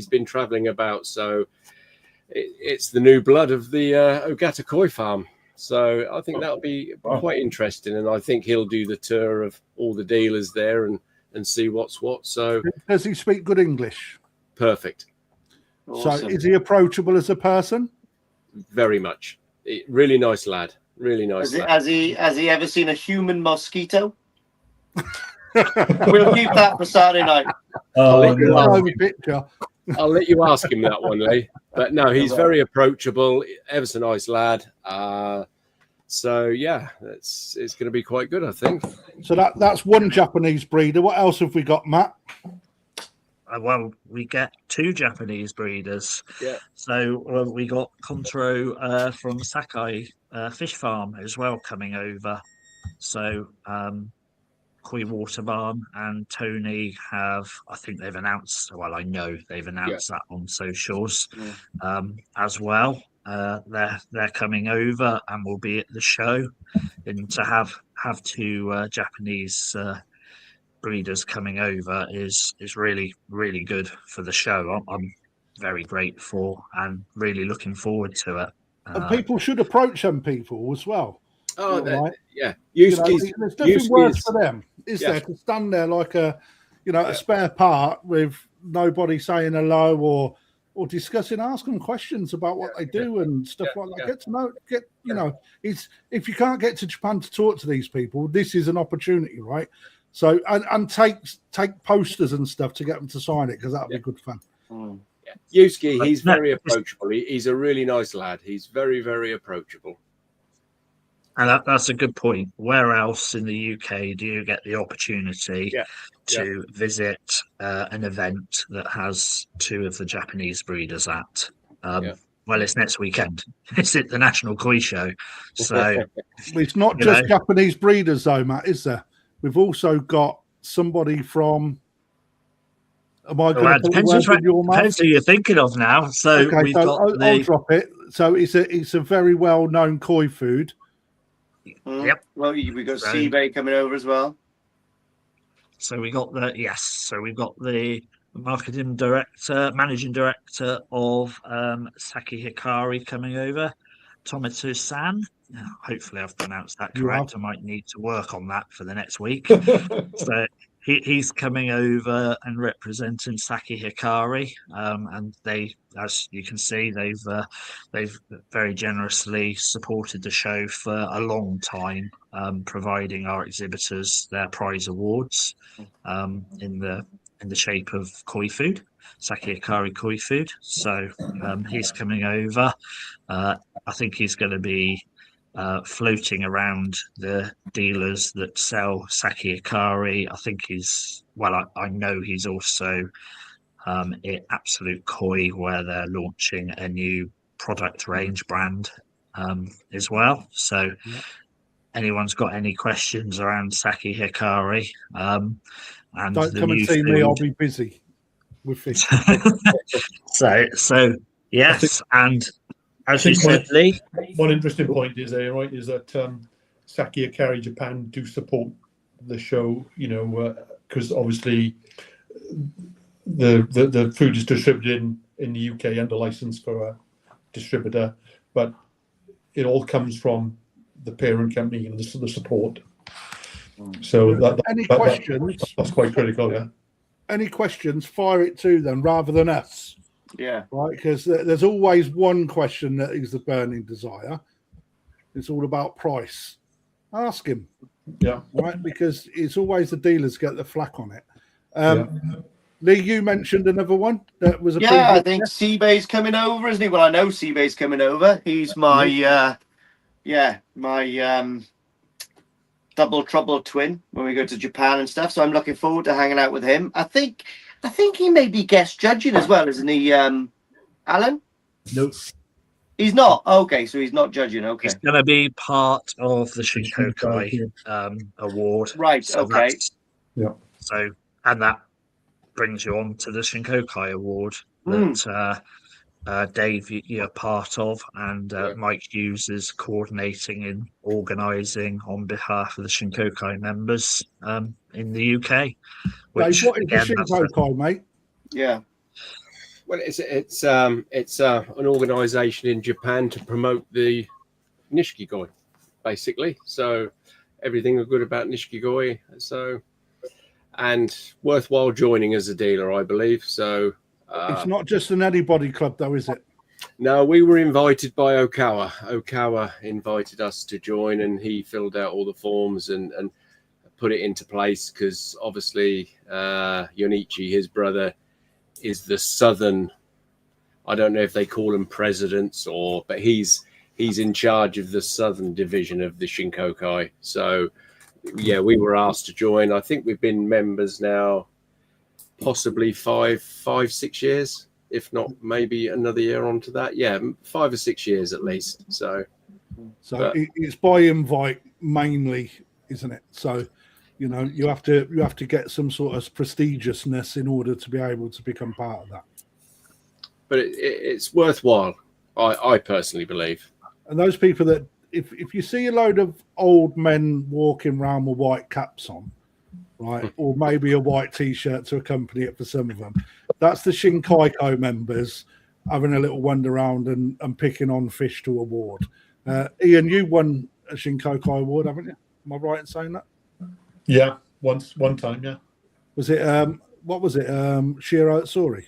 been traveling about. So it's the new blood of the Ogata Koi Farm. So I think that'll be quite interesting, and I think he'll do the tour of all the dealers there and see what's what. So does he speak good English? Perfect. Awesome. So is he approachable as a person? Very much. Really nice lad. Really nice lad. Has he ever seen a human mosquito? We'll keep that for Saturday night. I'll let you ask him that one, Lee. But no, he's very approachable, ever so nice lad. So yeah, it's going to be quite good, I think. So that's one Japanese breeder. What else have we got, Matt? Well, we get 2 Japanese breeders. Yeah. So we got Contro from Sakai Fish Farm as well coming over. So Koi Water Barn and Tony have, I think they've announced, well, I know they've announced that on socials as well. They're coming over and will be at the show. And to have 2 Japanese breeders coming over is really, really good for the show. I'm very grateful and really looking forward to it. And people should approach them people as well. Oh, right? Yeah. There's nothing worse for them, is there, to stand there like a spare part with nobody saying hello or discussing, ask them questions about what they do and stuff like that. Get to know, it's if you can't get to Japan to talk to these people, this is an opportunity, right? So and take posters and stuff to get them to sign it, because that'll be good fun. Yusuke, he's very approachable. He's a really nice lad. He's very, very approachable. And that's a good point. Where else in the UK do you get the opportunity to visit an event that has 2 of the Japanese breeders at? Well, it's next weekend. It's at the National Koi Show. So it's not just Japanese breeders, though, Matt, is there? We've also got somebody from. Am I going to depends who you're thinking of now. So we've got I'll drop it. So it's a very well known koi food. Yep. Well, we got Seabay coming over as well. So we got the So we've got the managing director of Saki Hikari coming over, Tomato San. Hopefully, I've pronounced that correct. I might need to work on that for the next week. So he's coming over and representing Saki Hikari, and they, as you can see, they've very generously supported the show for a long time, providing our exhibitors their prize awards in the shape of koi food, Saki Hikari koi food. So he's coming over. I think he's going to be floating around the dealers that sell Saki Hikari. I think I know he's also at Absolute Koi, where they're launching a new product range brand as well. So anyone's got any questions around Saki Hikari, and don't come and see me, I'll be busy with fish. so yes, and as you said, Lee, one interesting point is there, right, is that Saki Hikari Japan do support the show, because obviously the food is distributed in the UK under license for a distributor, but it all comes from the parent company and the support. So questions? That's quite critical, yeah. Any questions? Fire it to them rather than us. Yeah. Right, because there's always one question that is the burning desire. It's all about price. Ask him. Yeah. Right, because it's always the dealers get the flack on it. Lee, you mentioned another one that was a I think Seabay's coming over, isn't he? Well, I know Seabay's coming over. He's my my double trouble twin when we go to Japan and stuff. So I'm looking forward to hanging out with him. I think he may be guest judging as well, isn't he, Allan? Nope. He's not. Okay, so he's not judging. Okay. He's going to be part of the Shinkokai award. Right. So okay. Yeah. So, and that brings you on to the Shinkokai award that Dave, you're part of, and Mike Hughes is coordinating and organising on behalf of the Shinkokai members in the UK. Which, Dave, what is the Shinkokai, mate? Yeah. Well, it's an organisation in Japan to promote the Nishikigoi, basically. So everything good about Nishikigoi. So, and worthwhile joining as a dealer, I believe. So it's not just an anybody club, though, is it? No, we were invited by Okawa. Okawa invited us to join, and he filled out all the forms and put it into place because obviously Yonichi, his brother, is the southern. I don't know if they call him presidents but he's in charge of the southern division of the Shinkokai. So yeah, we were asked to join. I think we've been members now, possibly 5-6 years, if not maybe another year onto that. Yeah, 5 or 6 years at least. So it's by invite mainly, isn't it? So you have to get some sort of prestigiousness in order to be able to become part of that. But it's worthwhile, I personally believe. And those people that, if you see a load of old men walking around with white caps on, right, or maybe a white T-shirt to accompany it for some of them, that's the Shinkokai members having a little wander around and picking on fish to award. Ian, you won a Shinkokai award, haven't you? Am I right in saying that? Yeah, one time, yeah. Was it what was it? Shiro Atsuri?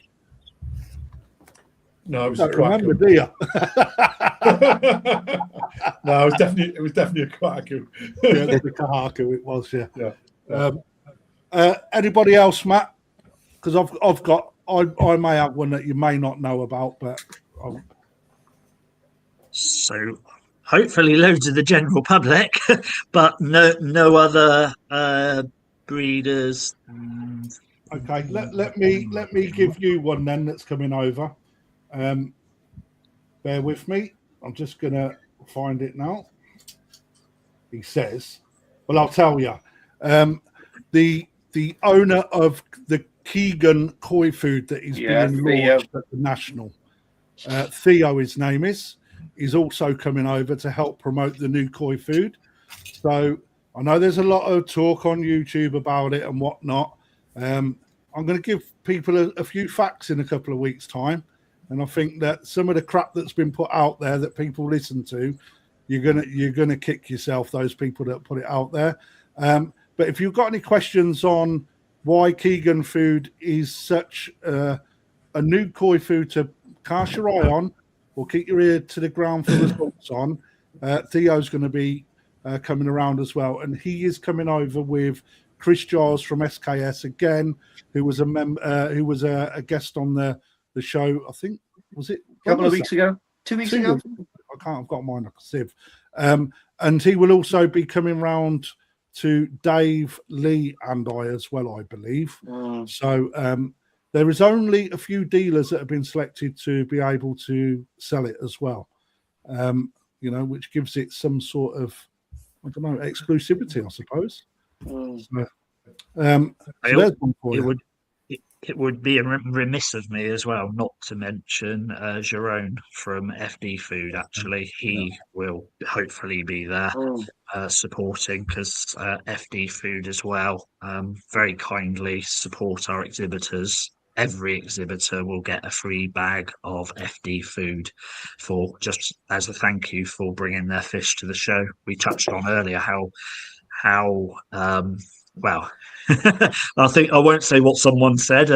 No, it was remember, do you? No, it was definitely a Kwaku. Yeah, the Kahaku it was, yeah. Anybody else, Matt? Because I may have one that you may not know about, but so hopefully loads of the general public, but no other breeders. Okay, let me give you one then that's coming over. Bear with me. I'm just gonna find it now. He says, well, I'll tell you. The owner of the Keegan koi food that is being launched at the National, Theo, his name is also coming over to help promote the new koi food. So I know there's a lot of talk on YouTube about it and whatnot. I'm going to give people a few facts in a couple of weeks' time, and I think that some of the crap that's been put out there that people listen to, you're gonna kick yourself. Those people that put it out there. But if you've got any questions on why Keegan food is such a new koi food to cast your eye on, or keep your ear to the ground for results on, Theo's going to be coming around as well, and he is coming over with Chris Giles from SKS again, who was a guest on the show. I think was it a couple of weeks ago, 2 weeks ago. I can't. I've got mine like a sieve. And he will also be coming round to Dave, Lee, and I as well, I believe. So there is only a few dealers that have been selected to be able to sell it as well. Which gives it some sort of, I don't know, exclusivity, I suppose. It would be remiss of me as well not to mention Jerome from FD Food. Actually, he will hopefully be there supporting, because FD Food as well very kindly support our exhibitors. Every exhibitor will get a free bag of FD Food for just as a thank you for bringing their fish to the show. We touched on earlier how well, I think I won't say what someone said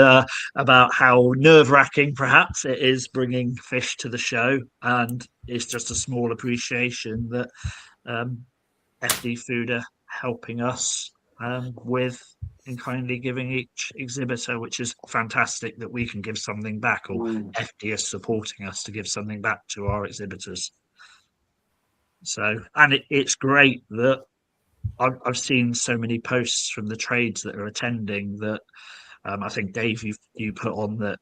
about how nerve-wracking perhaps it is bringing fish to the show, and it's just a small appreciation that FD Food are helping us with and kindly giving each exhibitor, which is fantastic that we can give something back, or FD is supporting us to give something back to our exhibitors. So, and it's great that I've seen so many posts from the trades that are attending that I think, Dave, you put on that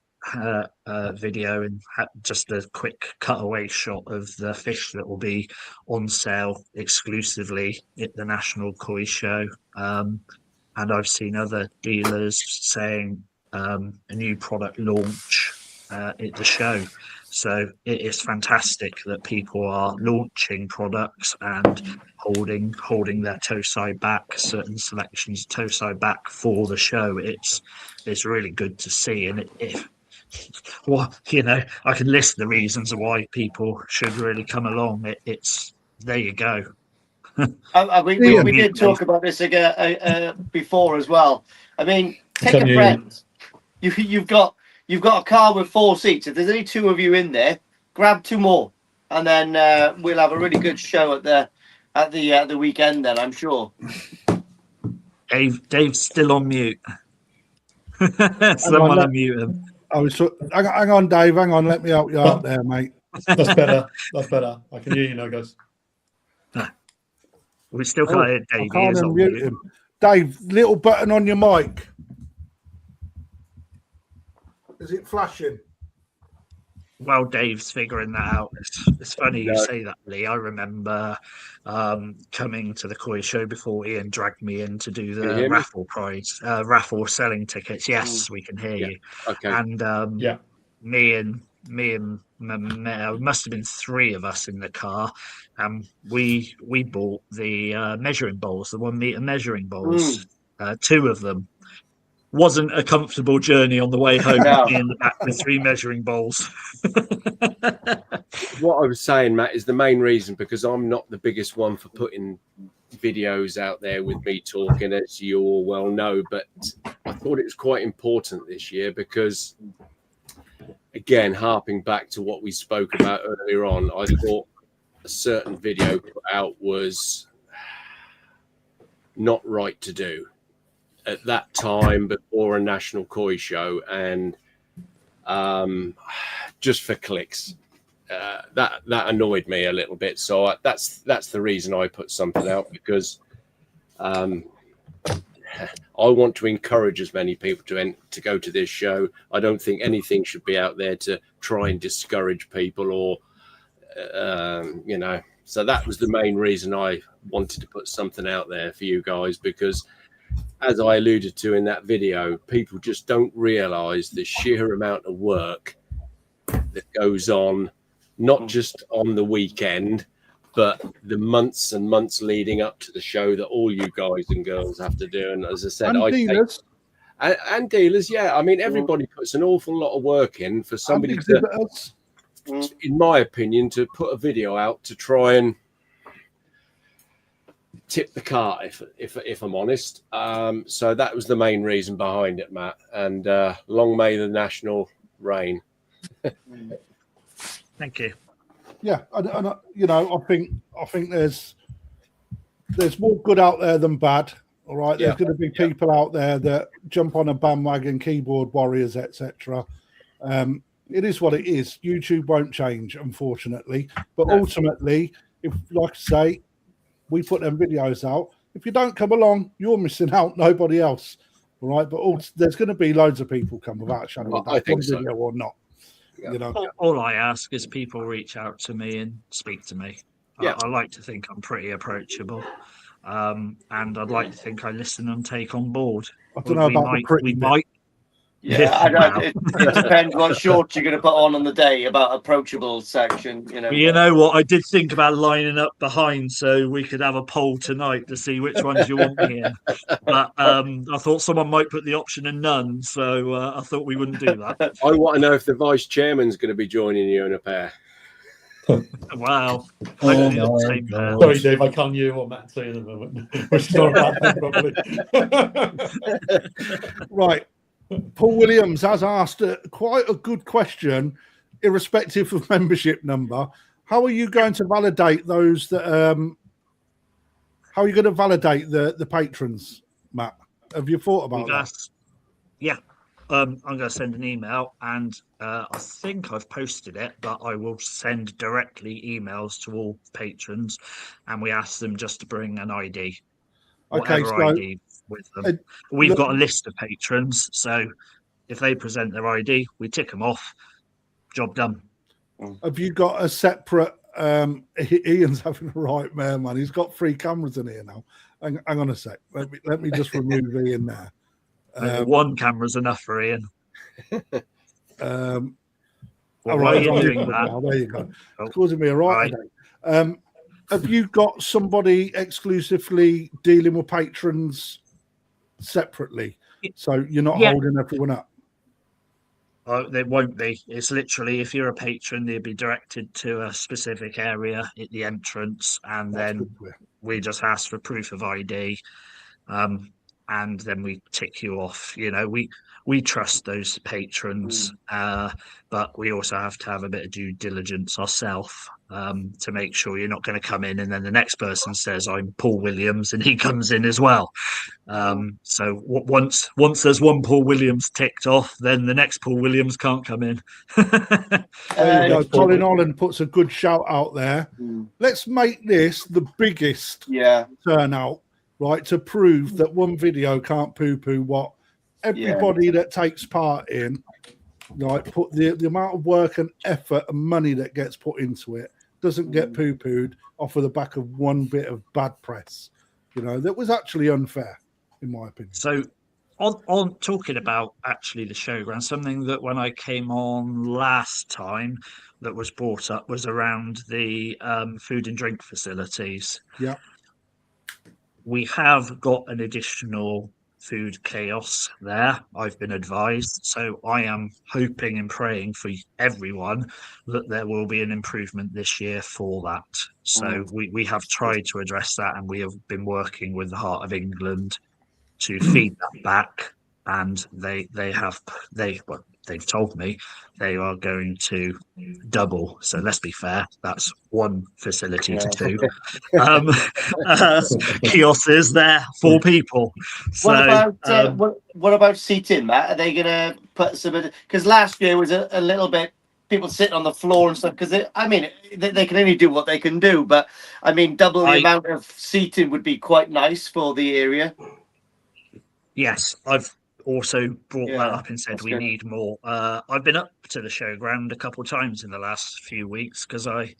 video and just a quick cutaway shot of the fish that will be on sale exclusively at the National Koi Show. And I've seen other dealers saying a new product launch at the show. So it is fantastic that people are launching products and holding their toe side back, certain selections toe side back for the show. It's really good to see, and I can list the reasons why people should really come along. It's there you go. We did talk about this again before as well. I mean, take a friend. You've got a car with 4 seats. If there's only 2 of you in there, grab 2 more, and then we'll have a really good show at the weekend. Then I'm sure. Dave's still on mute. Someone unmute him. Hang on, Dave. Hang on. Let me help you out there, mate. That's better. I can hear you now, guys. We still can't hear Dave. I can't unmute him. Dave, little button on your mic. Is it flashing? Well, Dave's figuring that out. It's funny you say that, Lee. I remember coming to the Koi Show before Ian dragged me in to do the raffle prize, raffle selling tickets. Yes, we can hear you. Okay. And me and must have been 3 of us in the car, and we bought the measuring bowls, the 1 meter measuring bowls, 2 of them. Wasn't a comfortable journey on the way home. Me in the back with 3 measuring bowls. What I was saying, Matt, is the main reason, because I'm not the biggest one for putting videos out there with me talking, as you all well know, but I thought it was quite important this year because, again, harping back to what we spoke about earlier on, I thought a certain video put out was not right to do at that time before a National Koi Show, and just for clicks. That annoyed me a little bit. So that's the reason I put something out, because I want to encourage as many people to go to this show. I don't think anything should be out there to try and discourage people or So that was the main reason I wanted to put something out there for you guys, because as I alluded to in that video, people just don't realize the sheer amount of work that goes on, not just on the weekend, but the months and months leading up to the show that all you guys and girls have to do. And as I said, And dealers. And dealers, yeah. I mean, everybody puts an awful lot of work in for somebody And to, exhibitors. in my opinion, to put a video out to try and tip the cart, if I'm honest. So that was the main reason behind it, Matt. And long may the national reign. Thank you. Yeah, and I think there's more good out there than bad. All right, there's going to be people out there that jump on a bandwagon, keyboard warriors, etc. It is what it is. YouTube won't change, unfortunately. But ultimately, if, like I say, we put them videos out. If you don't come along, you're missing out. Nobody else. All right, but there's going to be loads of people come without a shadow of a doubt, I think so. video or not. You know, All I ask is people reach out to me and speak to me. Yeah. I like to think I'm pretty approachable, and I'd like to think I listen and take on board. I don't know about the pretty we bit. might. Yeah, I don't, it depends what shorts you're going to put on the day about approachable section. You know what? I did think about lining up behind so we could have a poll tonight to see which ones you want me in. But I thought someone might put the option in none, so I thought we wouldn't do that. I want to know if the vice chairman's going to be joining you in a pair. Wow. Oh Hopefully not the my same pair. God. Sorry, Dave, I can't hear what Matt's saying at the moment, which is not a bad thing, probably. Right. Paul Williams has asked quite a good question, irrespective of membership number. How are you going to validate those that? How are you going to validate the patrons, Matt? Have you thought about that? Yeah. I'm going to send an email, and I think I've posted it, but I will send directly emails to all patrons, and we ask them just to bring an ID. Okay, Whatever so ID with them. We've got a list of patrons, so if they present their ID, we tick them off. Job done. Have you got a separate? Ian's having a nightmare, man. He's got 3 cameras in here now. Hang on a sec. Let me just remove Ian there. One camera's enough for Ian. Why are you doing that? There you go. It's causing me a right headache. Have you got somebody exclusively dealing with patrons separately, so you're not holding everyone up? There won't be. It's literally, if you're a patron, they'll be directed to a specific area at the entrance, and then we just ask for proof of ID, and then we tick you off. You know, we trust those patrons, but we also have to have a bit of due diligence ourselves to make sure you're not going to come in and then the next person says, I'm Paul Williams, and he comes in as well. So once there's one Paul Williams ticked off, then the next Paul Williams can't come in. There you go. Colin Allan puts a good shout out there. Let's make this the biggest turnout, right, to prove that one video can't poo-poo what everybody that takes part in, like, put the amount of work and effort and money that gets put into it doesn't get poo-pooed off of the back of one bit of bad press. You know, that was actually unfair, in my opinion. So on talking about actually the showground, something that when I came on last time that was brought up was around the food and drink facilities. Yeah. We have got an additional food chaos there, I've been advised. So I am hoping and praying for everyone that there will be an improvement this year for that. So we have tried to address that, and we have been working with the Heart of England to feed that back. And they've told me they are going to double. So let's be fair, that's one facility to 2 kiosks there for people. So what about seating, Matt? Are they going to put some? Because last year was a little bit people sitting on the floor and stuff. Because they can only do what they can do. But I mean, double the amount of seating would be quite nice for the area. Yes, I've also brought that up and said we need more. I've been up to the showground a couple of times in the last few weeks because I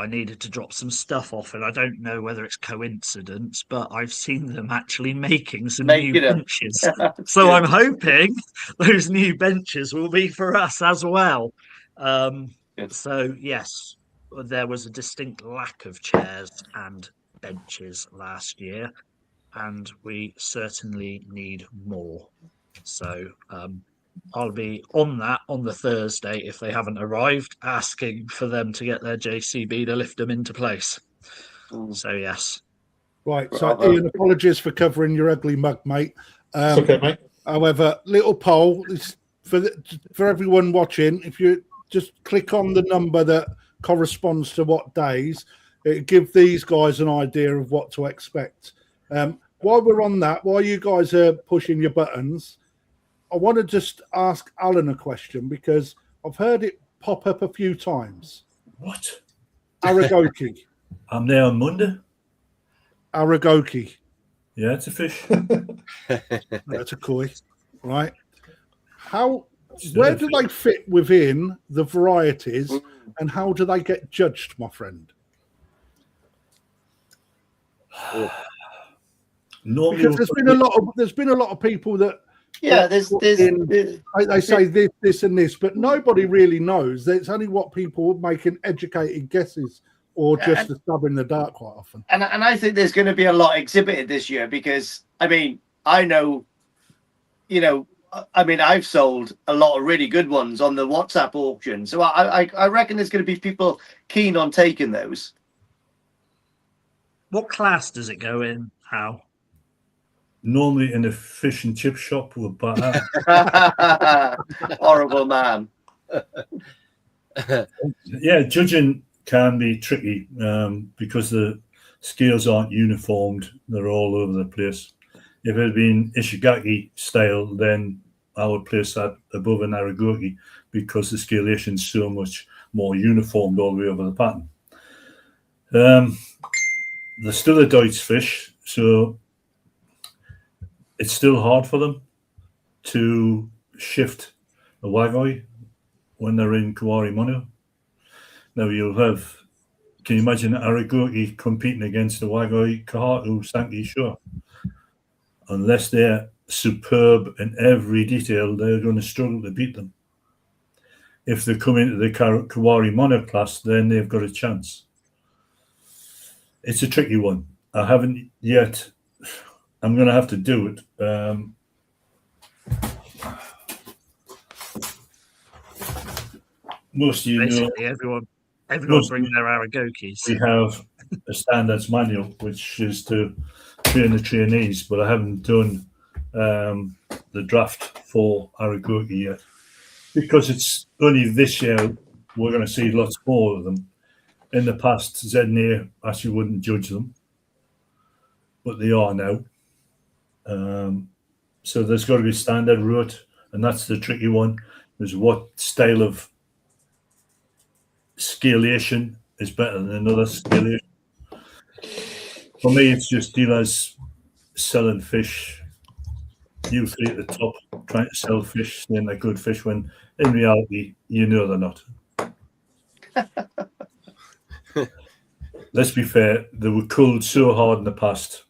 needed to drop some stuff off, and I don't know whether it's coincidence, but I've seen them actually making some new benches. So I'm hoping those new benches will be for us as well. So yes, there was a distinct lack of chairs and benches last year, and we certainly need more. So I'll be on that on the Thursday if they haven't arrived, asking for them to get their JCB to lift them into place. So yes. Right. So Ian, apologies for covering your ugly mug, mate. It's okay, mate. However, little poll for everyone watching. If you just click on the number that corresponds to what days, it give these guys an idea of what to expect. While we're on that, while you guys are pushing your buttons, I want to just ask Allan a question because I've heard it pop up a few times. What? Aragoki. I'm there on Monday. Aragoki. Yeah, it's a fish. That's a koi, right? Where do they fit within the varieties, and how do they get judged, my friend? Because there's been a lot of people that they say this and this, but nobody really knows. It's only what people making educated guesses or just a stab in the dark quite often. And I think there's going to be a lot exhibited this year because I mean I know, I've sold a lot of really good ones on the WhatsApp auction, so I reckon there's going to be people keen on taking those. What class does it go in? How? Normally in a fish and chip shop with butter. Horrible man. Yeah, judging can be tricky because the scales aren't uniformed. They're all over the place. If it had been Ishigaki style, then I would place that above an Aragoki because the scalation is so much more uniformed all the way over the pattern. They're still a Deutsch fish, so it's still hard for them to shift a wagoi when they're in Kawari Mono. Now you'll have, can you imagine Aragoki competing against a wagoi Kahatu Sankey? Sure. Unless they're superb in every detail, they're going to struggle to beat them. If they come into the Kawari Mono class, then they've got a chance. It's a tricky one. I haven't yet. I'm going to have to do it. Most of you basically know, everyone brings their Aragokis. We have a standards manual, which is to train the trainees, but I haven't done the draft for Aragoki yet because it's only this year we're going to see lots more of them. In the past, ZNA actually wouldn't judge them, but they are now. So there's got to be standard route, and that's the tricky one, is what style of scalation is better than another scalation. For me, it's just dealers selling fish, you three at the top, trying to sell fish, saying they're good fish, when in reality, you know they're not. Let's be fair, they were culled so hard in the past.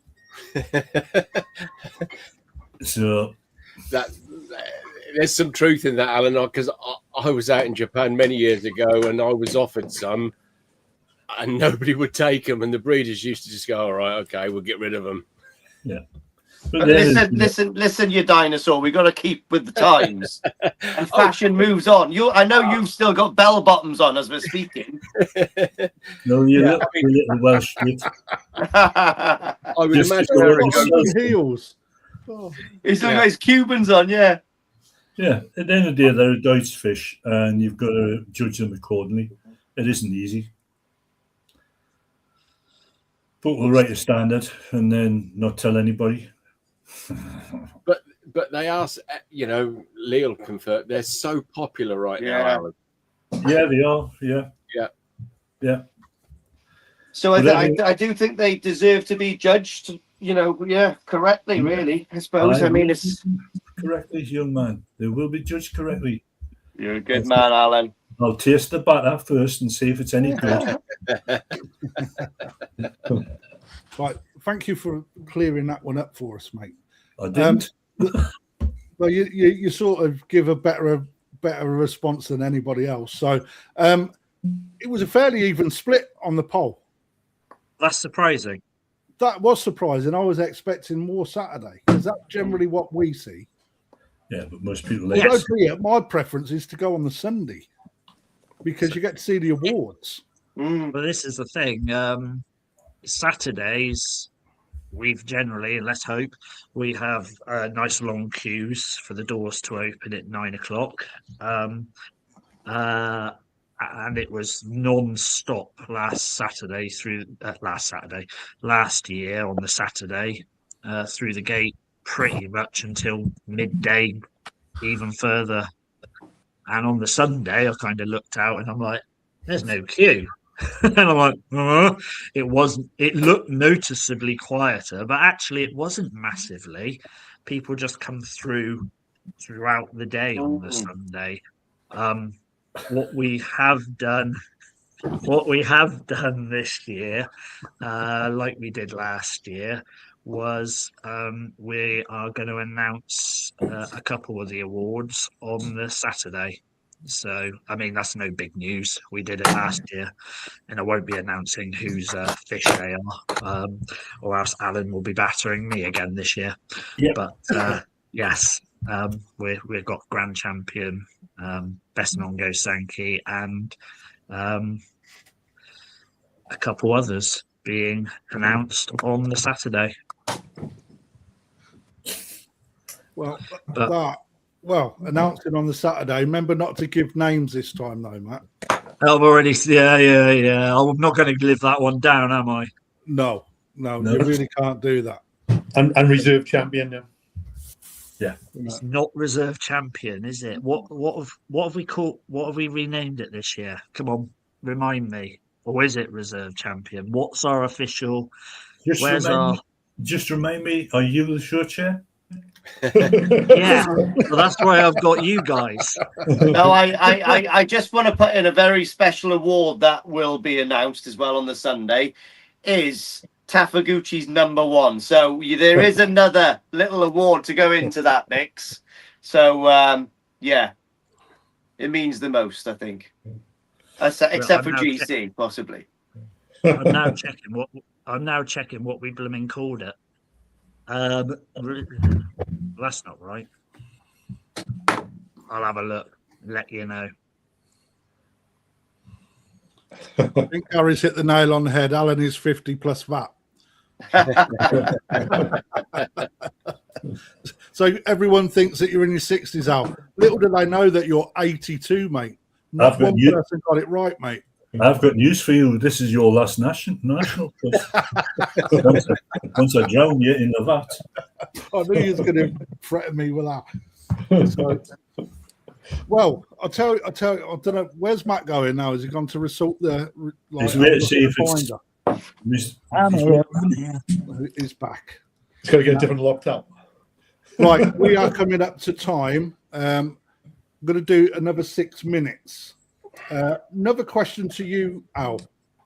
So there's some truth in that, Allan, because I was out in Japan many years ago and I was offered some and nobody would take them, and the breeders used to just go, all right, okay, we'll get rid of them. Yeah. But listen, you dinosaur. We got to keep with the times, and fashion moves on. I know you've still got bell bottoms on as we're speaking. No, you little Welsh shit. I would imagine heels. He's still got his Cubans on, yeah. Yeah, at the end of the day, they're a Deutsch fish, and you've got to judge them accordingly. It isn't easy. But we'll write a standard and then not tell anybody. But they are, Leal confirmed, they're so popular right now, Allan. Yeah, they are. Yeah. So I do think they deserve to be judged, correctly, really, I suppose. I mean, it's correctly, young man. They will be judged correctly. You're a good man, Allan. I'll taste the batter first and see if it's any good. Right, thank you for clearing that one up for us, mate. I didn't. Well, you sort of give a better response than anybody else. So, it was a fairly even split on the poll. That's surprising. That was surprising. I was expecting more Saturday because that's generally what we see. Yeah, but most people Although, Yes. my preference is to go on the Sunday because you get to see the awards. Mm. But this is the thing. Saturdays, we've generally, let's hope, we have nice long queues for the doors to open at 9 o'clock. And it was non-stop last year on the Saturday through the gate pretty much until midday, even further. And on the Sunday, I kind of looked out and I'm like, there's no queue. And I'm like, it looked noticeably quieter, but actually it wasn't massively. People just come throughout the day on the Sunday. What we have done this year, like we did last year, was we are going to announce a couple of the awards on the Saturday. So, I mean, that's no big news. We did it last year, and I won't be announcing whose fish they are, or else Allan will be battering me again this year. Yep. But yes, we've got Grand Champion, Best Non-Go Sankey, and a couple others being announced on the Saturday. Announcing on the Saturday. Remember not to give names this time, though, Matt. I'm already, yeah. I'm not going to live that one down, am I? No, you really can't do that. And reserve champion now. Yeah, it's not reserve champion, is it? What have we called? What have we renamed it this year? Come on, remind me. Or is it reserve champion? What's our official? Just remind me. Are you the show chair? Yeah, well, that's why I've got you guys. No, I just want to put in a very special award that will be announced as well on the Sunday. Is Tafaguchi's #1. So there is another little award to go into that mix. So yeah, it means the most, I think. Except for GC, possibly. I'm now checking what we blooming called it. That's not right. I'll have a look and let you know. I think Gary's hit the nail on the head. Allan is 50 plus VAT. So everyone thinks that you're in your 60s, Al. Little do they know that you're 82, mate. Not one person got it right, mate. I've got news for you. This is your last national. Once I drown you in the vat. I knew you was going to threaten me with that. So, well, I'll tell you. I don't know. Where's Matt going now? Has he gone to resort the? He's waiting to see if it's. I'm here. He's back. He's got to get a different laptop. Right, we are coming up to time. I'm going to do another 6 minutes. Another question to you, Al.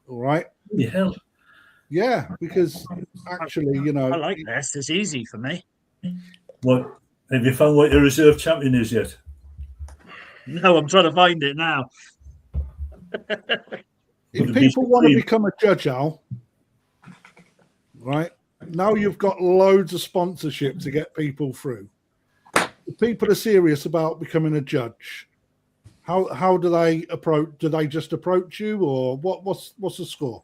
All right. The hell? Yeah, because actually, I like this. It's easy for me. What have you found? What your reserve champion is yet? No, I'm trying to find it now. If people want to become a judge, Al, right now you've got loads of sponsorship to get people through. If people are serious about becoming a judge, how do they approach? Do they just approach you, or what's the score?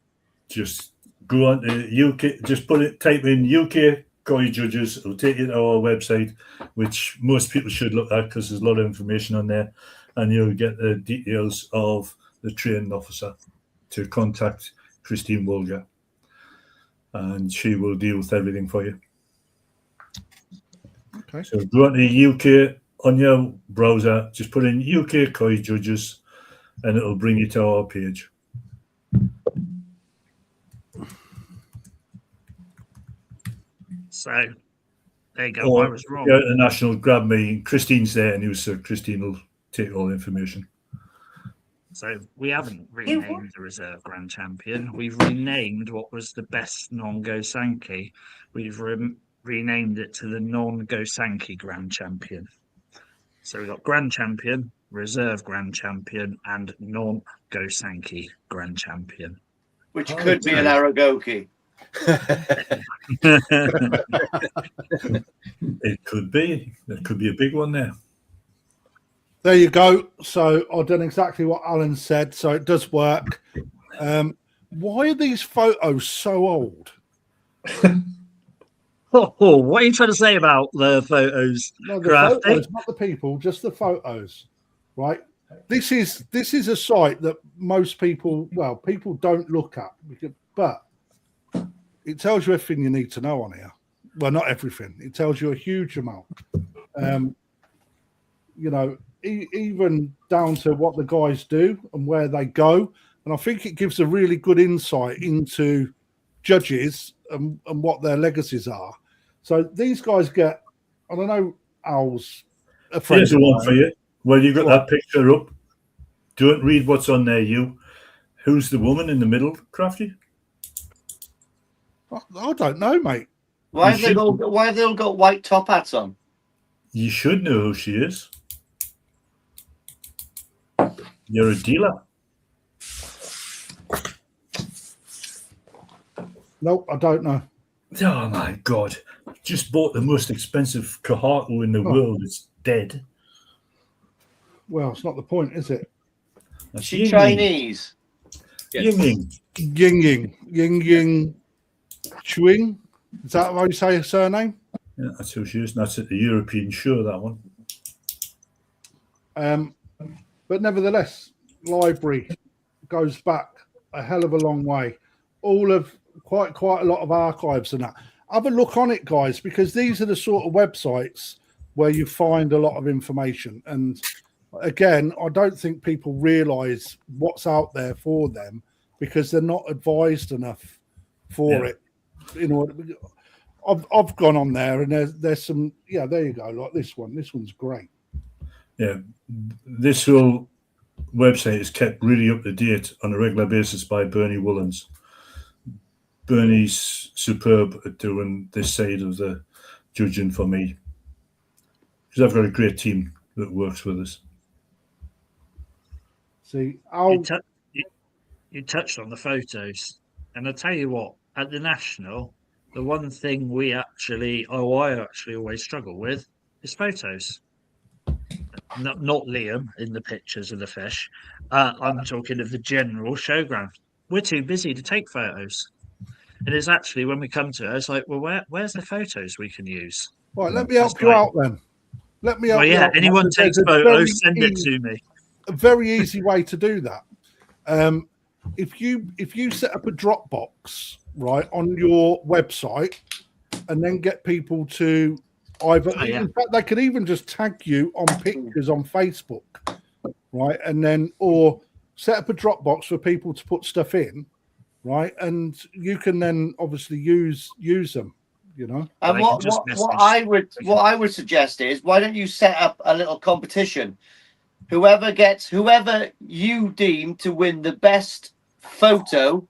Just go on to UK. Just type in UK KOI judges. It'll take you to our website, which most people should look at because there's a lot of information on there, and you'll get the details of the training officer to contact Christine Wolger, and she will deal with everything for you. Okay. So go on to UK on your browser, just put in UK KOI judges, and it'll bring you to our page. So there you go. I was wrong. Yeah, the national grab me. Christine's there, and so Christine will take all the information. So we haven't renamed the reserve grand champion. We've renamed what was the best non-Go Sankey. We've renamed it to the non-Go Sankey grand champion. So we've got grand champion, reserve grand champion, and non-Gosanki grand champion. Which could be an Aragoki. It could be. There could be a big one there. There you go. So I've done exactly what Alan said. So it does work. Why are these photos so old? Oh, what are you trying to say about the photos? No, the Crafty? photos, not the people, just the photos. Right. This is a site that most people, well, people don't look at, but it tells you everything you need to know on here. Well, not everything. It tells you a huge amount. You know, even down to what the guys do and where they go. And I think it gives a really good insight into judges and what their legacies are. So these guys get, I don't know, Al's a friend. Here's the one for you. Well, you got that picture up. Don't read what's on there, you. Who's the woman in the middle, Crafty? I don't know, mate. Why have they all got white top hats on? You should know who she is. You're a dealer. Nope, I don't know. Oh my God. Just bought the most expensive KJUKO in the world. It's dead. Well, it's not the point, is it? Is she Chinese? Yes. Ying Ying Chuing. Is that how you say her surname? Yeah, that's who she is. That's at the European show, that one. But nevertheless, library goes back a hell of a long way. All of quite a lot of archives and that. Have a look on it, guys, because these are the sort of websites where you find a lot of information. And again, I don't think people realise what's out there for them because they're not advised enough for it. You know, I've gone on there and there's some. Yeah, there you go. Like this one. This one's great. Yeah, this whole website is kept really up to date on a regular basis by Bernie Woolens. Bernie's superb at doing this side of the judging for me. Because I've got a great team that works with us. See, you touched on the photos, and I tell you what, at the National, the one thing I actually always struggle with is photos. Not Liam in the pictures of the fish. I'm talking of the general showground. We're too busy to take photos. And it's actually when we come to it, it's like, well, where's the photos we can use? Right, let me help you out then. Let me help you out. Anyone takes photos, send it to me. A very easy way to do that. If you set up a Dropbox, right, on your website and then get people to either, in fact, they could even just tag you on pictures on Facebook, right, and then or set up a Dropbox for people to put stuff in, right, and you can then obviously use them, you know. And what I would suggest is, why don't you set up a little competition? Whoever you deem to win the best photo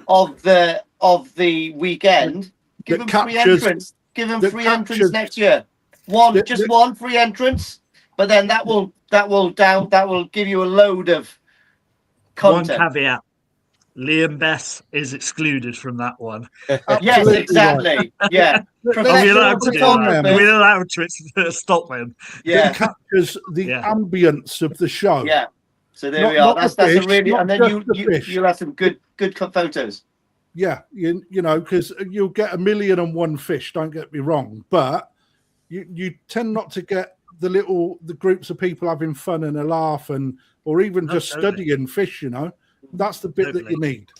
of the weekend, give them free entrance. Give them free entrance next year. One free entrance, but then that will give you a load of content. One caveat: Liam Bess is excluded from that one. Yes, exactly. Right. Yeah. Are we allowed to do that? Are we allowed to stop him? Yeah. It captures the ambience of the show. Yeah. So there we are. That's a really, and then you have some good photos. Yeah, you know, because you'll get 1,000,001 fish. Don't get me wrong, but you tend not to get the groups of people having fun and a laugh or even just studying fish. You know, that's the bit that you need.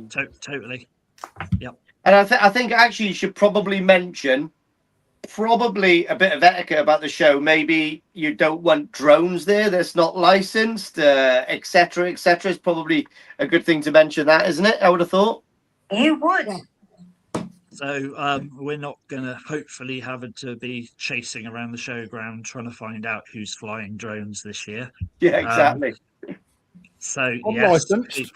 Totally. Yep. And I think actually you should probably mention a bit of etiquette about the show. Maybe you don't want drones there that's not licensed, etc. It's probably a good thing to mention that, isn't it? I would have thought. You would. So we're not going to hopefully have to be chasing around the showground trying to find out who's flying drones this year. Yeah, exactly. So I'm yes, licensed.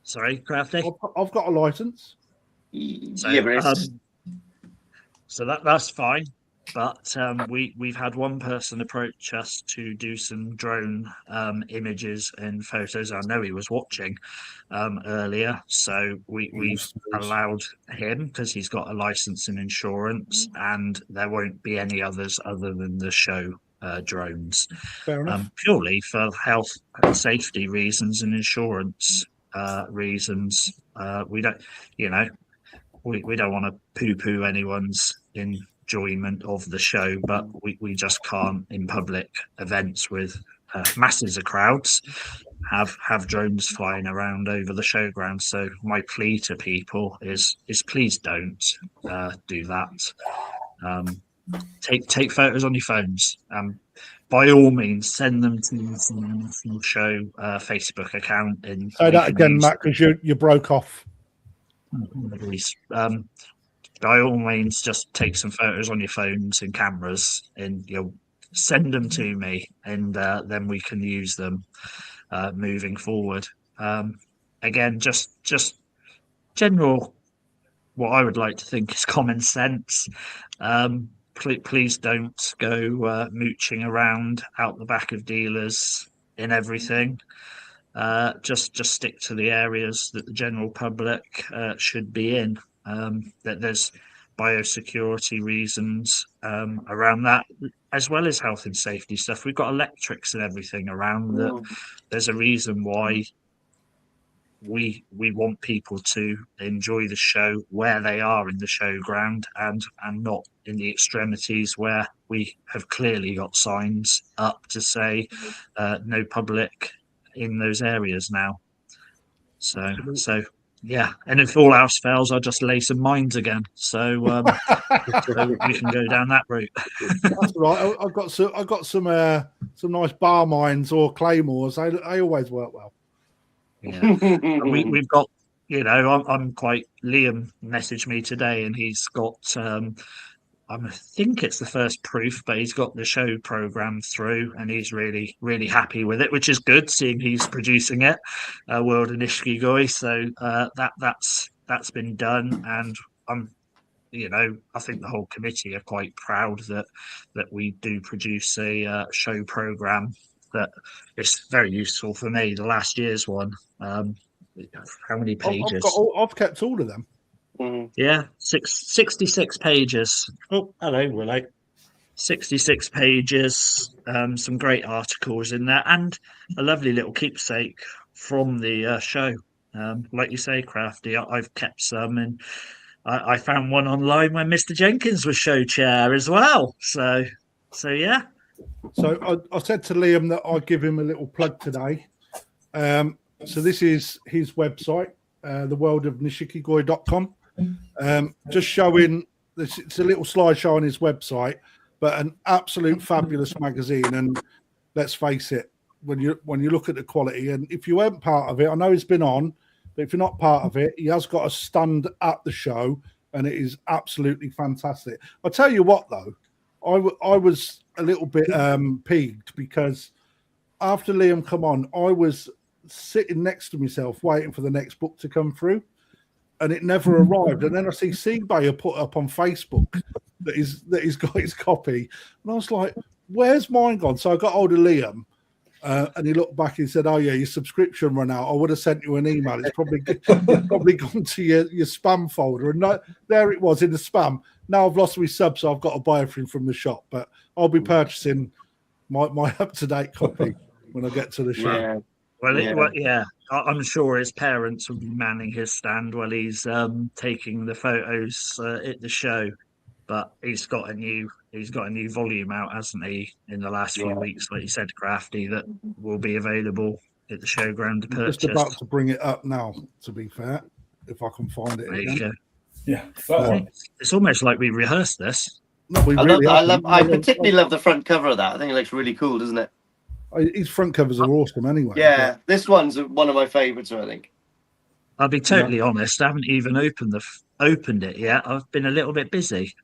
Sorry, Crafty. I've got a license. So that's fine. but we've had one person approach us to do some drone images and photos. I know he was watching earlier, so we've allowed him because he's got a license and insurance, and there won't be any others other than the show drones, Fair enough. purely for health and safety reasons and insurance reasons. We don't, we don't want to poo-poo anyone's enjoyment of the show, but we just can't in public events with masses of crowds have drones flying around over the showground. So my plea to people is please don't do that. Take photos on your phones. By all means, send them to the National Show Facebook account. And say that again, Matt, because you broke off. By all means, just take some photos on your phones and cameras, and you'll send them to me, and then we can use them moving forward. Again, just general, what I would like to think is common sense. Please don't go mooching around out the back of dealers in everything. Just stick to the areas that the general public should be in. That there's biosecurity reasons around that, as well as health and safety stuff. We've got electrics and everything around that. There's a reason why we want people to enjoy the show where they are in the showground, and not in the extremities where we have clearly got signs up to say no public in those areas now. So yeah, and if all else fails, I'll just lay some mines again. So, so we can go down that route. That's right. I've got some nice bar mines or claymores. They always work well. Yeah, we've got, I'm quite. Liam messaged me today, and he's got. I think it's the first proof, but he's got the show program through, and he's really, really happy with it, which is good, seeing he's producing it, World and Ishigoi. So that's been done, and I think the whole committee are quite proud that we do produce a show program that is very useful for me. The last year's one, how many pages? I've kept all of them. Yeah, 66 pages. Oh, hello, Willow. 66 pages, some great articles in there, and a lovely little keepsake from the show. Like you say, Crafty, I've kept some, and I found one online when Mr. Jenkins was show chair as well. So yeah. So I said to Liam that I'd give him a little plug today. So this is his website, theworldofnishikigoi.com. Just showing this, it's a little slideshow on his website, but an absolute fabulous magazine. And let's face it, when you look at the quality, and if you weren't part of it, I know he's been on, but if you're not part of it, he has got a stand at the show, and it is absolutely fantastic. I'll tell you what, though, I was a little bit peeved, because after Liam come on, I was sitting next to myself waiting for the next book to come through, and it never arrived. And then I see Seabayer put up on Facebook that he's got his copy, and I was like, where's mine gone? So I got hold of Liam, and he looked back and said, oh yeah, your subscription ran out. I would have sent you an email. It's probably gone to your spam folder. And there it was in the spam. Now I've lost my sub, so I've got to buy everything from the shop. But I'll be purchasing my up-to-date copy when I get to the show. Yeah. Yeah, I'm sure his parents will be manning his stand while he's taking the photos at the show. But he's got a new volume out, hasn't he? In the last few weeks, like you said, Crafty, that will be available at the showground to purchase. Just about to bring it up now, to be fair, if I can find it. There you go. Yeah, it's almost like we rehearsed this. No, we really I particularly love the front cover of that. I think it looks really cool, doesn't it? His front covers are awesome anyway. Yeah, this one's one of my favourites, I think. I'll be totally honest. I haven't even opened it yet. I've been a little bit busy.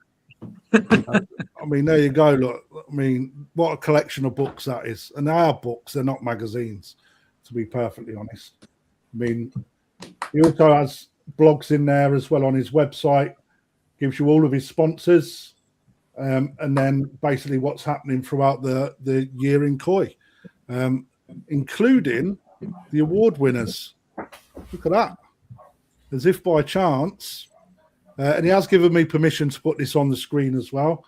I mean, there you go. Look, I mean, what a collection of books that is. And they are books, they're not magazines, to be perfectly honest. I mean, he also has blogs in there as well on his website, gives you all of his sponsors. and then basically what's happening throughout the year in koi, including the award winners. Look at that, as if by chance. And he has given me permission to put this on the screen as well.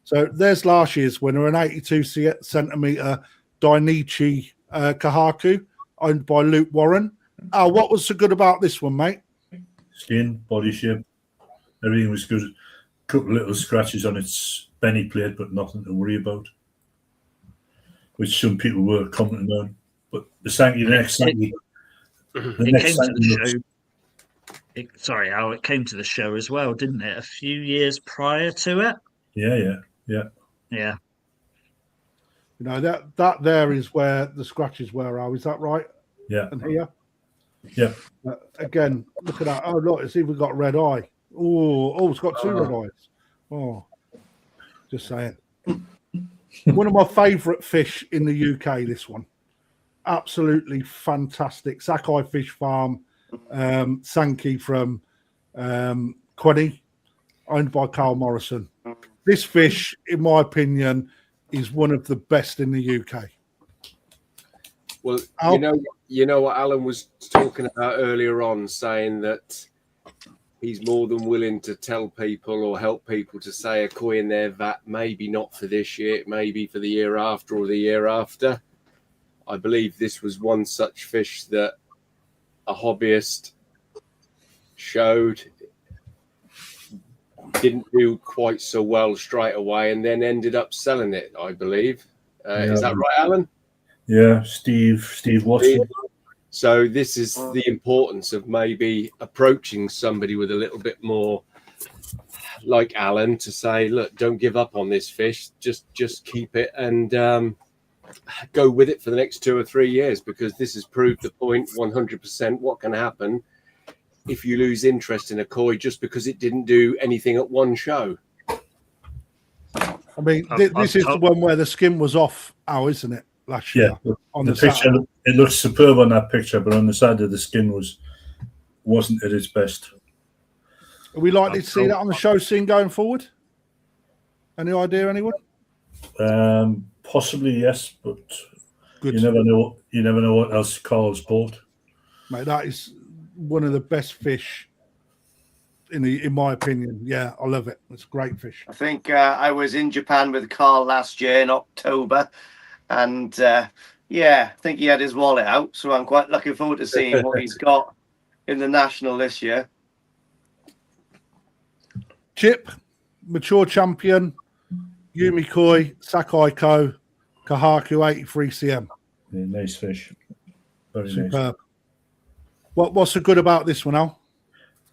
So there's last year's winner, an 82 centimetre Dainichi Kahaku, owned by Luke Warren. What was so good about this one, mate? Skin, body shape, everything was good. A couple of little scratches on its benny plate, but nothing to worry about, which some people were commenting on. But the next Sankey, sorry, Al, it came to the show as well, didn't it? A few years prior to it. Yeah. You know, that there is where the scratches were, Al. Is that right? Yeah. And here? Yeah. Again, look at that. Oh, look, it's even got red eye. Oh, it's got two red eyes. Oh, just saying. One of my favourite fish in the UK, this one. Absolutely fantastic. Sakai Fish Farm, Sankey from Quinny, owned by Carl Morrison. This fish, in my opinion, is one of the best in the UK. Well, you know what Allan was talking about earlier on, saying that he's more than willing to tell people or help people to say a koi in their vat, maybe not for this year, maybe for the year after or the year after. I believe this was one such fish that a hobbyist showed, didn't do quite so well straight away, and then ended up selling it, I believe. Is that right, Allan? Yeah, Steve Watson. So this is the importance of maybe approaching somebody with a little bit more, like Allan, to say, look, don't give up on this fish. Just keep it and go with it for the next 2 or 3 years, because this has proved the point 100% what can happen if you lose interest in a koi just because it didn't do anything at one show. I mean, this is the one where the skin was off, isn't it? Last year. On the picture, it looks superb on that picture, but on the side of the skin wasn't at its best. Are we likely to see that on the show scene going forward? Any idea, anyone? Possibly, yes, but Good. You never know. You never know what else Carl's bought. Mate, that is one of the best fish in my opinion. Yeah, I love it. It's a great fish. I think I was in Japan with Carl last year in October, and I think he had his wallet out, so I'm quite looking forward to seeing what he's got in the national this year. Chip, mature champion, Yumi Koi, Sakai Ko, Kahaku 83 cm. Yeah, nice fish. Very Superb. nice. What's so good about this one, Al?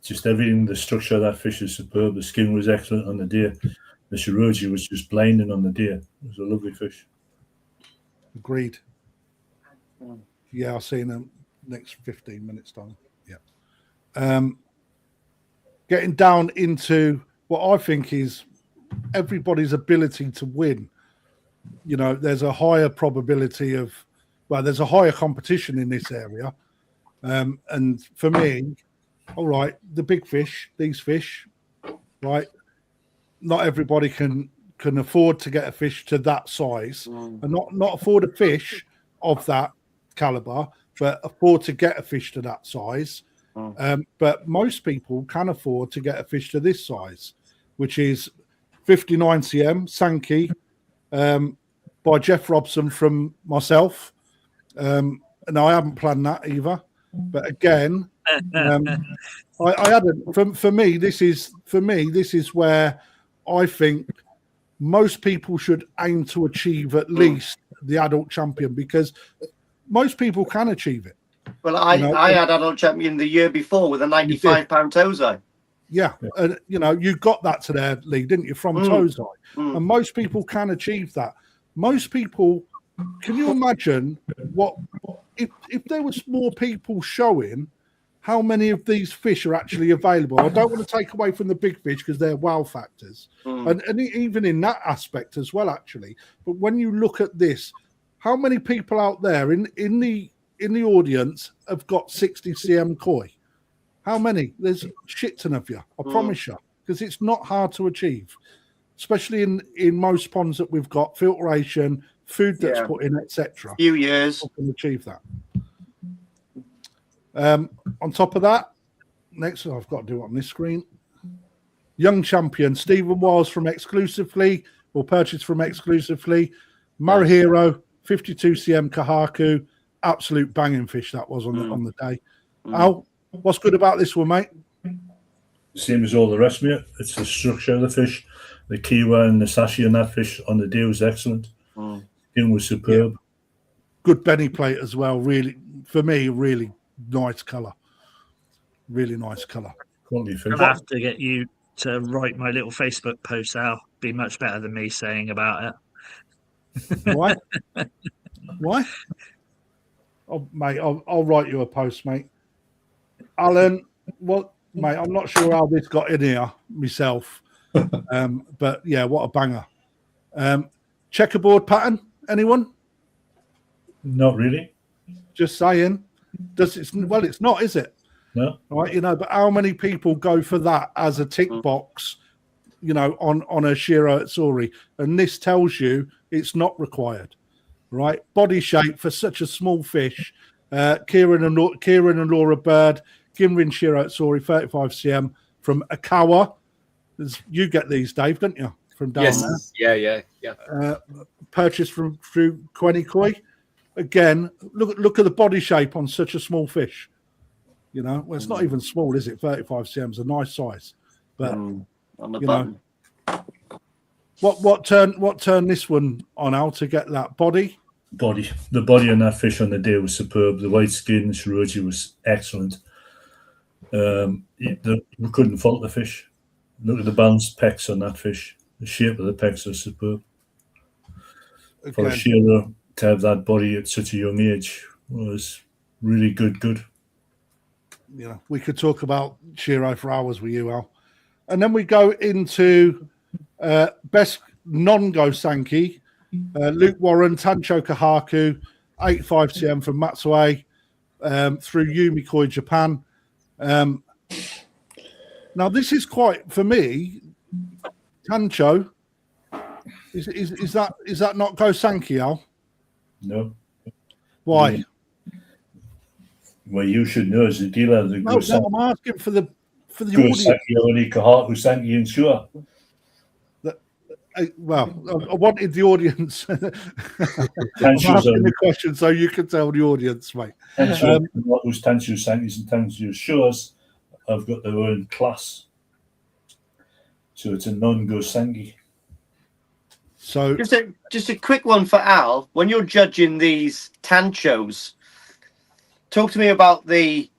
Just everything, the structure of that fish is superb. The skin was excellent on the deer. The shiroji was just blinding on the deer. It was a lovely fish. Agreed. Yeah, I'll see you in the next 15 minutes time. Yeah. Getting down into what I think is everybody's ability to win. You know, there's a higher probability of, there's a higher competition in this area. And for me, all right, the big fish, these fish, right? Not everybody can afford to get a fish to that size, and not afford a fish of that caliber, but afford to get a fish to that size. But most people can afford to get a fish to this size, which is 59 cm Sankey by Jeff Robson from myself. And I haven't planned that either. But again, I hadn't. For me, this is where I think most people should aim to achieve at least the adult champion, because most people can achieve it. Well, I had adult champion the year before with a 95-pound Tozai. Yeah, and you got that to their league, didn't you, from Tozai? And most people can achieve that. Most people, can you imagine what if there was more people showing how many of these fish are actually available? I don't want to take away from the big fish because they're wow factors, and even in that aspect as well, actually. But when you look at this, how many people out there in the audience have got 60 cm koi? How many? There's a shit ton of you, I promise you, because it's not hard to achieve. especially in most ponds that we've got, filtration, food that's put in, etc. Few years. We can achieve that. On top of that, next I've got to do it on this screen. Young champion Stephen Wiles from Exclusively, or purchased from Exclusively. Marahiro, 52 cm Kahaku, absolute banging fish that was on the day. Al, what's good about this one, mate? Same as all the rest, mate. It's the structure of the fish. The kiwa and the sashi on that fish on the day was excellent. Skin was superb. Yeah. Good Benny plate as well. Really, for me, really nice colour. Really nice colour. Quality fish. I'll have to get you to write my little Facebook post, Al. Be much better than me saying about it. Why? Why? Oh, mate, I'll write you a post, mate. Alan, what, mate? I'm not sure how this got in here myself, but yeah, what a banger! Checkerboard pattern? Anyone? Not really. Just saying. Well, it's not, is it? No. Right, but how many people go for that as a tick box, on a Shiro Atsuri? And this tells you it's not required, right? Body shape for such a small fish. Kieran and Laura Bird, Ginrin Shiro Atsuri, 35 cm from Akawa. You get these, Dave, don't you? From down there. Yeah. Purchased through Kweni Koi. Again, look at the body shape on such a small fish. Well, it's not even small, is it? 35 cm is a nice size. But On the button. what turned this one on, Al, to get that body? The body on that fish on the day was superb. The white skin, the shiroji was excellent. We couldn't fault the fish. Look at the balanced pecs on that fish. The shape of the pecs are superb. Okay. For a Shiro to have that body at such a young age was really good. We could talk about Shiro for hours with you, Al. And then we go into best non-go Sankey. Luke Warren, Tancho Kahaku, 85 cm from Matsue, through Yumi Koi, Japan. Now, this is quite, for me, Tancho, is that not go Sankey, Al? No. Why? Yeah. Well, you should know as a dealer. No, I'm asking for the audience. Kahaku Sankey and sure. Well, I wanted the audience. I'm asking the question so you can tell the audience, mate. Those Tanchu Sankis and Tanchu Shures have got their own class. So it's a non-go Sankey. So just a quick one for Al. When you're judging these Tanchos, talk to me about the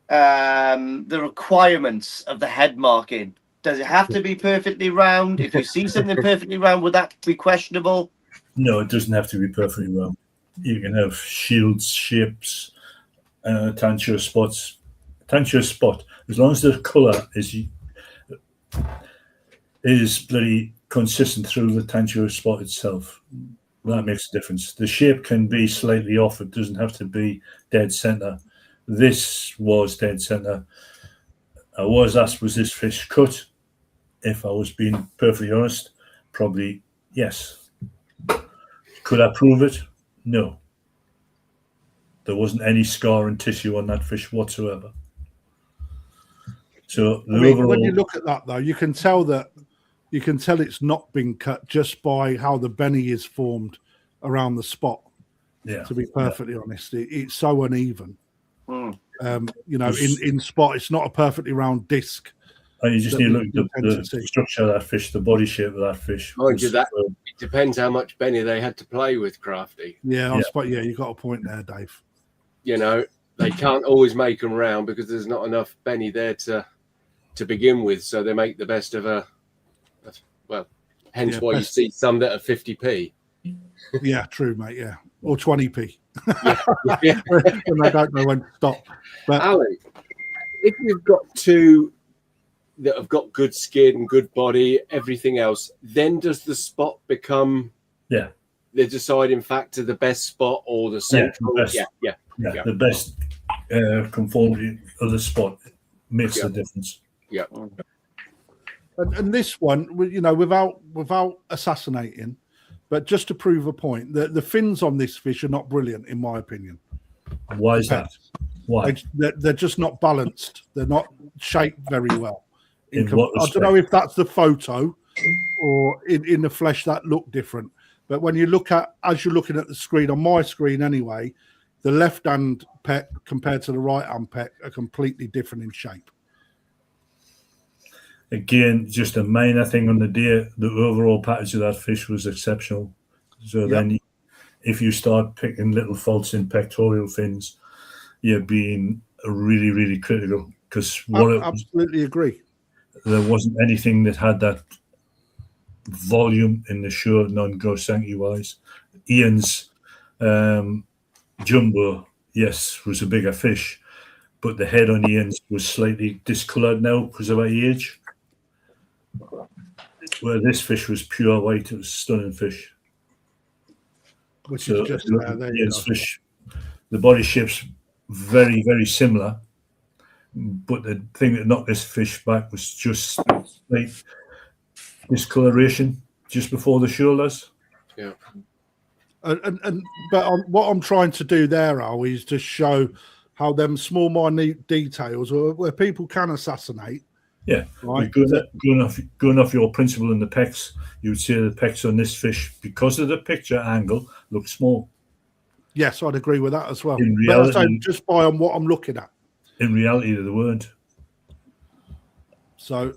requirements of the head marking. Does it have to be perfectly round? If you see something perfectly round, would that be questionable? No, it doesn't have to be perfectly round. You can have shields, shapes, Tancho spots. Tancho spot, as long as the colour is bloody consistent through the Tancho spot itself, that makes a difference. The shape can be slightly off. It doesn't have to be dead centre. This was dead centre. I was asked, was this fish cut? If I was being perfectly honest, probably yes. Could I prove it? No. There wasn't any scar and tissue on that fish whatsoever. So when you look at that, though, you can tell it's not been cut just by how the benny is formed around the spot. Yeah. To be perfectly honest, it's so uneven. In spot, it's not a perfectly round disc. And you just need to look at the structure of that fish, the body shape of that fish. It depends how much benny they had to play with, Crafty. Yeah, you got a point there, Dave. They can't always make them round because there's not enough benny there to begin with. So they make the best of hence why you see some that are 50p. Yeah, true, mate. Yeah, or 20p. Yeah. And I don't know when to stop. But Allan, if you've got two that have got good skin, good body, everything else, then does the spot become the deciding factor, the best spot or the central? The best conformity of the spot makes the difference. Yeah. And this one, you know, without assassinating, but just to prove a point, the fins on this fish are not brilliant, in my opinion. Why is that? Why? They're just not balanced. They're not shaped very well. In what I don't know if that's the photo or in the flesh that look different. But when you look at, as you're looking at the screen, on my screen anyway, the left-hand pet compared to the right-hand pet are completely different in shape. Again, just a minor thing on the day, the overall package of that fish was exceptional. So then if you start picking little faults in pectoral fins, you're being really, really critical. Because absolutely agree. There wasn't anything that had that volume in the show, non-Gosanki wise. Ian's jumbo, yes, was a bigger fish, but the head on Ian's was slightly discoloured now because of our age. Where this fish was pure white, it was a stunning fish. Which is just there you Ian's go. fish, the body shape's very, very similar, but the thing that knocked this fish back was just like discoloration just before the shoulders. Yeah. But what I'm trying to do there, Al, is to show how them small, minute details where people can assassinate. Yeah, right. Going off your principle in the pecs, you would say the pecs on this fish, because of the picture angle, look small. Yes, I'd agree with that as well. In But reality, so just by on what I'm looking at. In reality, they weren't. So,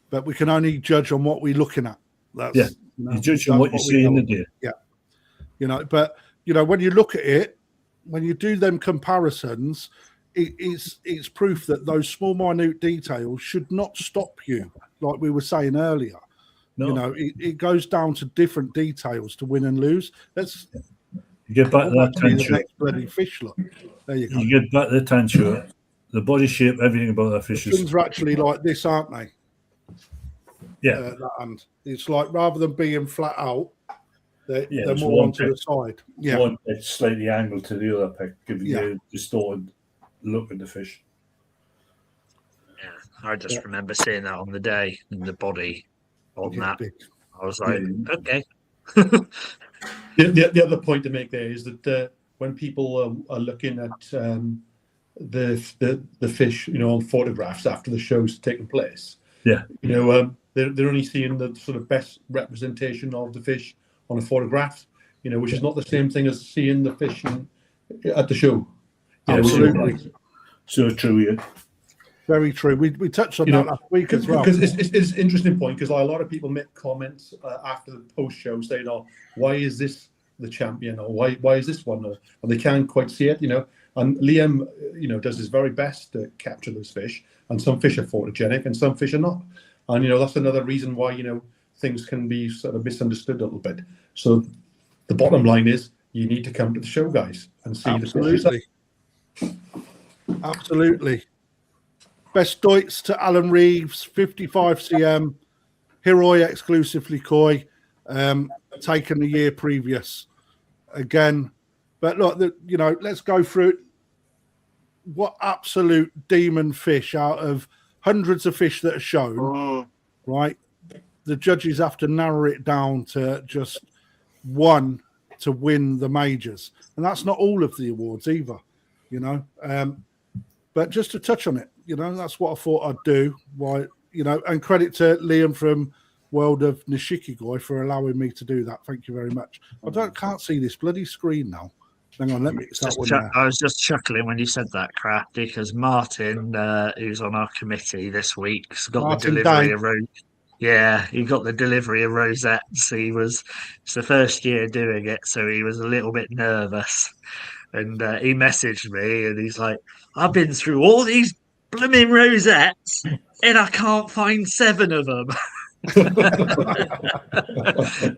but we can only judge on what we're looking at. That's, yeah, you judge on what you see in the day. Yeah, you know, but you know, when you look at it, when you do them comparisons, it's proof that those small, minute details should not stop you, like we were saying earlier. No. You know, it goes down to different details to win and lose. That's you get back to that tanture. Next bloody fish look. There you go. You get back to the tanture, the body shape, everything about that fish is. Fins are actually like this, aren't they? Yeah. And it's like rather than being flat out, they're more one onto the side. Yeah. One it's slightly angled to the other peck, giving you a distorted look at the fish. Yeah, I just remember seeing that on the day and the body on that. I was like, okay. The other point to make there is that when people are looking at the fish, you know, on photographs after the show's taken place, you know, they're only seeing the sort of best representation of the fish on a photograph, you know, which is not the same thing as seeing the fish at the show. Absolutely. So true, yeah. Very true. We touched on that last week as well. Because it's an interesting point, because a lot of people make comments after the post show saying, "Oh, why is this the champion?" or "Why is this one?" and they can't quite see it, you know. And Liam, you know, does his very best to capture those fish, and some fish are photogenic and some fish are not. And you know, that's another reason why, you know, things can be sort of misunderstood a little bit. So the bottom line is, you need to come to the show, guys, and see the fish. Absolutely. Best Deutz to Allan Reeves, 55 cm, Hiroi exclusively koi, taken the year previous. Again, but look, you know, let's go through it. What absolute demon fish out of hundreds of fish that are shown, right? The judges have to narrow it down to just one to win the majors. And that's not all of the awards either, you know. But just to touch on it, you know, that's what I thought I'd do. Why, you know, and credit to Liam from World of Nishikigoi for allowing me to do that. Thank you very much. Can't see this bloody screen now. Hang on, let me. I was just chuckling when you said that, Crafty, because Martin, who's on our committee this week, has got Martin the delivery of Yeah, he got the delivery of rosettes. It's the first year doing it, so he was a little bit nervous. And he messaged me and he's like, "I've been through all these blooming rosettes and I can't find 7 of them."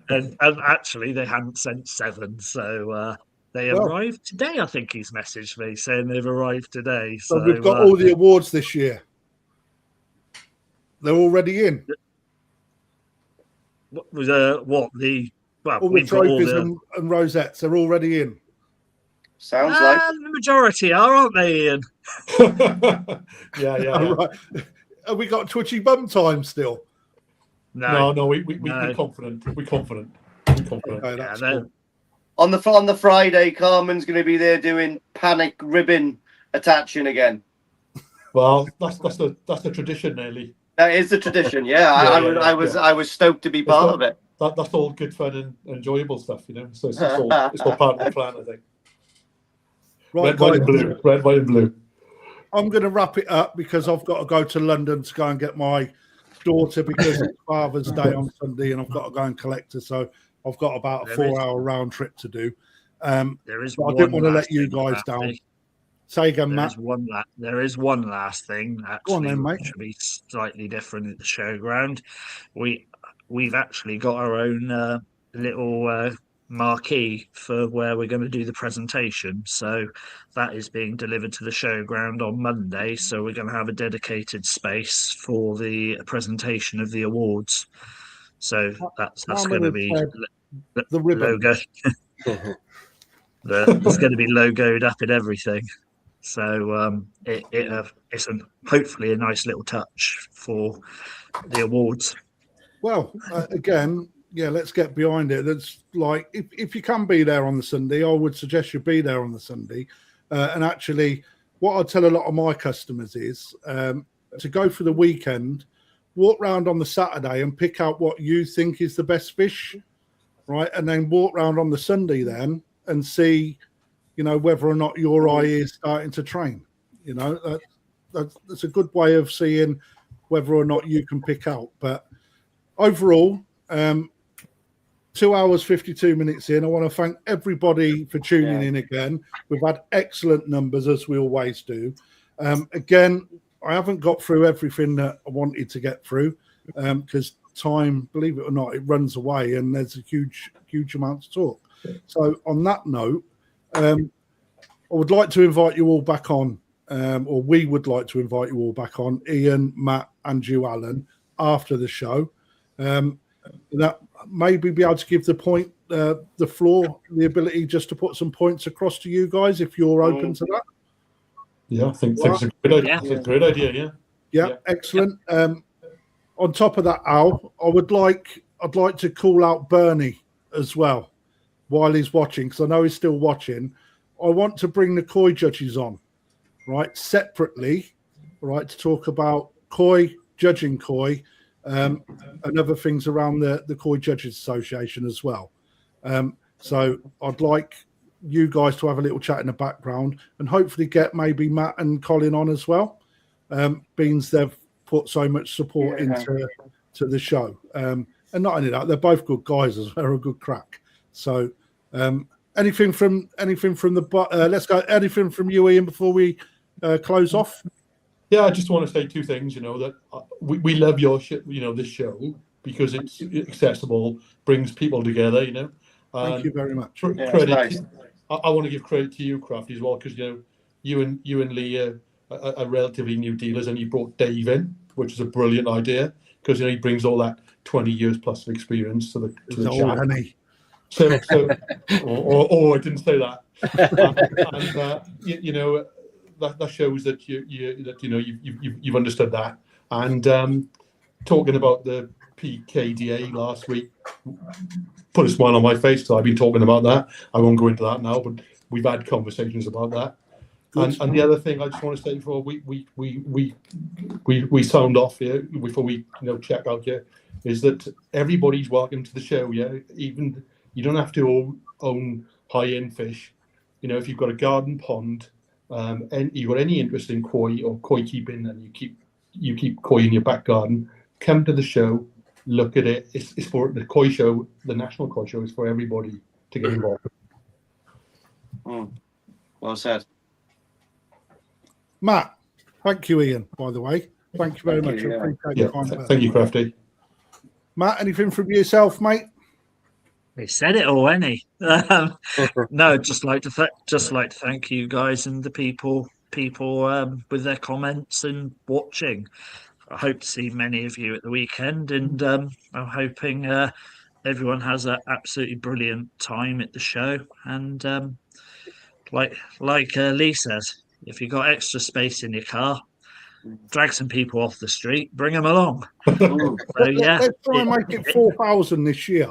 and actually, they hadn't sent 7, so they arrived today. I think he's messaged me saying they've arrived today. So we've got all the awards this year. They're already in. All the trophies and rosettes are already in. Sounds like the majority are, aren't they, Ian? Yeah. Right. have we got twitchy bum time still? No, we're No. confident. We're confident. We're confident. Okay, that's Yeah, cool. On the Friday, Carmen's going to be there doing panic ribbon attaching again. Well, that's the tradition, nearly. That is the tradition. Yeah, I was stoked to be part of it. That's all good fun and enjoyable stuff, you know. So it's all part of the plan, I think. Right, Red, white, and blue. Red, white, and blue. I'm going to wrap it up because I've got to go to London to go and get my daughter because it's Father's Day on Sunday, and I've got to go and collect her. So I've got about a 4-hour round trip to do. There is. But I didn't want to let you guys down. Say again, Matt. There is one last thing actually, Go on then, mate. which will be slightly different at the showground. We've actually got our own little marquee for where we're going to do the presentation. So that is being delivered to the showground on Monday. So we're going to have a dedicated space for the presentation of the awards. So that's going to be the ribbon. logo. It's going to be logoed up and everything. So it's hopefully a nice little touch for the awards. Well, again, yeah, let's get behind it. That's like if you can be there on the Sunday, I would suggest you be there on the Sunday. And actually, what I tell a lot of my customers is to go for the weekend, walk round on the Saturday and pick out what you think is the best fish, right? And then walk round on the Sunday then and see, you know, whether or not your eye is starting to train. You know, that's a good way of seeing whether or not you can pick out. But overall, 2 hours, 52 minutes in. I want to thank everybody for tuning in again. We've had excellent numbers, as we always do. Again, I haven't got through everything that I wanted to get through because time, believe it or not, it runs away and there's a huge amount to talk. So on that note, I would like to invite you all back on, or we would like to invite you all back on, Ian, Matt, and you, Allan, after the show. That maybe be able to give the floor, the ability just to put some points across to you guys if you're open to that. Yeah, I think it's a great idea. It's a great idea. Yeah, excellent. On top of that, Al, I'd like to call out Bernie as well while he's watching, because I know he's still watching. I want to bring the koi judges on, right, separately, right, to talk about koi, judging koi, and other things around the Koi Judges Association as well. So I'd like you guys to have a little chat in the background and hopefully get maybe Matt and Colin on as well. Beans they've put so much support into the show. And not only that, they're both good guys as well, a good crack. So anything from the let's go. Anything from you, Ian, before we close off? Yeah, I just want to say two things. You know that we love your this show because it's accessible, brings people together. You know. Thank you very much. Credit. Nice. I want to give credit to you, Crafty, as well, because you and Lee are relatively new dealers, and you brought Dave in, which is a brilliant idea because he brings all that 20 years plus of experience to the chat. Honey. So I didn't say that. And that shows that you've understood that. And talking about the PKDA last week put a smile on my face because I've been talking about that. I won't go into that now, but we've had conversations about that. And the other thing I just want to say before we sound off here, before we check out here, is that everybody's welcome to the show. Yeah, even you don't have to own high-end fish. If you've got a garden pond, and you've got any interest in koi or koi keeping, and you keep koi in your back garden, come to the show, look at it. It's for the koi show. The National Koi Show is for everybody to get involved. Well said. Matt, thank you, Ian, by the way. Thank you very much. Thank you, Crafty. Matt, anything from yourself, mate? He said it all, ain't he? No, just like to thank you guys and the people with their comments and watching. I hope to see many of you at the weekend, and I'm hoping everyone has an absolutely brilliant time at the show. And like Lee says, if you've got extra space in your car, drag some people off the street, bring them along. Mm. So yeah, Let's try and make it 4,000 this year.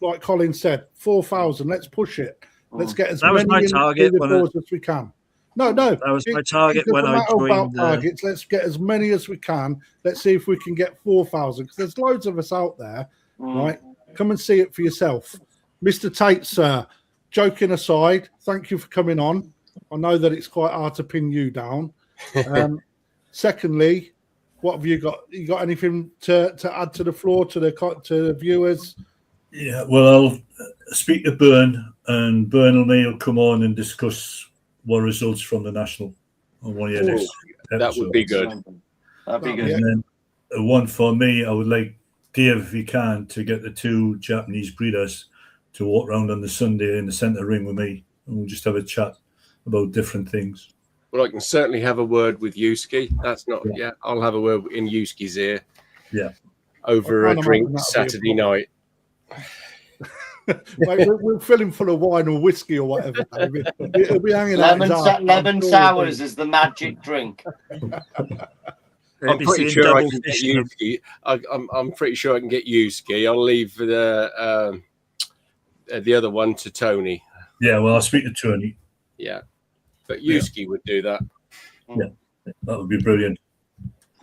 Like Colin said, 4,000. Let's push it. Let's get as That was many my in target through the when doors as we can. No. that was my target It when doesn't I matter about joined. targets. Let's get as many as we can. Let's see if we can get 4,000 because there's loads of us out there, right? Come and see it for yourself. Mr. Tait, sir, joking aside, thank you for coming on. I know that it's quite hard to pin you down. Secondly, what have you got? You got anything to add to the floor, to the viewers? Yeah, well, I'll speak to Byrne, and Byrne and me will come on and discuss what results from the national on one of your next That episodes. would be good. That'd be good. And then one for me, I would like Dave, if he can, to get the 2 Japanese breeders to walk around on the Sunday in the centre ring with me, and we'll just have a chat about different things. Well, I can certainly have a word with Yuski. That's not, I'll have a word in Yuski's ear. Yeah. Over a drink that'll be a Saturday night. Mate, we'll fill him full of wine or whiskey or whatever. It'll be hanging out. Lemon sours is the magic drink. I'm pretty sure I can get Yuski. I'm pretty sure I can get Yuski. I'll leave the other one to Tony. Yeah, well, I'll speak to Tony. Yeah, but Yuski would do that. Yeah, that would be brilliant.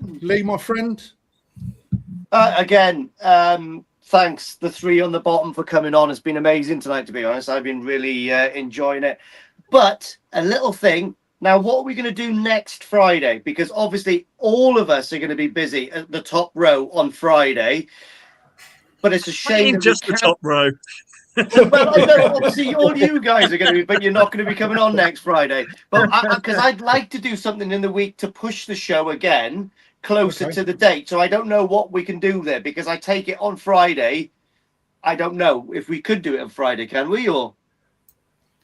Lee, my friend. Again, thanks the 3 on the bottom for coming on. It's been amazing tonight, to be honest. I've been really enjoying it. But a little thing. Now, what are we going to do next Friday? Because obviously all of us are going to be busy at the top row on Friday. But it's a shame. Just the top row. Well, I know, obviously all you guys are going to be, but you're not going to be coming on next Friday. But because I'd like to do something in the week to push the show again closer to the date. So I don't know what we can do there, because I take it on Friday. I don't know if we could do it on Friday, can we? Or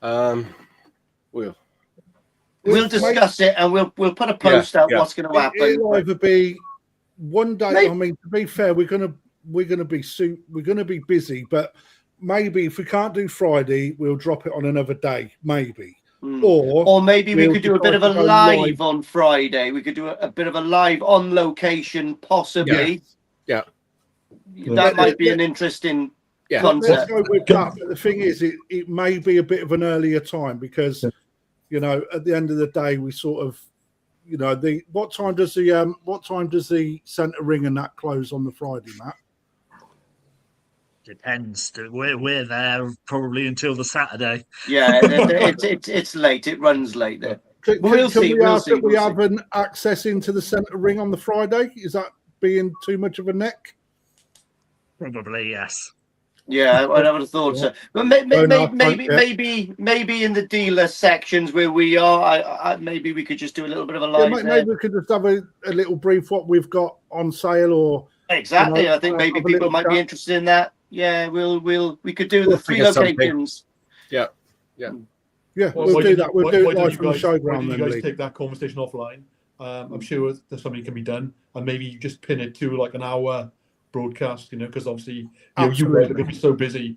we'll discuss it, and we'll put a post out what's going to happen. It'll either be one day. Maybe. I mean, to be fair, we're gonna be busy, but maybe if we can't do Friday, we'll drop it on another day, maybe. Or maybe we could do a bit of a live on Friday. We could do a bit of a live on location, possibly. Yeah. That might be an interesting concept. Let's go with that. But the thing is, it may be a bit of an earlier time because, you know, at the end of the day, we sort of, you know, what time does the centre ring and that close on the Friday, Matt? Depends. We're there probably until the Saturday. Yeah, it's late. It runs late there. We'll see. We have an access into the centre ring on the Friday. Is that being too much of a neck? Probably yes. Yeah, I would have thought so. But maybe in the dealer sections where we are, maybe we could just do a little bit of a live. Yeah, maybe we could just have a little brief what we've got on sale, or exactly. You know, I think maybe people might be interested in that. Yeah, we could do the 3 locations. Yeah. We'll do that. We'll do it live from the showground. Then you guys take that conversation offline. I'm sure there's something can be done, and maybe you just pin it to like an hour broadcast. You know, because obviously you guys are going to be so busy.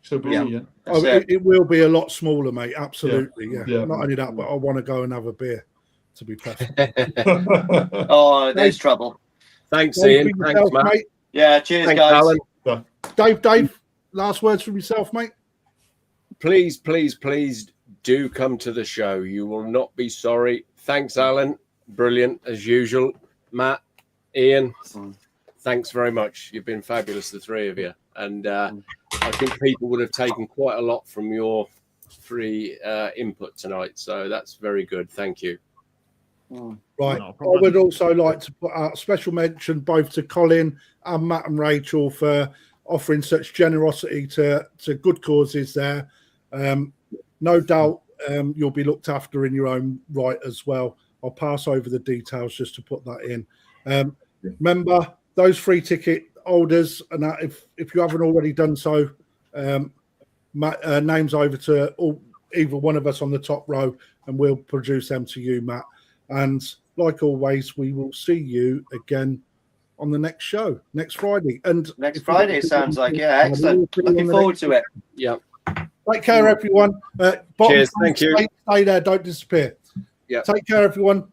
Yeah. It will be a lot smaller, mate. Absolutely. Yeah. Not only that, but I want to go and have a beer. To be perfect. There's trouble. Thanks, Ian. Thanks, Matt. Mate. Yeah. Cheers, thanks, guys. Allan. Dave, last words from yourself, mate. Please do come to the show. You will not be sorry. Thanks, Allan. Brilliant as usual. Matt, Ian, thanks very much. You've been fabulous, the 3 of you. And I think people would have taken quite a lot from your free input tonight. So that's very good. Thank you. Right. I would also like to put out a special mention both to Colin and Matt and Rachel for offering such generosity to good causes there. No doubt you'll be looked after in your own right as well. I'll pass over the details just to put that in. Remember, those free ticket holders, and that if you haven't already done so, names over to either one of us on the top row, and we'll produce them to you, Matt. And like always, we will see you again on the next show next Friday. And next Friday sounds like excellent. Looking forward to it. Yeah. Take care, everyone. Cheers. Thank you. Stay there. Don't disappear. Yeah. Take care, everyone.